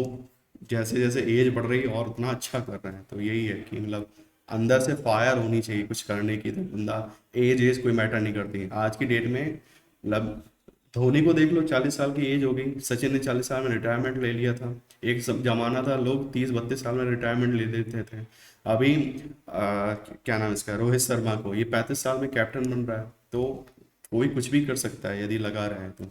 जैसे जैसे एज बढ़ रही है और उतना अच्छा कर रहे हैं, तो यही है कि मतलब अंदर से फायर होनी चाहिए कुछ करने की, तो बंदा एज एज कोई मैटर नहीं करती आज की डेट में। मतलब धोनी को देख लो, 40 साल की एज हो गई, सचिन ने 40 साल में रिटायरमेंट ले लिया था। एक जमाना था लोग 30-32 साल में रिटायरमेंट ले लेते थे। अभी क्या नाम है इसका, रोहित शर्मा को ये 35 साल में कैप्टन बन रहा है, तो कोई कुछ भी कर सकता है यदि लगा रहे हैं तो।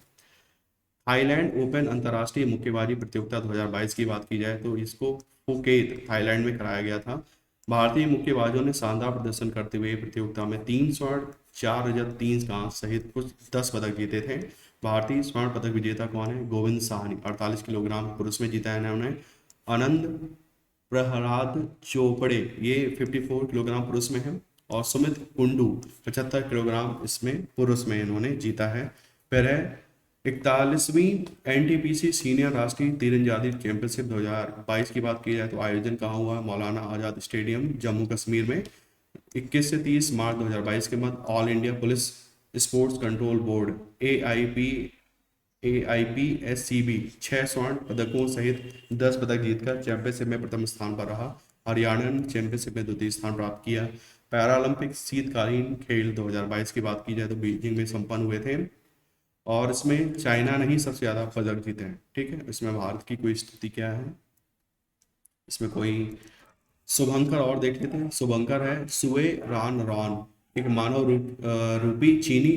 थाईलैंड ओपन अंतर्राष्ट्रीय मुक्केबाजी प्रतियोगिता 2022 की बात की जाए तो इसको फुकेत थाईलैंड में कराया गया था। भारतीय मुक्केबाजों ने शानदार प्रदर्शन करते हुए प्रतियोगिता में 3 स्वर्ण, 4 रजत, 3 कांस्य सहित कुछ 10 पदक जीते थे। भारतीय स्वर्ण पदक विजेता कौन है? गोविंद साहनी 48 किलोग्राम पुरुष में जीता है इन्होंने। आनंद प्रहलाद चोपड़े ये 54 किलोग्राम पुरुष में है। और सुमित कुंडू 75 किलोग्राम इसमें पुरुष में इन्होंने जीता है। फिर है 41वीं NTPC सीनियर राष्ट्रीय तीरंदाजी चैंपियनशिप 2022 की बात की जाए तो आयोजन कहाँ हुआ? मौलाना आजाद स्टेडियम जम्मू कश्मीर में 21 से 30 मार्च 2022 के बाद all India police sports control board AIPSCB 6 स्वर्ण पदकों सहित 10 पदक जीतकर चैंपियनशिप में प्रथम स्थान पर रहा। हरियाणा ने चैंपियनशिप में द्वितीय स्थान प्राप्त किया। पैरालंपिक शीतकालीन खेल 2022 की बात की जाए तो बीजिंग में संपन्न हुए थे, और इसमें चाइना ने ही सबसे ज़्यादा पदक जीते हैं। ठीक है, इसमें भारत की कोई स्थिति क्या है? इसमें कोई शुभंकर और देख लेते हैं। शुभंकर है सुए रान रॉन, एक मानव रूपी चीनी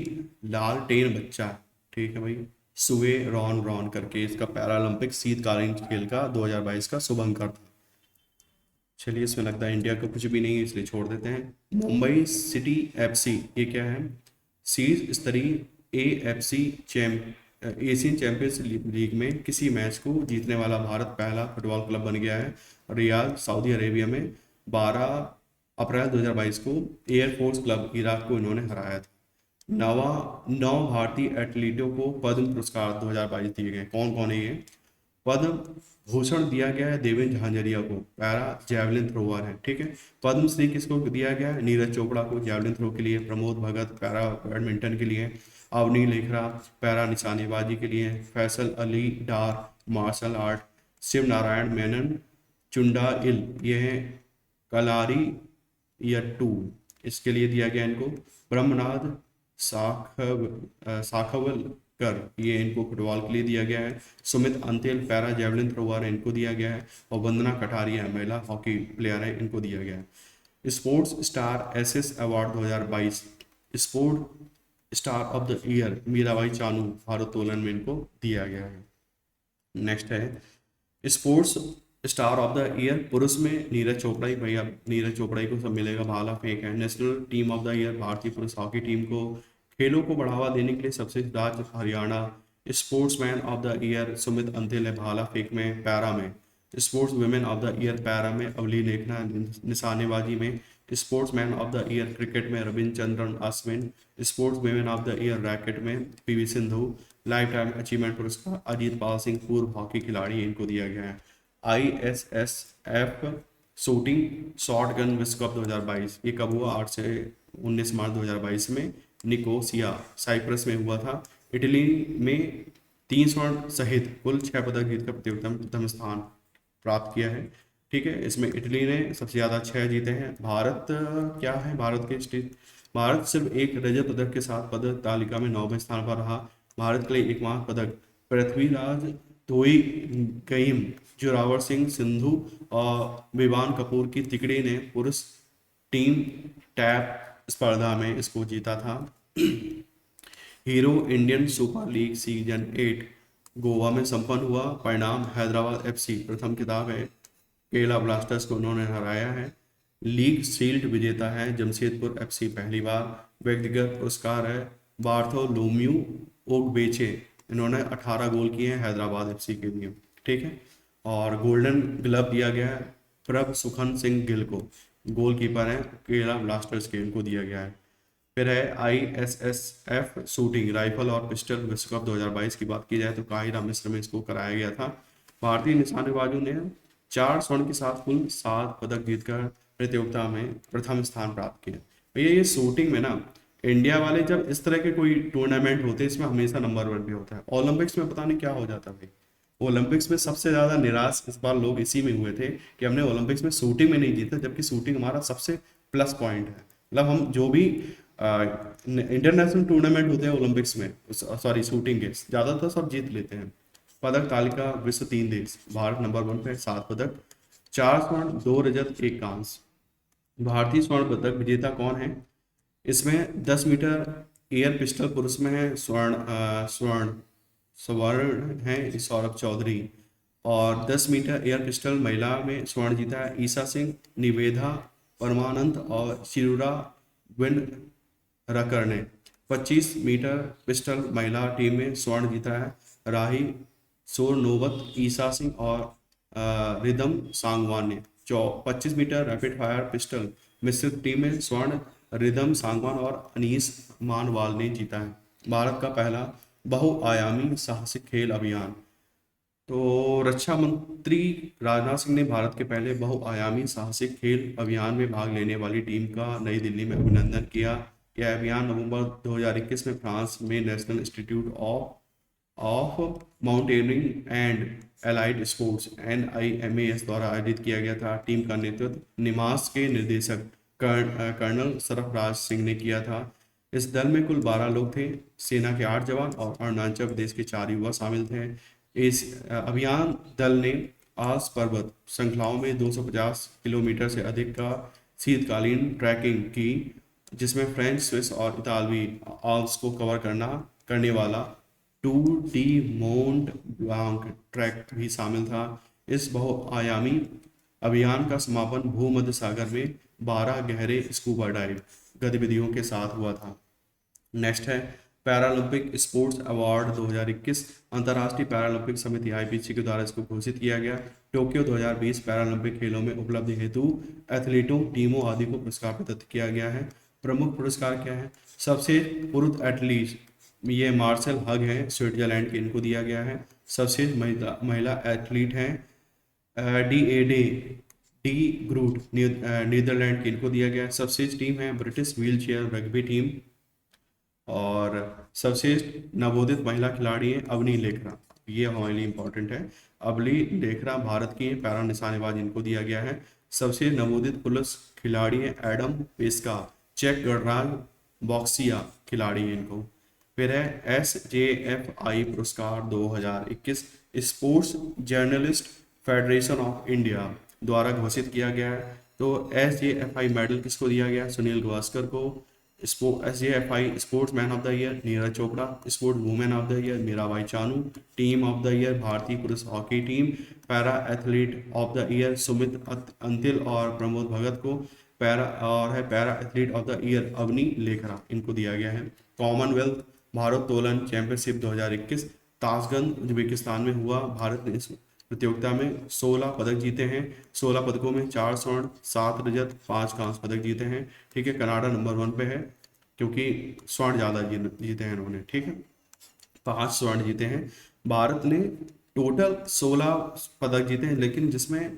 लालटेन बच्चा है। ठीक है भाई, सुए रॉन रॉन करके इसका पैरालंपिक शीतकालीन खेल का 2022 का शुभंकर था। चलिए, इसमें लगता है इंडिया का कुछ भी नहीं है, इसलिए छोड़ देते हैं। मुंबई सिटी FC ये क्या है? शीर्ष स्तरीय AFC एशियन चैंपियंस लीग में किसी मैच को जीतने वाला भारत पहला फुटबॉल क्लब बन गया है। रियाद सऊदी अरेबिया में 12 अप्रैल 2022 को एयरफोर्स क्लब इराक को इन्होंने हराया था। 9 भारतीय एथलीटों को पद्म पुरस्कार 2022 दिए गए। कौन कौन है ये? पद्म भूषण दिया गया है देवेंद्र झांझरिया को, पैरा जैवलिन थ्रोअर है। ठीक है, पद्म श्री किसको दिया गया है? नीरज चोपड़ा को जैवलिन थ्रो के लिए। प्रमोद भगत पैरा बैडमिंटन के लिए। अवनी लेखरा पैरा निशानेबाजी के लिए। फैसल अली डार मार्शल आर्ट। शिव नारायण मेनन चुंडा इल ये है कलारी यट्टू, इसके लिए दिया गया इनको। ब्रह्मनाथ साखवलकर ये इनको फुटबॉल के लिए दिया गया है। Sumit Antil para javelin thrower है, इनको दिया गया है। और वंदना कटारिया महिला हॉकी प्लेयर है, इनको दिया गया है। Sports star SS award 2022 sport star of the year Mirabai Chanu भारोत्तोलन में इनको दिया गया है। नेक्स्ट है sports star of the year पुरुष में नीरज चोपड़ा ही, भैया नीरज चोपड़ा ही को सब मिलेगा, भाला फेंक है। National team of the year भारतीय पुरुष हॉकी टीम को खेलों को बढ़ावा देने के लिए सबसे राज्य Haryana. Sportsman of the year Sumit Antil है भाला फेंक में। पैरा में sports women of the year para में अवली लेखना। निशानेबाजी में sportsman of the year cricket में Ravichandran Ashwin. Sports women of the year racket में PV Sindhu. Life time achievement पुरस्कार अजीत पाल सिंह पूर्व हॉकी खिलाड़ी, इनको दिया गया है। ISSF शूटिंग शॉट गन विश्व कप 2022, ये कब हुआ? 8 से 19 मार्च 2022 में निकोसिया साइप्रस में हुआ था। इटली में 3 स्वर्ण सहित कुल 6 पदक जीतकर प्रतियोगिता में प्रथम स्थान प्राप्त किया है। ठीक है, इसमें इटली ने सबसे ज़्यादा 6 जीते हैं। भारत क्या है? भारत के स्टेट, भारत सिर्फ एक रजत पदक के साथ पदक तालिका में 9वें स्थान पर रहा। भारत के लिए एकमात्र पदक पृथ्वीराज तोई गईम, जोरावर सिंह सिंधु और विवान कपूर की तिकड़ी ने पुरुष टीम टैप स्पर्धा में इसको जीता था। Hero Indian super league season 8 Goa में संपन्न हुआ। परिणाम हैदराबाद FC प्रथम खिताब है, केरला ब्लास्टर्स को उन्होंने हराया है। लीग शील्ड विजेता है जमशेदपुर FC पहली बार। व्यक्तिगत पुरस्कार है बार्थोलोम्यू ओगबेचे, इन्होंने 18 गोल किए हैं हैदराबाद FC के लिए। ठीक है, और गोल्डन ग्लव दिया गया है प्रभ सुखन सिंह गिल को, गोलकीपर हैं केरला ब्लास्टर्स के, इनको दिया गया है। फिर है ISSF शूटिंग राइफल और पिस्टल विश्व कप 2022 की बात की जाए तो काहिरा मिस्र में इसको कराया गया था। भारतीय निशानेबाजों ने 4 स्वर्ण के साथ कुल 7 पदक जीतकर प्रतियोगिता में प्रथम स्थान प्राप्त किया। भैया ये शूटिंग में ना इंडिया वाले जब इस तरह के कोई टूर्नामेंट होते हैं इसमें हमेशा नंबर 1 पे होता है। ओलंपिक्स में पता नहीं क्या हो जाता भाई, ओलंपिक्स में सबसे ज़्यादा निराश इस बार लोग इसी में हुए थे कि हमने ओलंपिक्स में शूटिंग में नहीं जीता, जबकि शूटिंग हमारा सबसे प्लस पॉइंट है। मतलब हम जो भी इंटरनेशनल टूर्नामेंट होते हैं ओलंपिक्स में, सॉरी शूटिंग के, ज़्यादातर सब जीत लेते हैं। पदक तालिका विश्व 3 देश, भारत नंबर 1 पे 7 पदक, 4 स्वर्ण 2 रजत 1 कांस्य। भारतीय स्वर्ण पदक विजेता कौन है? इसमें 10 मीटर एयर पिस्टल पुरुष में है स्वर्ण है सौरभ चौधरी, और 10 मीटर एयर पिस्टल महिला में स्वर्ण जीता है ईसा सिंह, निवेदा परमानंद और शिरूरा विन रकर ने। 25 मीटर पिस्टल महिला टीम में स्वर्ण जीता है राही सोरनोबत, ईसा सिंह और रिदम सांगवान ने। 25 मीटर रैपिड फायर पिस्टल मिश्रित टीम में स्वर्ण रिदम सांगवान और अनीस मानवाल ने जीता है। भारत का पहला बहुआयामी साहसिक खेल अभियान, तो रक्षा मंत्री राजनाथ सिंह ने भारत के पहले बहुआयामी साहसिक खेल अभियान में भाग लेने वाली टीम का नई दिल्ली में अभिनंदन किया। यह अभियान नवंबर 2021 में फ्रांस में national institute of mountaineering and allied sports NIMAS द्वारा आयोजित किया गया था। टीम का नेतृत्व निमास के निर्देशक कर्नल सरफराज सिंह ने किया था। इस दल में कुल 12 लोग थे, सेना के 8 जवान और अरुणाचल प्रदेश के 4 युवा शामिल थे। इस अभियान दल ने आस पर्वत श्रृंखलाओं में 250 किलोमीटर से अधिक का शीतकालीन ट्रैकिंग की, जिसमें फ्रेंच, स्विस और इतालवी आल्प्स को कवर करने वाला tour de Mont Blanc track भी शामिल था। इस बहुआयामी अभियान का समापन भूमध्य सागर में 12 गहरे स्कूबा डाइव गतिविधियों के साथ हुआ था। नेक्स्ट है पैरालंपिक स्पोर्ट्स अवार्ड 2021, अंतर्राष्ट्रीय पैरालंपिक समिति IPC के द्वारा इसको घोषित किया गया। टोक्यो 2020 पैरालंपिक खेलों में उपलब्धि हेतु एथलीटों, टीमों आदि को पुरस्कार प्रदत्त किया गया है। प्रमुख पुरस्कार क्या है? सबसे पुरुष एथलीट, ये मार्शल हग है स्विट्जरलैंड के, इनको दिया गया है। सबसे महिला एथलीट हैं डी ग्रूट नीदरलैंड के, इनको दिया गया है। सबसे टीम है British wheel chair rugby team, और सबसे नवोदित महिला खिलाड़ी है अवनी लेखरा, ये हमारे लिए इंपॉर्टेंट है। अवनी लेखरा भारत की पैरा निशानेबाज, इनको दिया गया है। सबसे नवोदित पुरुष खिलाड़ी है एडम पेस्का, चेक गणराज्य बॉक्सिया खिलाड़ी है इनको। फिर है SJFI पुरस्कार 2021, sports journalist federation of India द्वारा घोषित किया गया है। तो SJFI मेडल किसको दिया गया? सुनील गावस्कर को। SJFI sports man of the year Neeraj Chopra, sports women of the year Mirabai Chanu, team of the year भारतीय पुरुष hockey team, para athlete of the year Sumit Antil और प्रमोद भगत को, para athlete of the year Avani Lekhara, इनको दिया गया है। कॉमनवेल्थ भारोत्तोलन चैंपियनशिप 2021 ताशकंद उज्बेकिस्तान में हुआ। भारत ने इस प्रतियोगिता में 16 पदक जीते हैं। 16 पदकों में 4 स्वर्ण, 7 रजत, 5 कांस्य पदक जीते हैं। ठीक है, कनाडा नंबर 1 पे है क्योंकि स्वर्ण ज़्यादा जीते हैं इन्होंने। ठीक है, 5 स्वर्ण जीते हैं। भारत ने टोटल 16 पदक जीते हैं, लेकिन जिसमें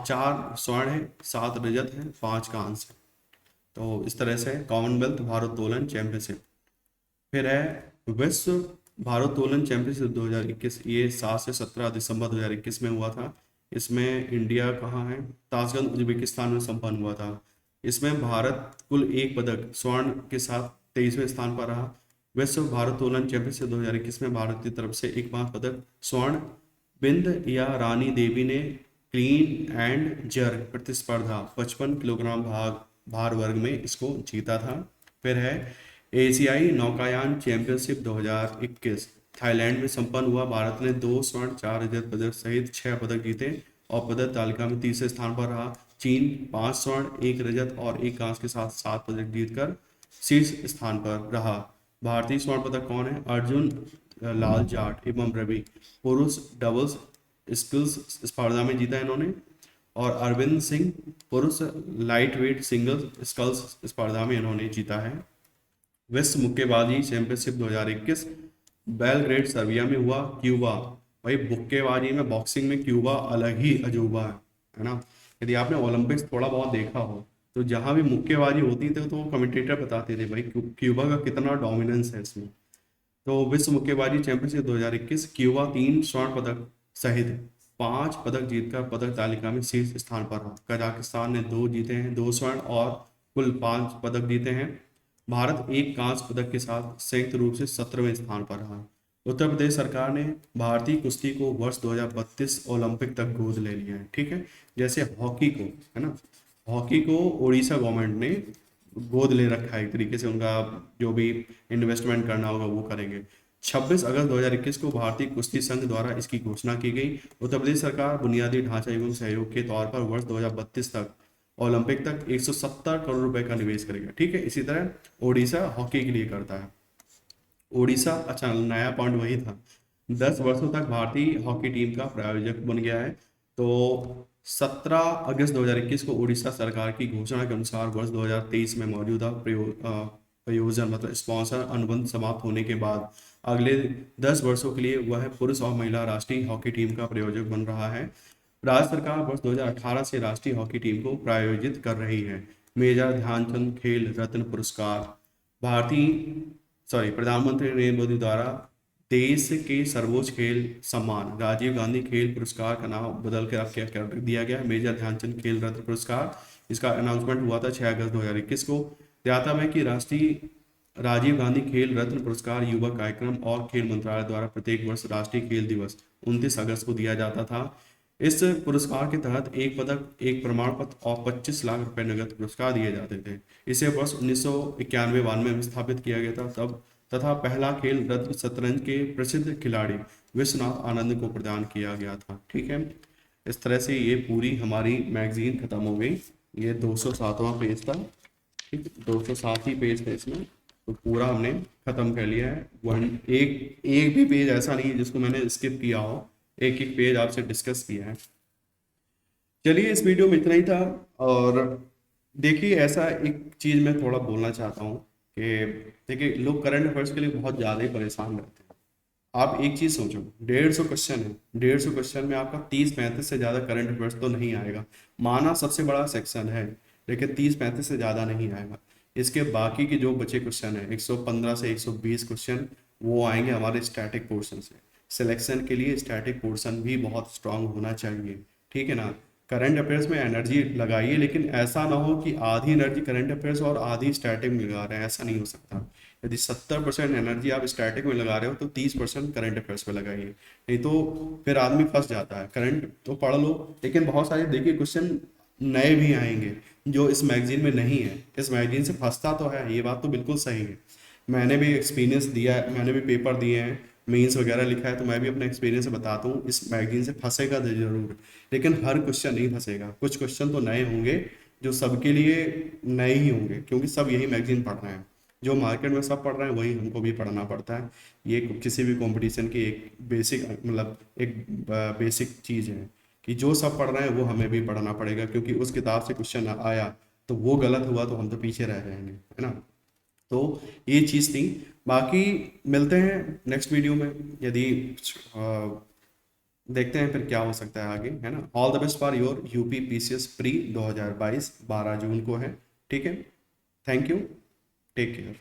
4 स्वर्ण है, 7 रजत है, 5 कांस्य। तो इस तरह से कॉमनवेल्थ भारोत्तोलन चैंपियनशिप। फिर है विश्व भारोत्तोलन चैंपियनशिप 2021, ये 7 से 17 दिसंबर 2021 में हुआ था। इसमें इंडिया कहाँ है, ताशकंद उज्बेकिस्तान में संपन्न हुआ था। इसमें भारत कुल 1 पदक स्वर्ण के साथ 23वें स्थान पर रहा। विश्व भारोत्तोलन चैंपियनशिप 2021 में भारत की तरफ से 51 पदक स्वर्ण। बिंद या रानी देवी ने क्लीन एंड जर्क प्रतिस्पर्धा 55 किलोग्राम भार वर्ग में इसको जीता था। फिर है एशियाई नौकायान चैंपियनशिप 2021 थाईलैंड में संपन्न हुआ। भारत ने 2 स्वर्ण, 4 रजत पदक सहित 6 पदक जीते और पदक तालिका में तीसरे स्थान पर रहा। चीन 5 स्वर्ण, 1 रजत और 1 कांस्य के साथ 7 पदक जीतकर शीर्ष स्थान पर रहा। भारतीय स्वर्ण पदक कौन है, अर्जुन लाल जाट एवं रवि पुरुष डबल्स स्किल्स स्पर्धा में जीता इन्होंने, और अरविंद सिंह पुरुष लाइट वेट सिंगल्स स्कल्स स्पर्धा में इन्होंने जीता है। विश्व मुक्केबाजी चैंपियनशिप 2021 बेलग्रेड सर्बिया में हुआ। क्यूबा, भाई मुक्केबाजी में बॉक्सिंग में क्यूबा अलग ही अजूबा है ना। यदि आपने ओलंपिक्स थोड़ा बहुत देखा हो तो जहाँ भी मुक्केबाजी होती थी तो कमेंटेटर बताते थे भाई क्यूबा का कितना डोमिनेंस है इसमें। तो विश्व मुक्केबाजी चैंपियनशिप 2021 क्यूबा 3 स्वर्ण पदक सहित 5 पदक जीतकर पदक तालिका में शीर्ष स्थान पर रहा। कजाकिस्तान ने 2 जीते हैं, 2 स्वर्ण और कुल 5 पदक जीते हैं। भारत 1 कांस्य पदक के साथ संयुक्त रूप से 17वें स्थान पर रहा। उत्तर प्रदेश सरकार ने भारतीय कुश्ती को वर्ष 2032 ओलंपिक तक गोद ले लिया है। ठीक है, जैसे हॉकी को है ना, हॉकी को उड़ीसा गवर्नमेंट ने गोद ले रखा है एक तरीके से, उनका जो भी इन्वेस्टमेंट करना होगा वो करेंगे। 26 अगस्त 2021 को भारतीय कुश्ती संघ द्वारा इसकी घोषणा की गई। उत्तर प्रदेश सरकार बुनियादी ढांचा एवं सहयोग के तौर पर वर्ष 2032 तक ओलंपिक तक 170 करोड़ रुपए का निवेश करेगा। ठीक है, इसी तरह ओडिशा हॉकी के लिए करता है। ओडिशा, अच्छा नया पॉइंट वही था, 10 वर्षों तक भारतीय हॉकी टीम का प्रायोजक बन गया है। तो 17 अगस्त 2021 को उड़ीसा सरकार की घोषणा के अनुसार वर्ष 2023 में मौजूदा प्रयोजन मतलब स्पॉन्सर अनुबंध समाप्त होने के बाद अगले 10 वर्षों के लिए वह पुरुष और महिला राष्ट्रीय हॉकी टीम का प्रायोजक बन रहा है। राज्य सरकार वर्ष 2018 से राष्ट्रीय हॉकी टीम को प्रायोजित कर रही है। मेजर ध्यानचंद खेल रत्न पुरस्कार प्रधानमंत्री नरेंद्र मोदी द्वारा देश के सर्वोच्च खेल सम्मान राजीव गांधी खेल पुरस्कार का नाम बदल कर अब क्या कर दिया गया है, मेजर ध्यानचंद खेल रत्न पुरस्कार। इसका अनाउंसमेंट हुआ था 6 अगस्त 2021 को। ध्यातव्य है कि राष्ट्रीय राजीव गांधी खेल रत्न पुरस्कार युवा कार्यक्रम और खेल मंत्रालय द्वारा प्रत्येक वर्ष राष्ट्रीय खेल दिवस 29 अगस्त को दिया जाता था। इस पुरस्कार के तहत 1 पदक, 1 प्रमाण पत्र और 25 लाख रुपए नगद पुरस्कार दिए जाते थे। इसे वर्ष 1991-92 में स्थापित किया गया था तब तथा पहला खेल रत्न शतरंज के प्रसिद्ध खिलाड़ी विश्वनाथ आनंद को प्रदान किया गया था। ठीक है, इस तरह से ये पूरी हमारी मैगजीन खत्म हो गई। ये 207वां पेज था। ठीक, 207 ही पेज थे इसमें, तो पूरा हमने खत्म कर लिया है। एक भी पेज ऐसा नहीं है जिसको मैंने स्किप किया हो, एक एक पेज आपसे डिस्कस किया है। चलिए, इस वीडियो में इतना ही था। और देखिए, ऐसा एक चीज मैं थोड़ा बोलना चाहता हूँ कि देखिए, लोग करंट अफेयर्स के लिए बहुत ज़्यादा ही परेशान रहते हैं। आप एक चीज़ सोचो, 150 क्वेश्चन है, 150 क्वेश्चन में आपका 30-35 से ज़्यादा करंट अफेयर्स तो नहीं आएगा। माना सबसे बड़ा सेक्शन है, लेकिन 30-35 से ज़्यादा नहीं आएगा। इसके बाकी के जो बचे क्वेश्चन है 115 से 120 क्वेश्चन वो आएंगे हमारे स्टैटिक पोर्शन से। सिलेक्शन के लिए स्टैटिक पोर्शन भी बहुत स्ट्रांग होना चाहिए। ठीक है ना, करंट अफेयर्स में एनर्जी लगाइए, लेकिन ऐसा ना हो कि आधी एनर्जी करंट अफेयर्स और आधी स्टैटिक में लगा रहे हैं, ऐसा नहीं हो सकता। यदि 70% एनर्जी आप स्टैटिक में लगा रहे हो तो 30% करंट अफेयर्स पे लगाइए, नहीं तो फिर आदमी फंस जाता है। करंट तो पढ़ लो, लेकिन बहुत सारे देखिए क्वेश्चन नए भी आएंगे जो इस मैगजीन में नहीं है। इस मैगजीन से फंसता तो है, ये बात तो बिल्कुल सही है। मैंने भी एक्सपीरियंस दिया है, मैंने भी पेपर दिए हैं, मेंस वगैरह लिखा है, तो मैं भी अपने एक्सपीरियंस से बताता हूँ इस मैगजीन से फंसेगा तो जरूर। लेकिन हर क्वेश्चन नहीं फंसेगा, कुछ क्वेश्चन तो नए होंगे जो सबके लिए नए ही होंगे, क्योंकि सब यही मैगजीन पढ़ रहे हैं। जो मार्केट में सब पढ़ रहे हैं वही हमको भी पढ़ना पड़ता है। ये किसी भी कंपटीशन की एक बेसिक मतलब एक बेसिक चीज़ है कि जो सब पढ़ रहे हैं वो हमें भी पढ़ना पड़ेगा, क्योंकि उस किताब से क्वेश्चन आया तो वो गलत हुआ तो हम तो पीछे रह जाएंगे, है ना। तो ये चीज़ थी। बाकी मिलते हैं नेक्स्ट वीडियो में, यदि देखते हैं फिर क्या हो सकता है आगे, है ना। All the best for your UP PCS pre 2022, 12 जून को है। ठीक है, थैंक यू, टेक केयर।